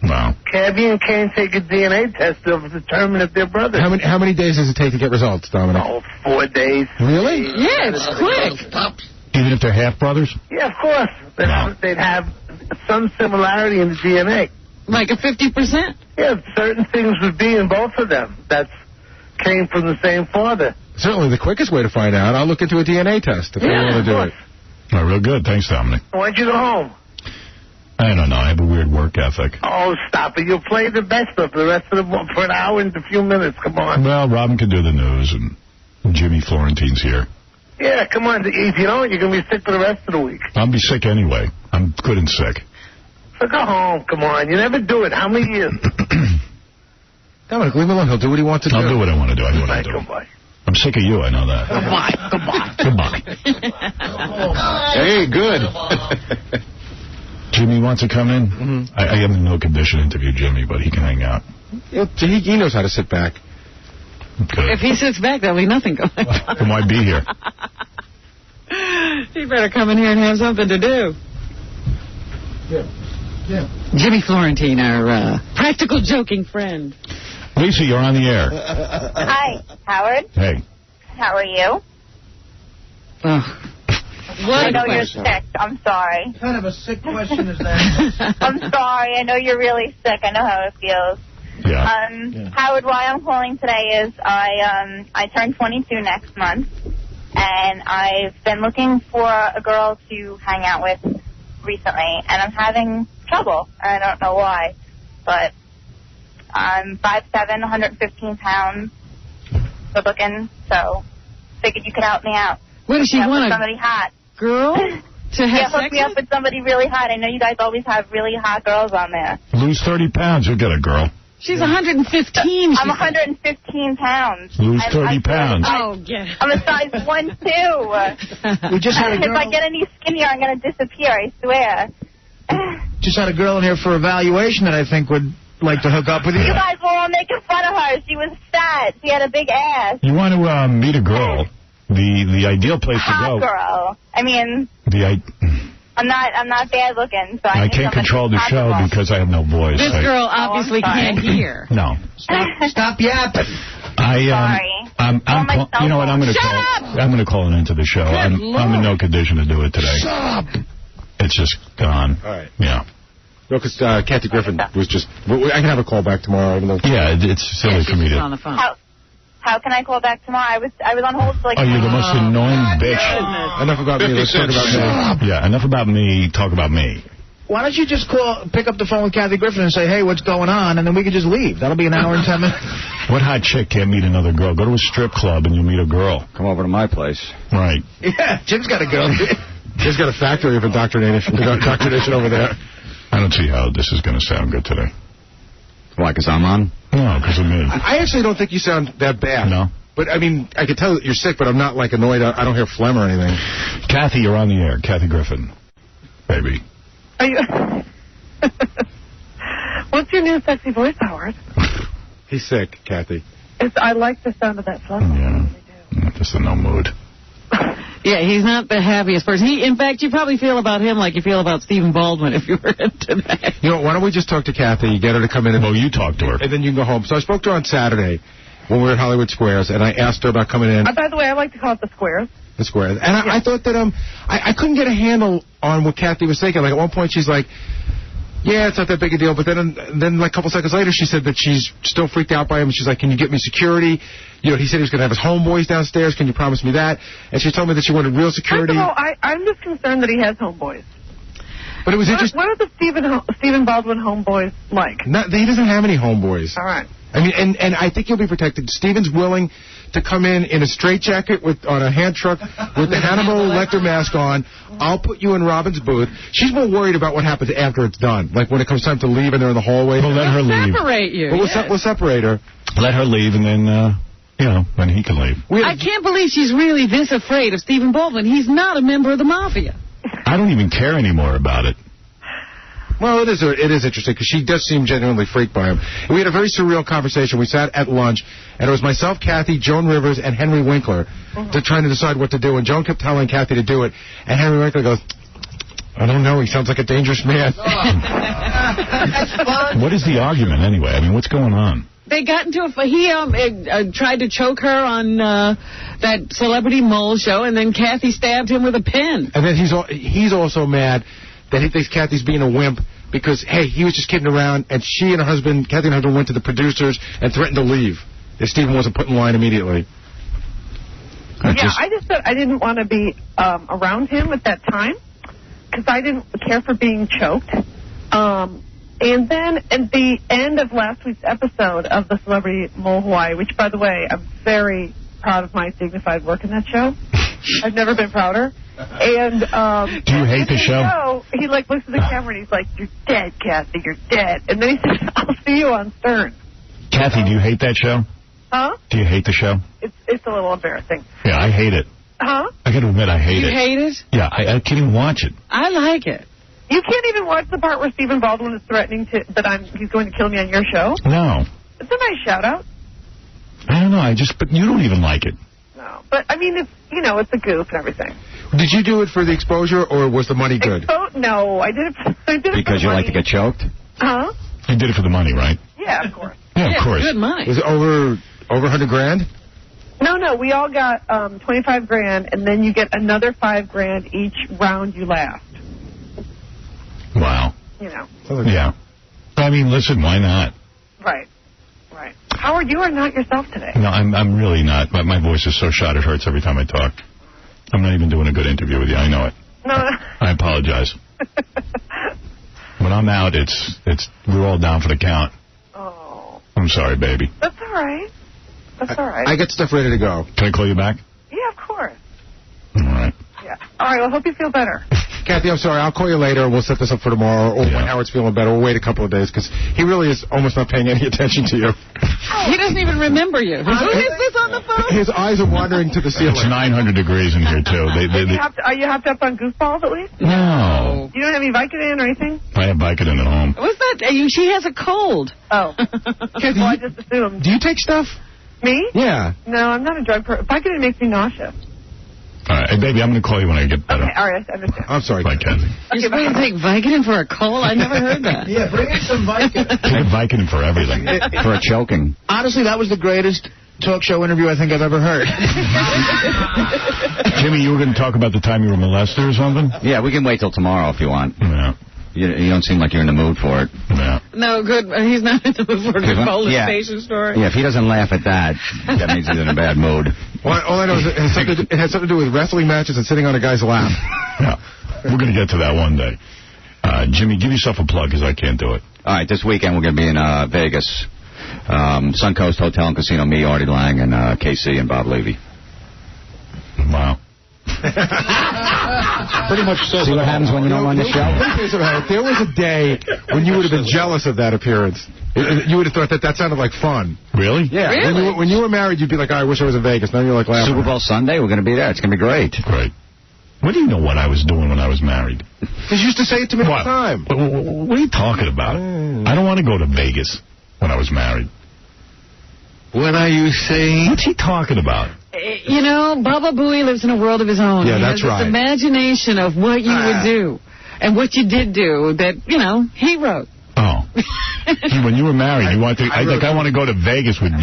Wow. Cabby and Kane take a DNA test to determine if they're brothers. How many days does it take to get results, Dominic? 4 days. Really? Yeah, it's quick. Even if they're half-brothers? Yeah, of course. They'd have some similarity in the DNA. Like a 50%? Yeah, certain things would be in both of them. That came from the same father. Certainly the quickest way to find out. I'll look into a DNA test if you want to do it. Oh, real good. Thanks, Dominic. Why'd you go home? I don't know. I have a weird work ethic. Oh, stop it. You'll play the best of the rest of the for an hour and a few minutes. Come on. Well, Robin can do the news, and Jimmy Florentine's here. Yeah, come on. If you don't, you're going to be sick for the rest of the week. I'll be sick anyway. I'm good and sick. So go home. Come on. You never do it. How many years? Dominic, leave him alone. He'll do what he wants to do. I'll do what I want to do. I know what I do. Goodbye. I'm sick of you. I know that. Goodbye. Hey, good. Jimmy wants to come in? Mm-hmm. I am in no condition to interview Jimmy, but he can hang out. He knows how to sit back. Okay. If he sits back, there'll be nothing going on. Then why be here? He better come in here and have something to do. Yeah. Jimmy Florentine, our practical joking friend. Lisa, you're on the air. Hi, Howard. Hey. How are you? I know you're sick. I'm sorry. What kind of a sick question is that? I'm sorry. I know you're really sick. I know how it feels. Yeah. Howard, why I'm calling today is I turn 22 next month, and I've been looking for a girl to hang out with recently, and I'm having trouble. I don't know why, but I'm 5'7", 115 pounds, good looking, so figured you could help me out. What does she want? Somebody hot. Girl? To have hook me up with somebody really hot. I know you guys always have really hot girls on there. Lose 30 pounds, you'll get a girl. She's 115. I'm 115 pounds. Lose 30 pounds. I'm a size 1'2". We just had a girl. If I get any skinnier, I'm going to disappear, I swear. Just had a girl in here for evaluation that I think would like to hook up with you. You guys were all making fun of her. She was fat. She had a big ass. You want to meet a girl. The ideal place to go. Girl. I mean, I'm not bad looking, so I can't control the show because I have no voice. This girl obviously can't hear. No. Stop yapping. Sorry. You know what? I'm going to call it into the show. I'm in no condition to do it today. Stop. It's just gone. All right. Yeah. No, because Kathy Griffin was just... I can have a call back tomorrow, even though... Yeah, it's silly for me to... on the phone. How can I call back tomorrow? I was on hold for like... Oh, you're the most annoying bitch. Enough about me. Let's talk about me. Yeah, enough about me. Talk about me. Why don't you just pick up the phone with Kathy Griffin and say, hey, what's going on, and then we can just leave. That'll be an hour and 10 minutes. What hot chick can't meet another girl? Go to a strip club and you'll meet a girl. Come over to my place. Right. Yeah, Jim's got a girl. He's got a factory of indoctrination over there. I don't see how this is going to sound good today. Why, because I'm on? No, because of me. I actually don't think you sound that bad. No? But, I mean, I can tell that you're sick, but I'm not, like, annoyed. I don't hear phlegm or anything. Kathy, you're on the air. Kathy Griffin. Baby. Are you... What's your new sexy voice, Howard? He's sick, Kathy. I like the sound of that phlegm. Yeah. Just in no mood. Yeah, he's not the happiest person. In fact, you probably feel about him like you feel about Stephen Baldwin if you were in today. You know, why don't we just talk to Kathy, get her to come in. Well, you talk to her. And then you can go home. So I spoke to her on Saturday when we were at Hollywood Squares, and I asked her about coming in. By the way, I like to call it the Squares. The Squares. And I thought that I couldn't get a handle on what Kathy was thinking. Like, at one point, she's like, yeah, it's not that big a deal. But then like, a couple seconds later, she said that she's still freaked out by him. She's like, can you get me security? You know, he said he was going to have his homeboys downstairs. Can you promise me that? And she told me that she wanted real security. First of all, I'm just concerned that he has homeboys. But it was interesting. What are the Stephen Baldwin homeboys like? He doesn't have any homeboys. All right. I mean, and I think he'll be protected. Steven's willing to come in a straitjacket on a hand truck with the Hannibal Lecter mask on. I'll put you in Robin's booth. She's more worried about what happens after it's done. Like when it comes time to leave and they're in the hallway. We'll let her leave. Separate you. We'll separate her. Let her leave and then, then he can leave. I can't believe she's really this afraid of Stephen Baldwin. He's not a member of the Mafia. I don't even care anymore about it. Well, it is interesting because she does seem genuinely freaked by him. And we had a very surreal conversation. We sat at lunch, and it was myself, Kathy, Joan Rivers, and Henry Winkler trying to decide what to do. And Joan kept telling Kathy to do it, and Henry Winkler goes, I don't know. He sounds like a dangerous man. What is the argument anyway? I mean, what's going on? They got into he tried to choke her on that Celebrity Mole show, and then Kathy stabbed him with a pen. And then he's also mad that he thinks Kathy's being a wimp because, hey, he was just kidding around, and Kathy and her husband went to the producers and threatened to leave if Stephen wasn't put in line immediately. I just said I didn't want to be around him at that time because I didn't care for being choked. And then at the end of last week's episode of the Celebrity Mole Hawaii, which, by the way, I'm very proud of my dignified work in that show. I've never been prouder. And do you hate the show? He looks at the camera and he's like, "You're dead, Kathy. You're dead." And then he says, "I'll see you on Stern." Kathy, do you hate that show? Huh? Do you hate the show? It's a little embarrassing. Yeah, I hate it. Huh? I got to admit, I hate it. You hate it? Yeah, I can't even watch it. I like it. You can't even watch the part where Stephen Baldwin is threatening he's going to kill me on your show? No. It's a nice shout-out. I don't know. But you don't even like it. No. But, I mean, it's a goof and everything. Did you do it for the exposure, or was the money good? No, I did it for because you money. like to get choked? Huh? You did it for the money, right? Yeah, of course. Yeah, Yeah, of course. Good money. Was it over 100 grand? No, we all got 25 grand, and then you get another 5 grand each round you last. Wow. You know. Yeah. I mean, listen, why not? Right. Howard, you are not yourself today. No, I'm really not. My voice is so shot it hurts every time I talk. I'm not even doing a good interview with you. I know it. No. I apologize. When I'm out, we're all down for the count. Oh. I'm sorry, baby. That's all right. I get stuff ready to go. Can I call you back? Yeah, of course. All right. Yeah. All right, well, I hope you feel better. Kathy, I'm sorry. I'll call you later. We'll set this up for tomorrow, or when Howard's feeling better. We'll wait a couple of days, because he really is almost not paying any attention to you. He doesn't even remember you. Who is this on the phone? His eyes are wandering to the ceiling. It's 900 degrees in here, too. Are you hopped up on Goofballs at least? No. You don't have any Vicodin or anything? I have Vicodin at home. What's that? She has a cold. Oh. Well, I just assumed. Do you take stuff? Me? Yeah. No, I'm not a drug person. Vicodin makes me nauseous. All right. Hey, baby, I'm going to call you when I get better. Okay, all right, I understand. I'm sorry. Bye, Kathy. You're supposed to take Vicodin for a cold? I never heard that. Yeah, bring in some Vicodin. Take Vicodin for everything. For a choking. Honestly, that was the greatest talk show interview I think I've ever heard. Jimmy, you were going to talk about the time you were molested or something? Yeah, we can wait till tomorrow if you want. Yeah. You don't seem like you're in the mood for it. Yeah. No, good. He's not in the mood for a molestation story. Yeah, if he doesn't laugh at that, that means he's in a bad mood. All I know is it has something to do with wrestling matches and sitting on a guy's lap. Yeah. We're going to get to that one day. Jimmy, give yourself a plug, because I can't do it. All right, this weekend we're going to be in Vegas. Suncoast Hotel and Casino, me, Artie Lang, and KC and Bob Levy. Wow. Pretty much says see what happens when you don't run the show. There was a day when you would have been jealous of that appearance. You would have thought that sounded like fun. Really? Yeah. Really? When you were married, you'd be like, oh, I wish I was in Vegas. Now you're like laughing. Super Bowl Sunday, we're going to be there. It's going to be great. Great. What do you know what I was doing when I was married? Because you used to say it to me all the time. What are you talking about? I don't want to go to Vegas when I was married. What are you saying? What's he talking about? You know, Baba Booey lives in a world of his own. Yeah, he that's has right. This imagination of what you would do and what you did do that, he wrote. Oh. When you were married, you want to? I want to go to Vegas with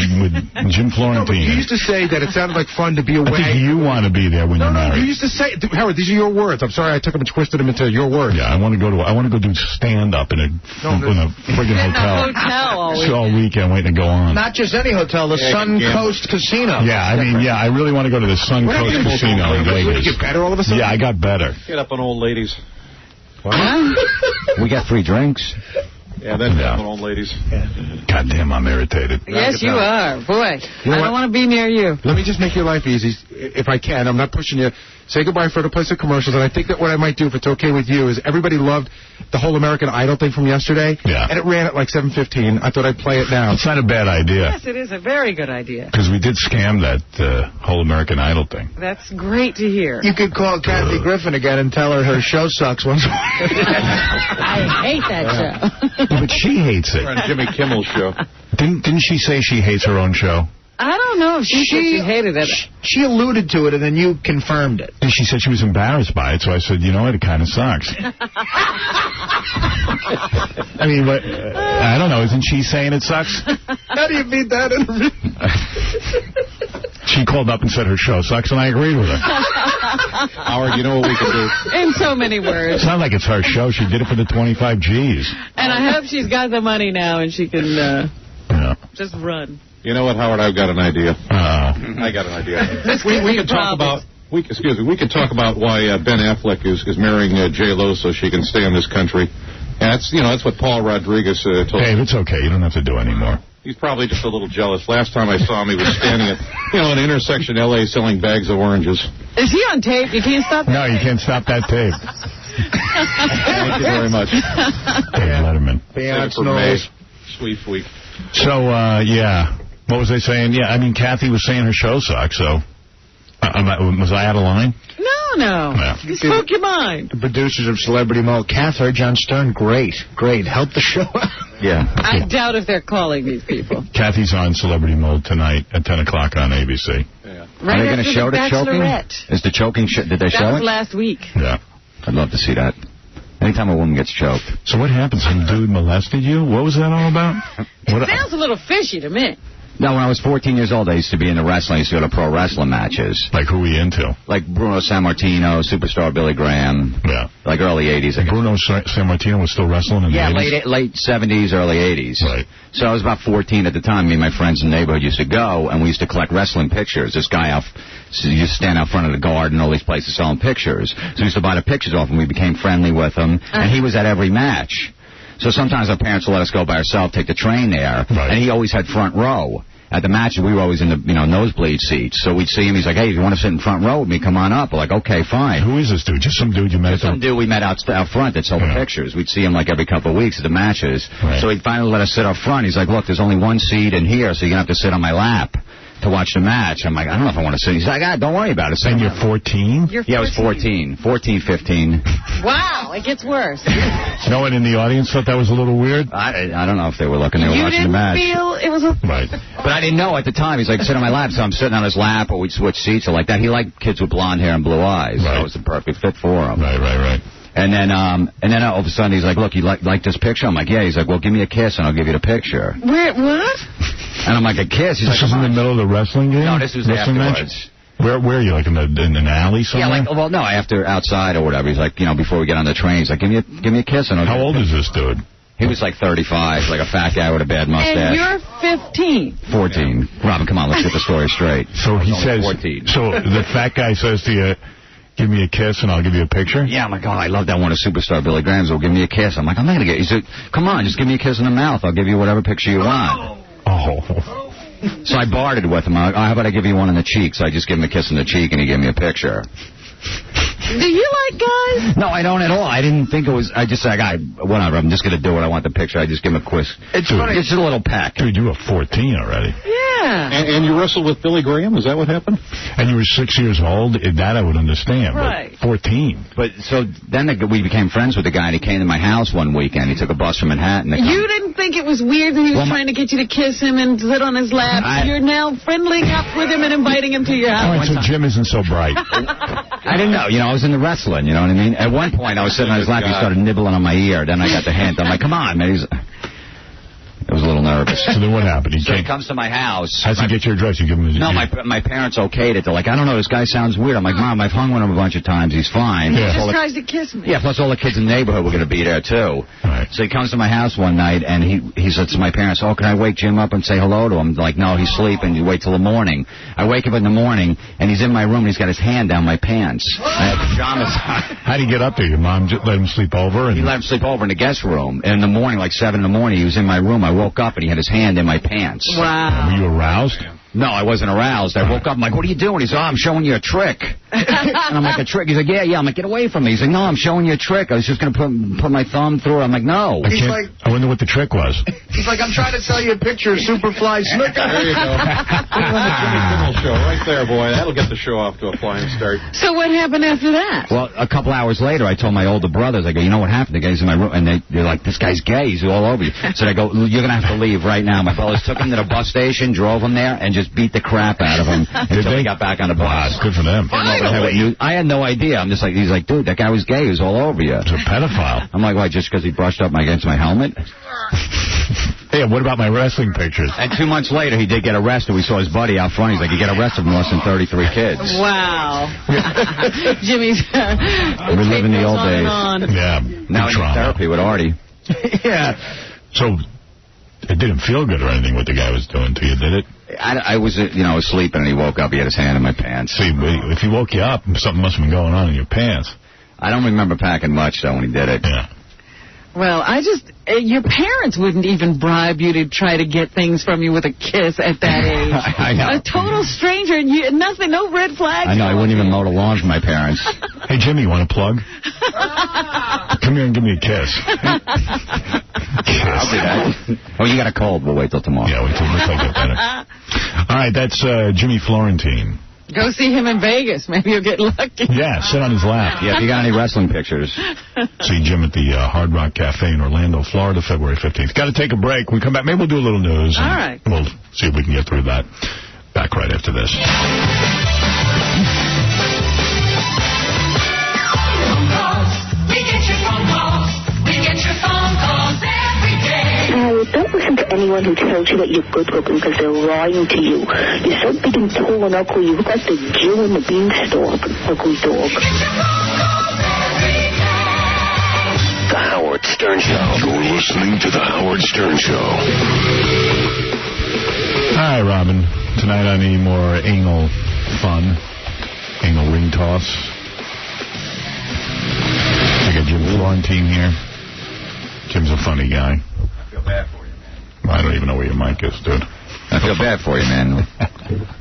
Jim Florentine. No, but you used to say that it sounded like fun to be away. I think you want to be there when you're married. You used to say, Howard, these are your words. I'm sorry I took them and twisted them into your words. Yeah, I want to go do stand up in a friggin' hotel. All weekend waiting to go on. Not just any hotel, the Suncoast Casino. Yeah, I really want to go to the Suncoast Casino in Vegas. Did you get better all of a sudden? Yeah, I got better. Get up on old ladies. We got free drinks. Yeah, that's on old ladies. God damn, I'm irritated. Yes, you are. Boy, I don't want to be near you. Let me just make your life easy, if I can. I'm not pushing you. Say goodbye for the place of commercials, and I think that what I might do, if it's okay with you, is everybody loved the whole American Idol thing from yesterday. Yeah. And it ran at like 7:15. I thought I'd play it now. It's not a bad idea. Yes, it is a very good idea. Because we did scam that whole American Idol thing. That's great to hear. You could call Kathy Griffin again and tell her show sucks once more. I hate that show. Yeah, but she hates it. On Jimmy Kimmel's show. Didn't she say she hates her own show? I don't know if she hated it. She alluded to it, and then you confirmed it. And she said she was embarrassed by it, so I said, you know what, it kind of sucks. I mean, but, I don't know, isn't she saying it sucks? How do you beat that interview? She called up and said her show sucks, and I agreed with her. Howard, you know what we can do? In so many words. It's not like it's her show. She did it for the 25 G's. And I hope she's got the money now and she can just run. You know what, Howard? I've got an idea. I got an idea. we can talk about. We can talk about why Ben Affleck is marrying J-Lo so she can stay in this country. And that's what Paul Rodriguez told me. Hey, it's okay. You don't have to do anymore. He's probably just a little jealous. Last time I saw him, he was standing at an intersection in L.A. selling bags of oranges. Is he on tape? You can't stop that? No, you can't stop that tape. Thank you very much. Dave Letterman. Sweet week. So, what was I saying? Yeah, I mean, Kathy was saying her show sucks, so was I out of line? No. You spoke your mind. The producers of Celebrity Mode, Kathy, John Stern, great. Help the show out. Yeah. I doubt if they're calling these people. Kathy's on Celebrity Mode tonight at 10 o'clock on ABC. Yeah. Are they going to show the choking? Is the choking? Did they show it? That was last week. Yeah. I'd love to see that. Anytime a woman gets choked. So what happened? Some dude molested you? What was that all about? Sounds a little fishy to me. No, when I was 14 years old, I used to be into wrestling. I used to go to pro wrestling matches. Like who were you into? Like Bruno Sammartino, Superstar Billy Graham. Yeah. Like early 80s. Bruno Sammartino was still wrestling in the 80s? Yeah, late 70s, early 80s. Right. So I was about 14 at the time. Me and my friends in the neighborhood used to go, and we used to collect wrestling pictures. This guy used to stand out front of the Garden, all these places selling pictures. So we used to buy the pictures off him. We became friendly with him, and he was at every match. So sometimes our parents would let us go by ourselves, take the train there, and he always had front row. At the matches, we were always in the nosebleed seats. So we'd see him. He's like, hey, if you want to sit in front row with me, come on up. We're like, okay, fine. Who is this dude? Just some dude you met? Some dude we met out front that sold the pictures. We'd see him like every couple of weeks at the matches. Right. So he'd finally let us sit up front. He's like, look, there's only one seat in here, so you're going to have to sit on my lap to watch the match. I'm like, I don't know if I want to sit. He's like, don't worry about it. And you're 14? Yeah, I was 14. 14, 15. Wow, it gets worse. No one in the audience thought that was a little weird? I don't know if they were looking. They were watching the match. You didn't feel it was a... Right. But I didn't know at the time. He's like, sit on my lap. So I'm sitting on his lap, or we'd switch seats or like that. He liked kids with blonde hair and blue eyes. Right. So it was the perfect fit for him. Right. And then all of a sudden he's like, look, you like this picture? I'm like, yeah. He's like, well, give me a kiss and I'll give you the picture. Wait, what? And I'm like, a kiss? He's this like, was in the middle of the wrestling game? No, this was afterwards. Where are you? Like in an alley somewhere? Yeah, no, after outside or whatever. He's like, before we get on the train, he's like, give me a kiss and I'll How old is this dude? He was like 35, like a fat guy with a bad mustache. And you're 15. 14. Robin, come on, let's get the story straight. So he says, 14. So the fat guy says to you, give me a kiss and I'll give you a picture? Yeah, I'm like, I love that one of Superstar Billy Graham's. Will give me a kiss. I'm like, I'm not going to get... He said, come on, just give me a kiss in the mouth. I'll give you whatever picture you want. Oh. So I bartered with him. I'm like, how about I give you one in the cheek? So I just give him a kiss in the cheek and he gave me a picture. Do you like guys? No, I don't at all. I didn't think it was... I just said, whatever, I'm just going to do it. I want the picture. I just give him a quiz. It's funny. It's a little peck. Dude, you were 14 already. Yeah. And you wrestled with Billy Graham? Is that what happened? And you were 6 years old? That I would understand. Right. But 14. But so then we became friends with the guy, and he came to my house one weekend. He took a bus from Manhattan. You didn't think it was weird that he was trying to get you to kiss him and sit on his lap? You're now friendlying up with him and inviting him to your house. All right, so Jim isn't so bright. I didn't know. I was into wrestling, you know what I mean? At one point, I was sitting on his lap. He started nibbling on my ear. Then I got the hint. I'm like, come on, man. I was a little nervous. So then what happened? He comes to my house. How's he get your address? You give him his... No, my parents okayed it. They're like, I don't know, this guy sounds weird. I'm like, Mom, I've hung with him a bunch of times. He's fine. He just tries to kiss me. Yeah, plus all the kids in the neighborhood were going to be there, too. Right. So he comes to my house one night, and he said to my parents, can I wake Jim up and say hello to him? They're like, no, he's sleeping. You wait till the morning. I wake up in the morning, and he's in my room, and he's got his hand down my pants. I have pajamas on. How'd he get up there? Your mom just let him sleep over? He let him sleep over in the guest room. And in the morning, like 7 in the morning, he was in my room. I woke up, and he had his hand in my pants. Wow. Were you aroused? No, I wasn't aroused. I woke up, I'm like, what are you doing? He's like, I'm showing you a trick. And I'm like, a trick? He's like, yeah. I'm like, get away from me. He's like, no, I'm showing you a trick. I was just going to put my thumb through it. I'm like, no. I wonder what the trick was. He's like, I'm trying to sell you a picture of Superfly Snooker. There you go. Put it on the Jimmy Kimmel show right there, boy. That'll get the show off to a flying start. So what happened after that? Well, a couple hours later, I told my older brothers, I go, you know what happened? The guy's in my room, and they're like, this guy's gay. He's all over you. So I go, you're going to have to leave right now. My brothers took him to the bus station, drove him there, and just beat the crap out of him until he got back on the bus. Wow, good for them. I had no idea. I'm just like, he's like, dude, that guy was gay. He was all over you. He's a pedophile. I'm like, why, just because he brushed up against my helmet? Hey, what about my wrestling pictures? And 2 months later, he did get arrested. We saw his buddy out front. He's like, he got arrested for less than 33 kids. Wow. Jimmy's reliving the old days. Yeah. Now he's in therapy with Artie. Yeah. So it didn't feel good or anything what the guy was doing to you, did it? I was, sleeping, and he woke up. He had his hand in my pants. See, if he woke you up, something must have been going on in your pants. I don't remember packing much, though, when he did it. Yeah. Well, your parents wouldn't even bribe you to try to get things from you with a kiss at that age. I know. A total stranger, and no red flags. I know, I wouldn't even mow the lawn for my parents. Hey, Jimmy, you want a plug? Come here and give me a kiss. I'll do that. Oh, you got a cold. We'll wait till tomorrow. Yeah, wait till I get better. All right, that's Jimmy Florentine. Go see him in Vegas. Maybe you'll get lucky. Yeah, sit on his lap. Yeah, if you got any wrestling pictures. See Jim at the Hard Rock Cafe in Orlando, Florida, February 15th. Got to take a break. We come back. Maybe we'll do a little news. All right. We'll see if we can get through that. Back right after this. We get your phone calls. anyone who tells you that you're good looking because they're lying to you. You're so big and tall and ugly. You look like the Jew in the beanstalk, ugly dog. The Howard Stern Show. You're listening to The Howard Stern Show. Hi, Robin. Tonight I need more anal fun. Anal ring toss. I got Jim Florentine here. Jim's a funny guy. I feel bad for you, man. I don't even know where your mic is, dude. I feel bad for you, man.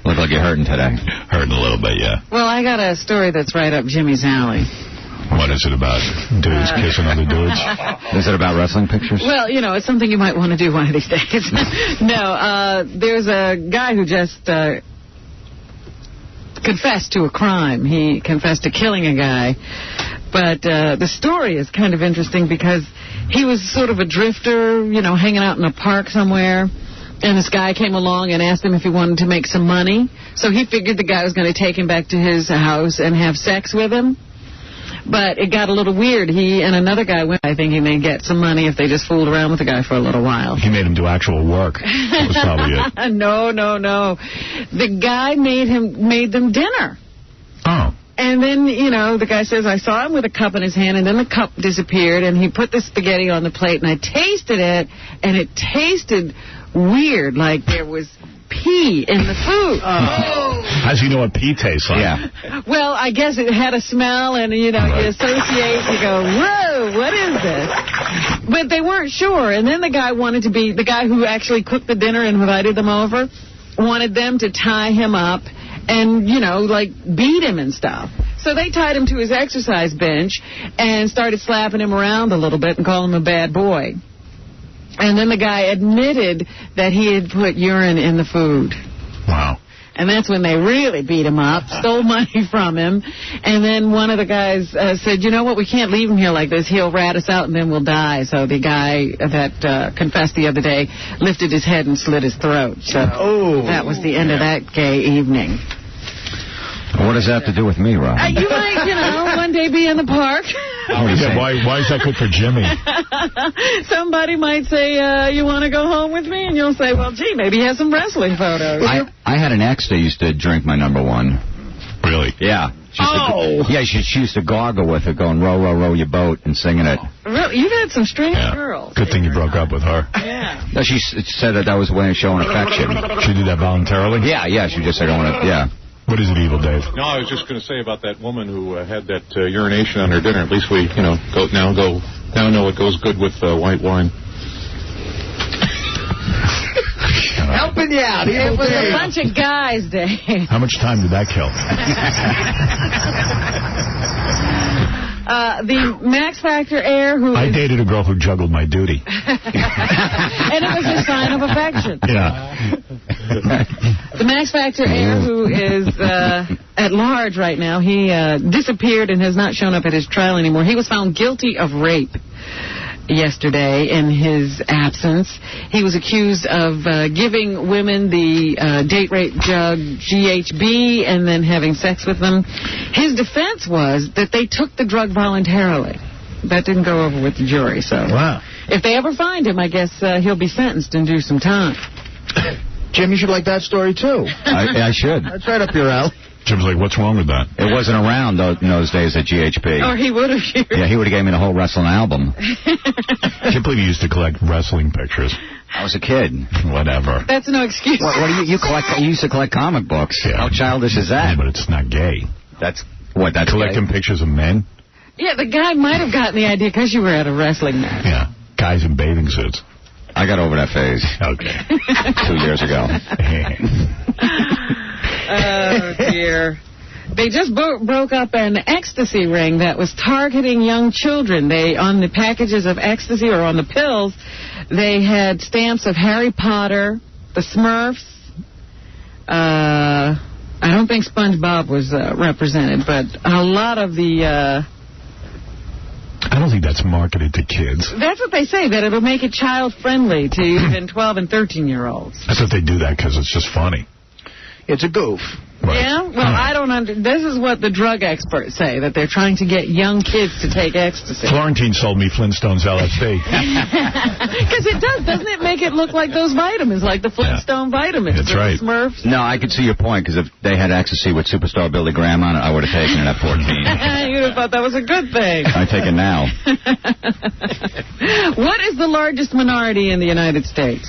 Look like you're hurting today. Hurting a little bit, yeah. Well, I got a story that's right up Jimmy's alley. What is it about? Dudes kissing other dudes? Is it about wrestling pictures? Well, you know, it's something you might want to do one of these days. No, there's a guy who just confessed to a crime. He confessed to killing a guy. But the story is kind of interesting because he was sort of a drifter, you know, hanging out in a park somewhere. And this guy came along and asked him if he wanted to make some money. So he figured the guy was going to take him back to his house and have sex with him. But it got a little weird. He and another guy went, I think he may get some money if they just fooled around with the guy for a little while. He made him do actual work. That was probably it. No. The guy made them dinner. Oh. And then, you know, the guy says, I saw him with a cup in his hand, and then the cup disappeared, and he put the spaghetti on the plate, and I tasted it, and it tasted weird, like there was pee in the food. Oh. How does he know what pee tastes like? Yeah. Well, I guess it had a smell, and, you know, you associate, you go, whoa, what is this? But they weren't sure, and then the guy who actually cooked the dinner and invited them over, wanted them to tie him up and, you know, like, beat him and stuff. So they tied him to his exercise bench and started slapping him around a little bit and calling him a bad boy. And then the guy admitted that he had put urine in the food. Wow. And that's when they really beat him up, stole money from him. And then one of the guys said, you know what, we can't leave him here like this. He'll rat us out and then we'll die. So the guy that confessed the other day lifted his head and slit his throat. So that was the end of that gay evening. What does that have to do with me, Rob? You might, you know, one day be in the park. Yeah, why is that good for Jimmy? Somebody might say, you want to go home with me? And you'll say, well, gee, maybe he has some wrestling photos. I had an ex that used to drink my number one. Really? Yeah. She used to gargle with it, going, row, row, row your boat, and singing it. Really? You've had some strange girls. Good thing you broke up with her. Yeah. No, she said that was a way of showing affection. She did that voluntarily? Yeah, she just said, I want to, yeah. What is it, Evil Dave? No, I was just going to say about that woman who had that urination on her dinner. At least we, now know it goes good with white wine. Helping you out. It was a bunch of guys, Dave. How much time did that kill? The Max Factor heir who... I dated a girl who juggled my duty. And it was a sign of affection. Yeah. The Max Factor heir who is at large right now, he disappeared and has not shown up at his trial anymore. He was found guilty of rape yesterday in his absence. He was accused of giving women the date rape drug GHB and then having sex with them. His defense was that they took the drug voluntarily. That didn't go over with the jury. So if they ever find him, I guess he'll be sentenced and do some time. Jim, you should like that story, too. I should. That's right up your alley. Jim's like, what's wrong with that? It wasn't around in those days at GHB. Or he would have. Yeah, he would have gave me the whole wrestling album. I can't believe you used to collect wrestling pictures. I was a kid. Whatever. That's no excuse. What do you collect? You used to collect comic books. Yeah. How childish is that? Yeah, but it's not gay. That's collecting pictures of men? Yeah, the guy might have gotten the idea because you were at a wrestling match. Yeah, guys in bathing suits. I got over that phase. Okay. 2 years ago. Oh, dear. They just broke up an ecstasy ring that was targeting young children. On the packages of ecstasy or on the pills, they had stamps of Harry Potter, the Smurfs. I don't think SpongeBob was represented, but a lot of the... I don't think that's marketed to kids. That's what they say, that it'll make it child-friendly to even 12- and 13-year-olds. I thought they do that because it's just funny. It's a goof. Right. Yeah? Well, I don't this is what the drug experts say, that they're trying to get young kids to take ecstasy. Florentine sold me Flintstones LSD. Because it doesn't it make it look like those vitamins, like the Flintstone vitamins? That's right. Smurfs? No, I could see your point, because if they had ecstasy with Superstar Billy Graham on it, I would have taken it at 14. You'd have thought that was a good thing. I take it now. What is the largest minority in the United States?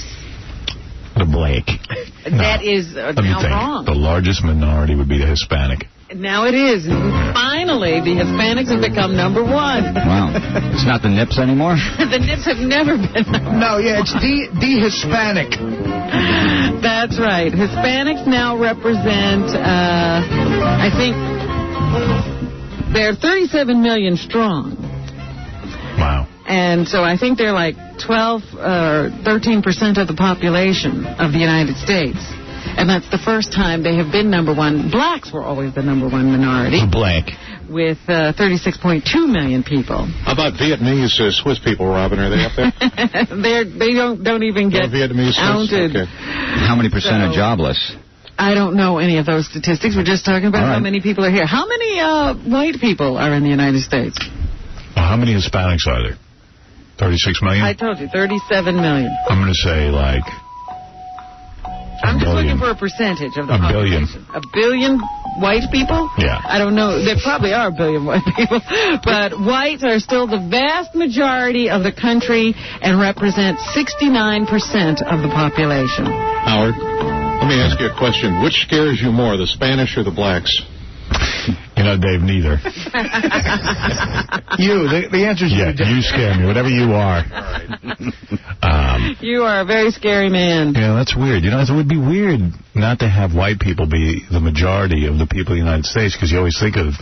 The Blake. That is Let me now think. wrong. The largest minority would be the Hispanic. Now it is. Finally, the Hispanics have become number one. Wow. It's not the Nips anymore? The Nips have never been number one. No, yeah, it's the Hispanic. That's right. Hispanics now represent, I think, they're 37 million strong. Wow. And so I think they're like 12 or 13% of the population of the United States. And that's the first time they have been number one. Blacks were always the number one minority. Blank. With 36.2 million people. How about Vietnamese Swiss people, Robin? Are they up there? They don't even get Vietnamese counted. Okay. How many percent are jobless? I don't know any of those statistics. We're just talking about how many people are here. How many white people are in the United States? Well, how many Hispanics are there? 36 million? I told you, 37 million. I'm going to say, like, I'm just looking for a percentage of the billion. population. A billion white people? Yeah. I don't know. There probably are a billion white people. But whites are still the vast majority of the country and represent 69% of the population. Howard, let me ask you a question. Which scares you more, the Spanish or the blacks? You know, Dave, neither. The answer is you. You scare me, whatever you are. You are a very scary man. Yeah, that's weird. You know, it would be weird not to have white people be the majority of the people in the United States, because you always think of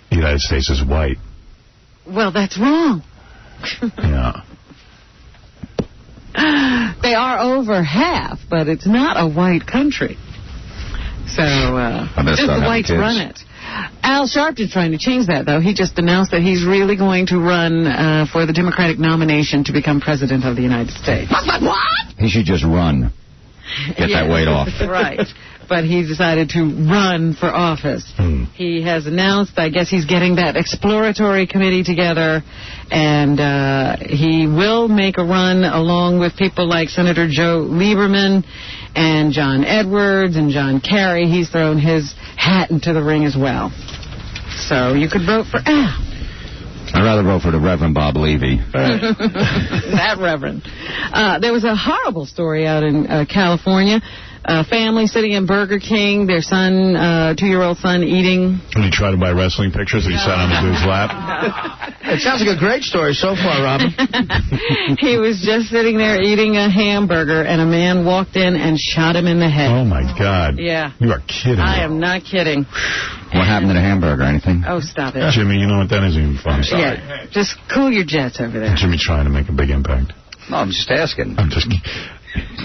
the United States as white. Well, that's wrong. Yeah. They are over half, but it's not a white country. So, just the whites run it. Al Sharpton's trying to change that, though. He just announced that he's really going to run for the Democratic nomination to become President of the United States. What? He should just run. Get that weight off. Right. But he decided to run for office. He has announced, I guess he's getting that exploratory committee together, and he will make a run along with people like Senator Joe Lieberman and John Edwards and John Kerry. He's thrown his hat into the ring as well. So you could vote for Al. I'd rather vote for the Reverend Bob Levy. That Reverend. There was a horrible story out in California. A family sitting in Burger King, their son, 2-year-old son, eating. And he tried to buy wrestling pictures and he sat on the dude's lap. It sounds like a great story so far, Robin. He was just sitting there eating a hamburger, and a man walked in and shot him in the head. Oh, my God. Yeah. You are kidding me. I am not kidding. What happened to the hamburger? Anything? Oh, stop it. Jimmy, you know what? That isn't even fun. Yeah. Just cool your jets over there. Jimmy's trying to make a big impact. No, I'm just asking.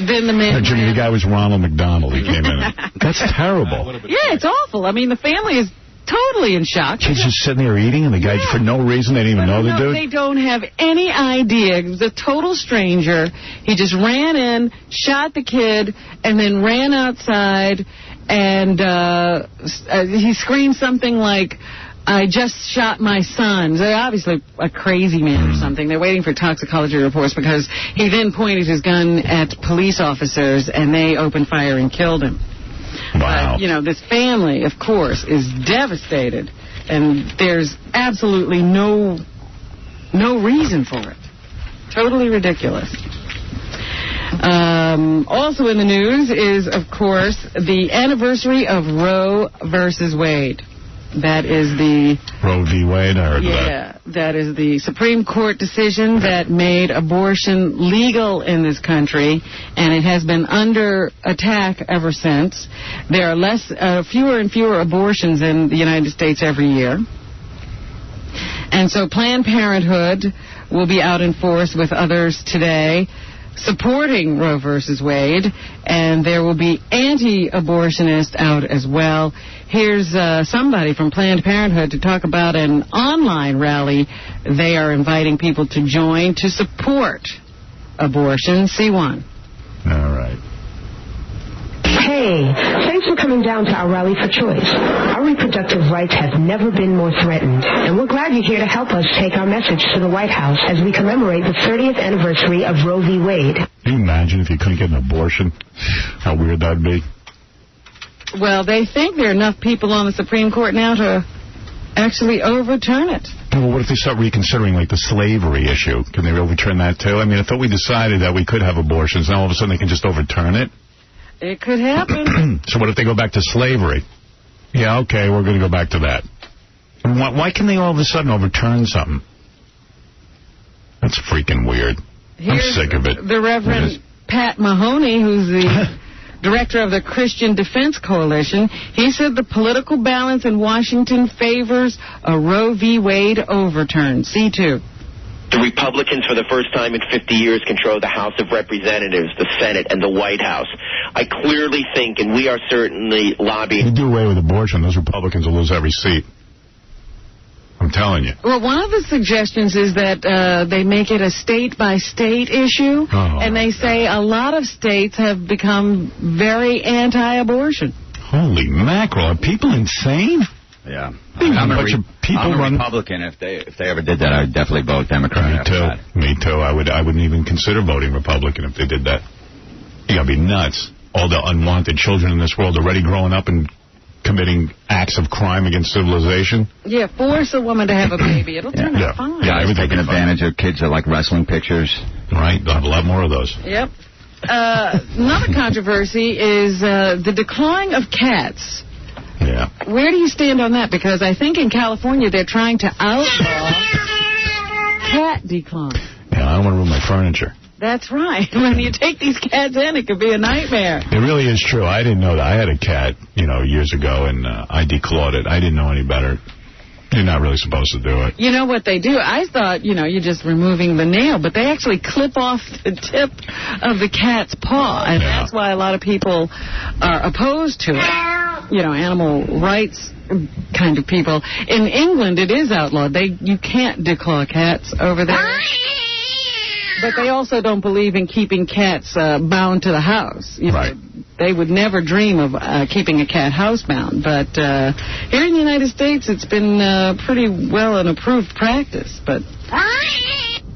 Then the man. Jimmy, the guy was Ronald McDonald. He came in. That's terrible. Yeah, it's awful. I mean, the family is totally in shock. Kids just sitting there eating, and the guy, for no reason, they didn't even know the dude? They don't have any idea. He was a total stranger. He just ran in, shot the kid, and then ran outside, and he screamed something like, "I just shot my son." They're obviously a crazy man or something. They're waiting for toxicology reports, because he then pointed his gun at police officers, and they opened fire and killed him. Wow. You know, this family, of course, is devastated, and there's absolutely no reason for it. Totally ridiculous. Also in the news is, of course, the anniversary of Roe versus Wade. That is the... Roe v. Wade, I heard that. Yeah, that is the Supreme Court decision that made abortion legal in this country, and it has been under attack ever since. There are fewer and fewer abortions in the United States every year. And so Planned Parenthood will be out in force with others today, supporting Roe versus Wade, and there will be anti-abortionists out as well. Here's somebody from Planned Parenthood to talk about an online rally they are inviting people to join to support abortion. C1. All right. Hey, Hey, thanks for coming down to our Rally for Choice. Our reproductive rights have never been more threatened, and we're glad you're here to help us take our message to the White House as we commemorate the 30th anniversary of Roe v. Wade. Can you imagine if you couldn't get an abortion? How weird that'd be. Well, they think there are enough people on the Supreme Court now to actually overturn it. Well, what if they start reconsidering, like, the slavery issue? Can they overturn that, too? I mean, I thought we decided that we could have abortions. Now all of a sudden they can just overturn it? It could happen. So what if they go back to slavery? Yeah, okay, we're going to go back to that. And why can they all of a sudden overturn something? That's freaking weird. I'm sick of it. The Reverend Pat Mahoney, who's the director of the Christian Defense Coalition, he said the political balance in Washington favors a Roe v. Wade overturn. C2. The Republicans, for the first time in 50 years, control the House of Representatives, the Senate, and the White House. I clearly think, and we are certainly lobbying... You do away with abortion, those Republicans will lose every seat. I'm telling you. Well, one of the suggestions is that they make it a state-by-state issue, and they say a lot of states have become very anti-abortion. Holy mackerel, are people insane? Yeah. I'm a Republican. If they ever did that, I would definitely vote Democrat. Me too. I wouldn't even consider voting Republican if they did that. You gotta be nuts. All the unwanted children in this world already growing up and committing acts of crime against civilization. Yeah, force a woman to have a baby. It'll turn out fine. Yeah, everything taking advantage of kids that like wrestling pictures. Right, they'll have a lot more of those. Yep. Another controversy is the decline of cats. Yeah. Where do you stand on that? Because I think in California they're trying to outlaw cat decline. Yeah, I don't want to ruin my furniture. That's right. When you take these cats in, it could be a nightmare. It really is true. I didn't know that. I had a cat, years ago, and I declawed it. I didn't know any better. You're not really supposed to do it. You know what they do? I thought, you're just removing the nail, but they actually clip off the tip of the cat's paw, and that's why a lot of people are opposed to it. Animal rights kind of people. In England, it is outlawed. You can't declaw cats over there. But they also don't believe in keeping cats bound to the house. Right. They would never dream of keeping a cat housebound. But here in the United States, it's been pretty well an approved practice. But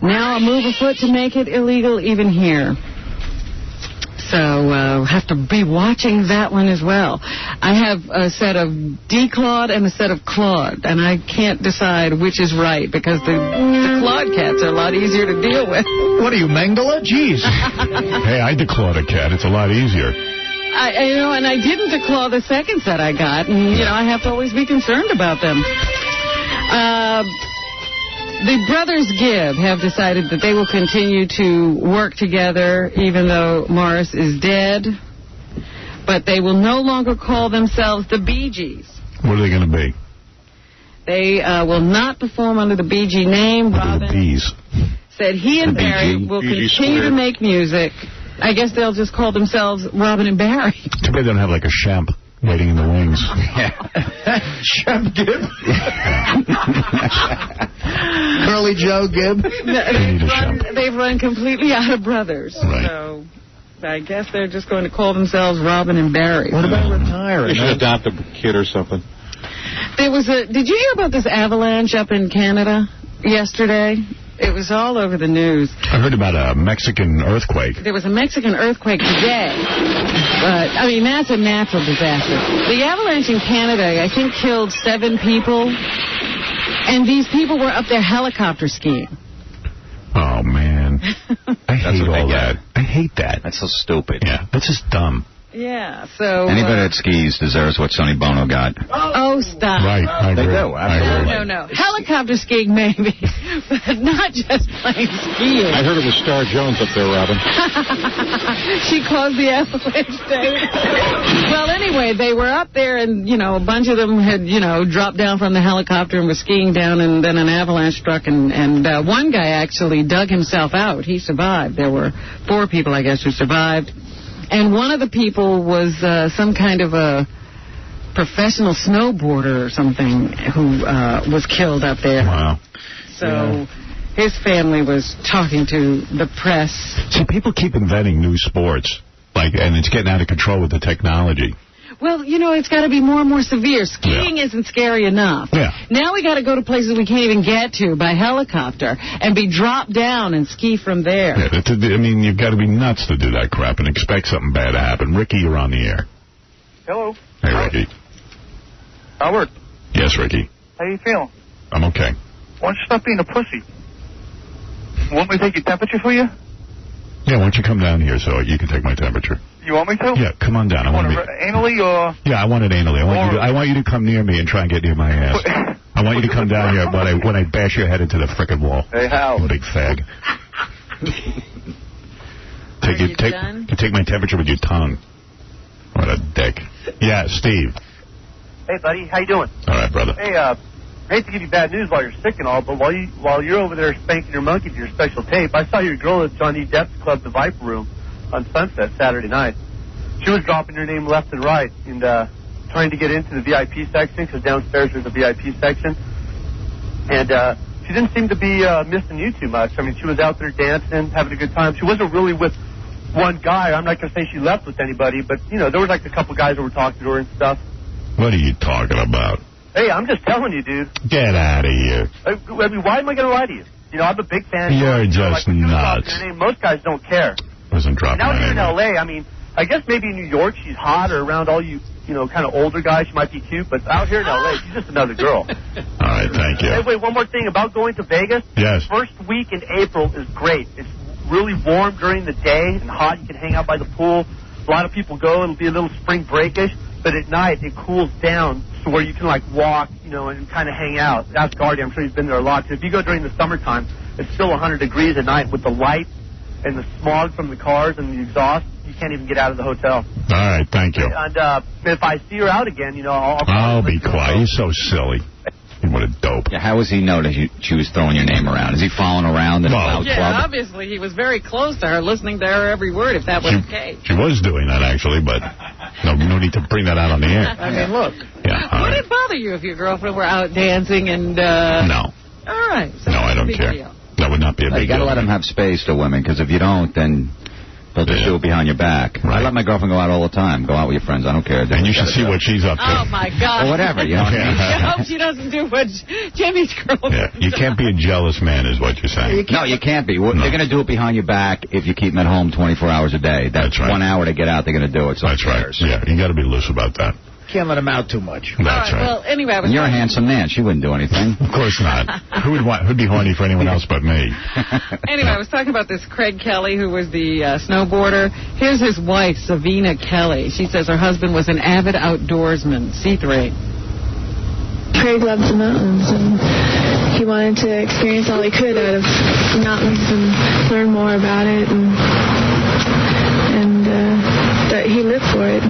now a move afoot to make it illegal even here. So have to be watching that one as well. I have a set of declawed and a set of clawed, and I can't decide which is right because the clawed cats are a lot easier to deal with. What are you, Mengele? Jeez. Hey, I declawed a cat. It's a lot easier. And I didn't declaw the second set I got, and, I have to always be concerned about them. The brothers Gibb have decided that they will continue to work together even though Morris is dead, but they will no longer call themselves the Bee Gees. What are they going to be? They will not perform under the Bee Gee name. Robin said he and Barry will continue to make music. I guess they'll just call themselves Robin and Barry. Too bad they don't have like a Shemp waiting in the wings. Shemp Gibb? Curly Joe Gibb? They've run completely out of brothers. Right. So I guess they're just going to call themselves Robin and Barry. What about retiring? They should adopt a kid or something. Did you hear about this avalanche up in Canada yesterday? It was all over the news. I heard about a Mexican earthquake. There was a Mexican earthquake today. But, that's a natural disaster. The avalanche in Canada, I think, killed 7 people. And these people were up there helicopter skiing. Oh, man. I hate all that. I hate that. That's so stupid. Yeah, that's just dumb. Yeah, so... Anybody that skis deserves what Sonny Bono got. Oh, stop. Right, I agree. They do, absolutely. No. Helicopter skiing, maybe, but not just plain skiing. I heard it was Star Jones up there, Robin. She caused the avalanche, Dave. Well, anyway, they were up there, and, a bunch of them had, dropped down from the helicopter and were skiing down, and then an avalanche struck, and one guy actually dug himself out. He survived. There were 4 people, I guess, who survived. And one of the people was some kind of a professional snowboarder or something who was killed up there. Wow. So his family was talking to the press. See, people keep inventing new sports. And it's getting out of control with the technology. Well, it's got to be more and more severe. Skiing isn't scary enough. Yeah. Now we got to go to places we can't even get to by helicopter and be dropped down and ski from there. Yeah, you've got to be nuts to do that crap and expect something bad to happen. Ricky, you're on the air. Hello. Hey, Ricky. Howard. Yes, Ricky. How you feeling? I'm okay. Why don't you stop being a pussy? Want me to take your temperature for you? Yeah, why don't you come down here so you can take my temperature? You want me to? Yeah, come on down. I want to anally or? Yeah, I want it anally. I want you to come near me and try and get near my ass. I want you to come down here when I bash your head into the frickin' wall. Hey, Howard. Big fag. Take my temperature with your tongue. What a dick. Yeah, Steve. Hey, buddy, how you doing? All right, brother. Hey, I hate to give you bad news while you're sick and all, but while you're over there spanking your monkey to your special tape, I saw your girl at Johnny Depp's club, the Viper Room, on Sunset Saturday night. She was dropping your name left and right and trying to get into the VIP section, because downstairs there's a VIP section. And she didn't seem to be missing you too much. I mean, she was out there dancing, having a good time. She wasn't really with one guy. I'm not going to say she left with anybody, but, there was like a couple guys that were talking to her and stuff. What are you talking about? Hey, I'm just telling you, dude. Get out of here. I mean, why am I going to lie to you? I'm a big fan. You're just nuts. Most guys don't care. Wasn't dropping now my here name. in L.A., I mean, I guess maybe in New York she's hot, or around all you kind of older guys, she might be cute, but out here in L.A., she's just another girl. All right, thank you. Hey, wait, one more thing about going to Vegas. Yes. First week in April is great. It's really warm during the day and hot. You can hang out by the pool. A lot of people go. It'll be a little spring breakish, but at night it cools down to where you can walk, and kind of hang out. Ask Artie. I'm sure he's been there a lot. If you go during the summertime, it's still 100 degrees at night with the light and the smog from the cars and the exhaust. You can't even get out of the hotel. All right, thank you. And if I see her out again, I'll be quiet. You're so silly. What a dope. Yeah, how does he know that she was throwing your name around? Is he following around in a loud club? Obviously he was very close to her, listening to her every word, if that was the case. She was doing that, actually, but no need to bring that out on the air. I mean, look. Yeah, would it bother you if your girlfriend were out dancing and... No. All right. So no, I don't care. Deal. That would not be a big deal. You got to let them have space to women, because if you don't, then... they'll just do it behind your back. Right. I let my girlfriend go out all the time. Go out with your friends. I don't care. And you should see what she's up to. Oh, my God. Or whatever, you know what I mean? I hope she doesn't do what Jimmy's girlfriend does. You can't be a jealous man is what you're saying. No, you can't be. They're going to do it behind your back if you keep them at home 24 hours a day. That's right. 1 hour to get out, they're going to do it. So that's right. Yeah, you got to be loose about that. Can't let him out too much. That's right. Well, anyway, you're a handsome man. She wouldn't do anything. Of course not. Who'd be horny for anyone else but me? Anyway, I was talking about this Craig Kelly, who was the snowboarder. Here's his wife, Savina Kelly. She says her husband was an avid outdoorsman. C3. Craig loved the mountains, and he wanted to experience all he could out of the mountains and learn more about it, and that he lived for it.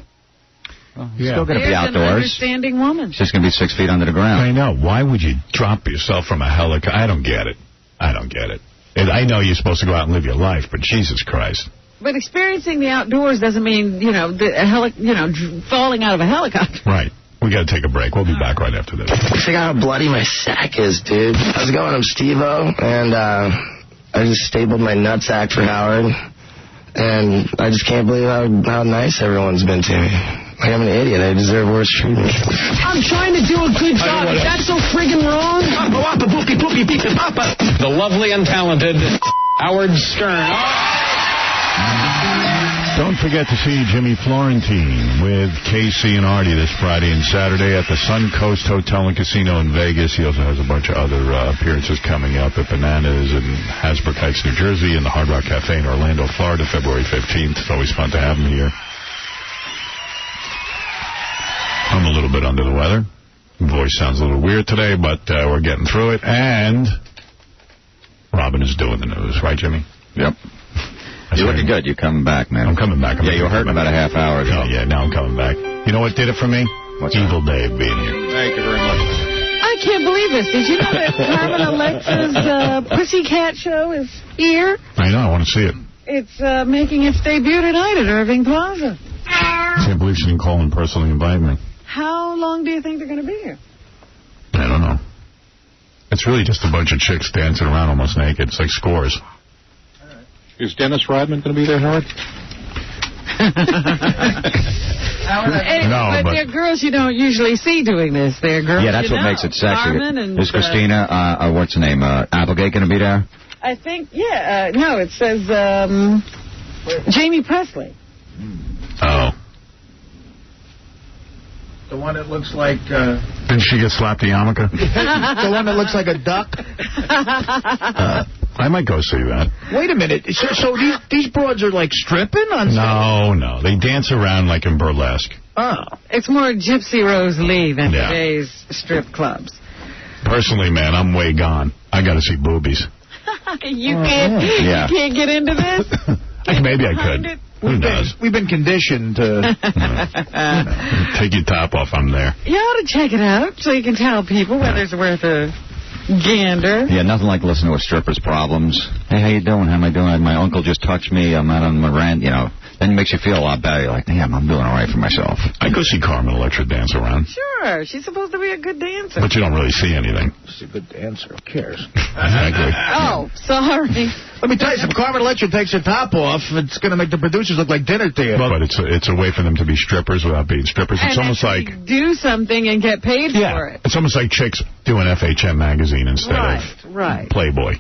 You're still going to be outdoors. An understanding woman. She's just going to be 6 feet under the ground. I know. Why would you drop yourself from a helicopter? I don't get it. And I know you're supposed to go out and live your life, but Jesus Christ. But experiencing the outdoors doesn't mean, falling out of a helicopter. Right. We got to take a break. We'll be back right after this. Check out how bloody my sack is, dude. How's it going? I'm Steve-O, and I just stapled my nutsack for Howard, and I just can't believe how nice everyone's been to me. Like, I'm an idiot. I deserve worse treatment. I'm trying to do a good job. Is that so friggin' wrong? The lovely and talented Howard Stern. Don't forget to see Jimmy Florentine with Casey and Artie this Friday and Saturday at the Suncoast Hotel and Casino in Vegas. He also has a bunch of other appearances coming up at Bananas in Hasbrook Heights, New Jersey, and the Hard Rock Cafe in Orlando, Florida, February 15th. It's always fun to have him here. I'm a little bit under the weather. Voice sounds a little weird today, but we're getting through it. And Robin is doing the news. Right, Jimmy? Yep. You're looking good. You're coming back, man. I'm coming back. You were hurting about a half hour ago. Yeah, now I'm coming back. You know what did it for me? What's Evil Dave being here. Thank you very much. I can't believe this. Did you know that Carmen Alexa's Pussycat show is here? I know. I want to see it. It's making its debut tonight at Irving Plaza. I can't believe she didn't call and personally invite me. How long do you think they're going to be here? I don't know. It's really just a bunch of chicks dancing around almost naked. It's like Scores. Is Dennis Rodman going to be there, Howard? But they're girls you don't usually see doing this. They're girls. Yeah, that's what makes it sexy. Carmen and, is Christina, what's her name, Applegate going to be there? I think, yeah. No, it says Jamie Presley. Oh. The one that looks like... Didn't she get slapped the yarmulke? The one that looks like a duck? I might go see that. Wait a minute. So these broads are like stripping on stage? No. They dance around like in burlesque. Oh. It's more Gypsy Rose Lee than today's strip clubs. Personally, man, I'm way gone. I got to see boobies. You can't get into this? Maybe I could. Who knows? We've been conditioned to... Take your top off, I'm there. You ought to check it out so you can tell people whether it's worth a gander. Yeah, nothing like listening to a stripper's problems. Hey, how you doing? How am I doing? My uncle just touched me. I'm out on my rant, you know. Then it makes you feel a lot better. You're like, damn, I'm doing all right for myself. I go see Carmen Electra dance around. Sure, she's supposed to be a good dancer. But you don't really see anything. She's a good dancer. Who cares? Exactly. Oh, sorry. Let me tell you, if Carmen Electra takes her top off, it's going to make the producers look like dinner theater. But it's a way for them to be strippers without being strippers. It's almost like... do something and get paid for it. It's almost like chicks doing FHM magazine instead of Playboy.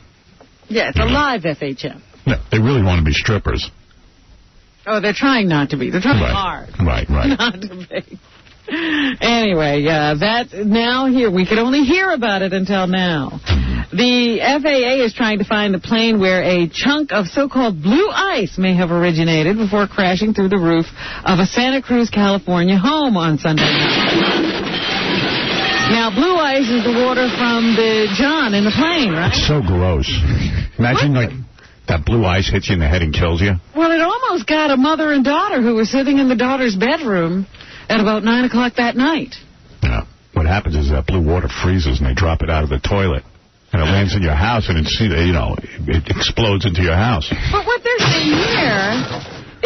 Yeah, it's a live FHM. No, they really want to be strippers. Oh, they're trying not to be. They're trying hard. Right. Not to be. Anyway, that now here, we could only hear about it until now. The FAA is trying to find the plane where a chunk of so-called blue ice may have originated before crashing through the roof of a Santa Cruz, California home on Sunday night. Now, blue ice is the water from the John in the plane, right? It's so gross. Imagine, like, that blue ice hits you in the head and kills you. Well, it almost got a mother and daughter who were sitting in the daughter's bedroom at about 9 o'clock that night. Yeah. What happens is that blue water freezes and they drop it out of the toilet. And it lands in your house and it explodes into your house. But what they're saying here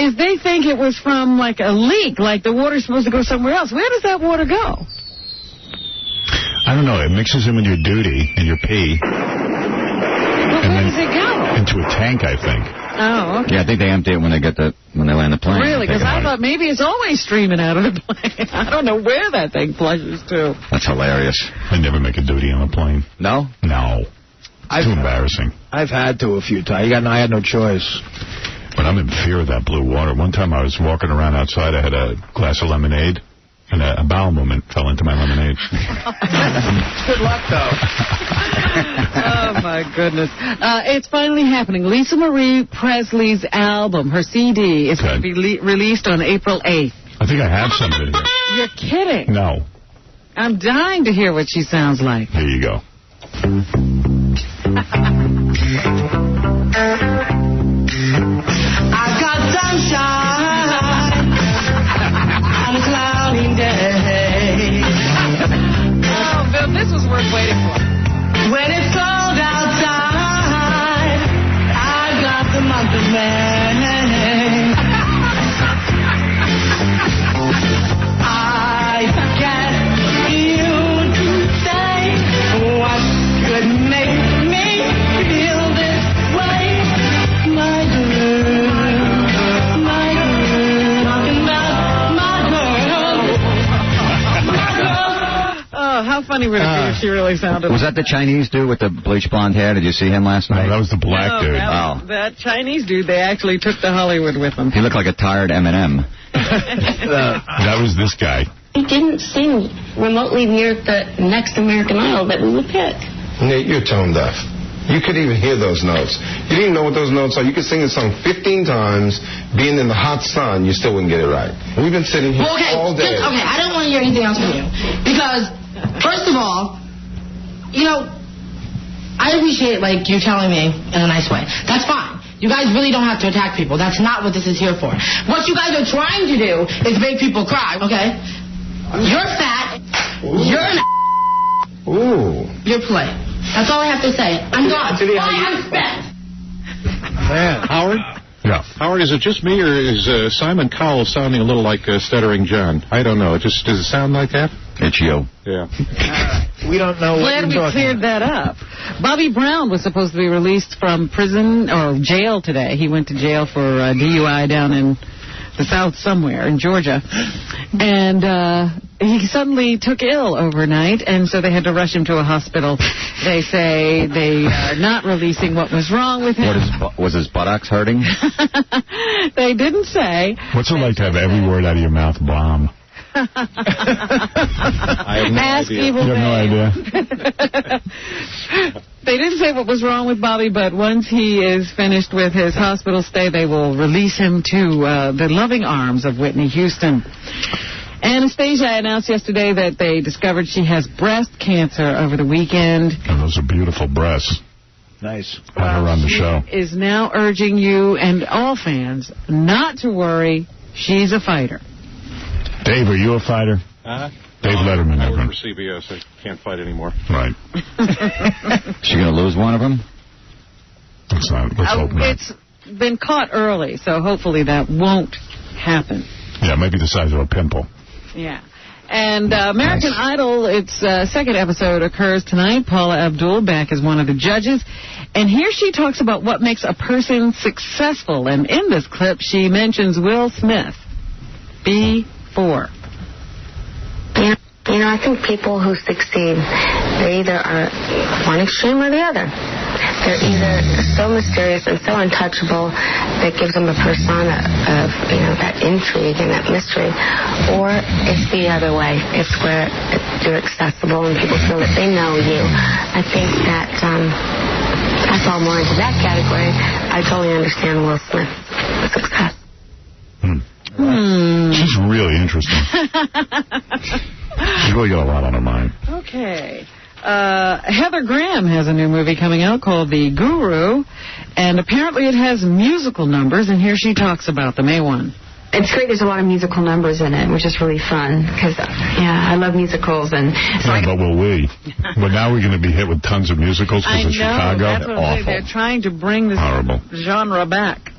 is they think it was from, like, a leak, like the water's supposed to go somewhere else. Where does that water go? I don't know. It mixes in with your duty and your pee. But where does it go? Into a tank, I think. Oh, okay. Yeah, I think they empty it when they land the plane. Really? Because I thought maybe it's always streaming out of the plane. I don't know where that thing flushes to. That's hilarious. I never make a duty on a plane. No? No. Too embarrassing. I've had to a few times. I had no choice. But I'm in fear of that blue water. One time I was walking around outside. I had a glass of lemonade. And a bowel movement fell into my lemonade. Good luck, though. Oh, my goodness. It's finally happening. Lisa Marie Presley's album, her CD, is going to be released on April 8th. I think I have some of it here. You're kidding. No. I'm dying to hear what she sounds like. Here you go. I got sunshine. On a cloudy day. Oh, Bill, this was worth waiting for. When it's cold outside, I got the month of May. I get you to say what could make me feel this way, my girl. Oh, how funny would it be if she really sounded Was that the Chinese dude with the bleach blonde hair? Did you see him last night? No, that was the black dude. That Chinese dude, they actually took to Hollywood with them. He looked like a tired M&M. That was this guy. He didn't sing remotely near the next American Idol that we would pick. Nate, you're tone deaf. You could even hear those notes. You didn't even know what those notes are. You could sing the song 15 times, being in the hot sun, you still wouldn't get it right. We've been sitting here all day. Okay, I don't want to hear anything else from you. Because, first of all, you know, I appreciate, like, you telling me in a nice way. That's fine. You guys really don't have to attack people. That's not what this is here for. What you guys are trying to do is make people cry, okay? You're fat. Ooh. You're an Ooh. You're playing. That's all I have to say. I'm gone. I'm spent. Man, Howard? Yeah. Howard, is it just me, or is Simon Cowell sounding a little like Stuttering John? I don't know. Does it sound like that? It's you. Yeah. We don't know what Glad you're we cleared that up. Bobby Brown was supposed to be released from prison or jail today. He went to jail for DUI down in the South somewhere in Georgia. And he suddenly took ill overnight, and so they had to rush him to a hospital. They say they are not releasing what was wrong with him. Was his buttocks hurting? They didn't say. What's it like to have every word out of your mouth bomb? I have no Ask idea. Evil You have no Dave. idea. They didn't say what was wrong with Bobby, but once he is finished with his hospital stay, they will release him to the loving arms of Whitney Houston. Anastasia announced yesterday that they discovered she has breast cancer over the weekend. And those are beautiful breasts. Nice. Had her on the show. Is now urging you and all fans not to worry. She's a fighter. Dave, are you a fighter? Dave Letterman. I work for CBS. I can't fight anymore. Right. She going to lose one of them? Let's hope not. It's been caught early, so hopefully that won't happen. Yeah, maybe the size of a pimple. Yeah. And American Idol, its second episode occurs tonight. Paula Abdul back as one of the judges. And here she talks about what makes a person successful. And in this clip, she mentions Will Smith. B4. You know, I think people who succeed, they either are one extreme or the other. They're either so mysterious and so untouchable that gives them a persona of, you know, that intrigue and that mystery, or it's the other way. It's where you're accessible and people feel that they know you. I think that I fall more into that category. I totally understand Will Smith's success. She's really interesting. She's really got a lot on her mind. Okay. Heather Graham has a new movie coming out called The Guru, and apparently it has musical numbers, and here she talks about them. A1. It's great. There's a lot of musical numbers in it, which is really fun, because, I love musicals. And so but will we? Well, now we're going to be hit with tons of musicals because of Chicago. That's what Awful. they're trying to bring this Horrible. genre back.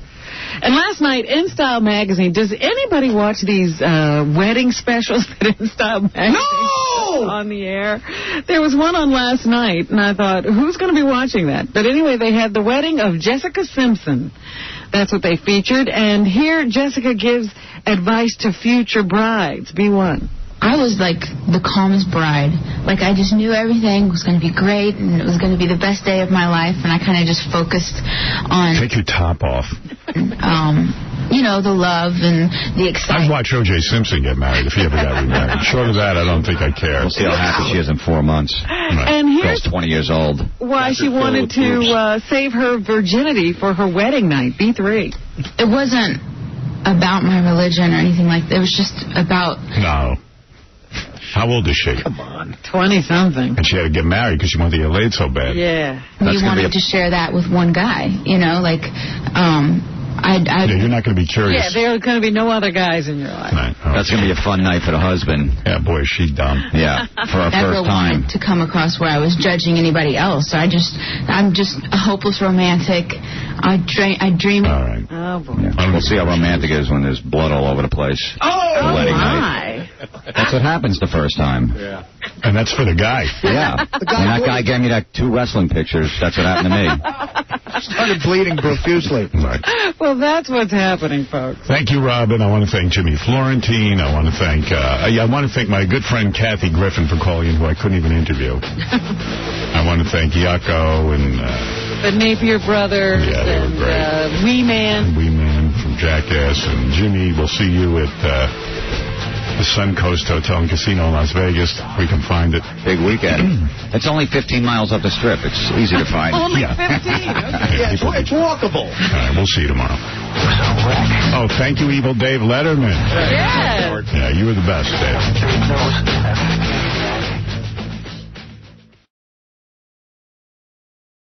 And last night, InStyle Magazine, does anybody watch these wedding specials that InStyle Magazine puts on the air? There was one on last night, and I thought, who's going to be watching that? But anyway, they had the wedding of Jessica Simpson. That's what they featured. And here, Jessica gives advice to future brides. B1. I was like the calmest bride. Like, I just knew everything was going to be great, and it was going to be the best day of my life, and I kind of just focused on... Take your top off. You know, the love and the excitement. I'd watch O.J. Simpson get married if he ever got remarried. Short of that, I don't think I care. We'll see how happy she is in 4 months. Right. And here's Girl's 20 years old. why she wanted to save her virginity for her wedding night. B3. It wasn't about my religion or anything like that. It was just about... No. How old is she? Come on. 20-something. And she had to get married because she wanted to get laid so bad. Yeah. We wanted to share that with one guy, you know, like... you're not going to be curious. Yeah, there are going to be no other guys in your life. Right. Okay. That's going to be a fun night for the husband. Yeah, boy, is she dumb. Yeah, for our Never first time. wanted to come across where I was judging anybody else. I'm just a hopeless romantic. I dream. All right. Oh, boy. Yeah. We'll see how romantic it is when there's blood all over the place. Oh, wedding my. night. That's what happens the first time. Yeah. And that's for the guy. Yeah. When that guy gave me that 2 wrestling pictures, that's what happened to me. Started bleeding profusely. Right. Well, that's what's happening, folks. Thank you, Robin. I want to thank Jimmy Florentine. I want to thank my good friend Kathy Griffin for calling in, who I couldn't even interview. I want to thank Yucko and... the Napier Brothers and Wee Man. Wee Man from Jackass. And Jimmy, we'll see you at the Suncoast Hotel and Casino in Las Vegas. We can find it. Big weekend. It's only 15 miles up the strip. It's easy to find. Only 15. Yeah, it's walkable. All right, we'll see you tomorrow. Oh, thank you, Evil Dave Letterman. Yeah. Yeah, you were the best, Dave.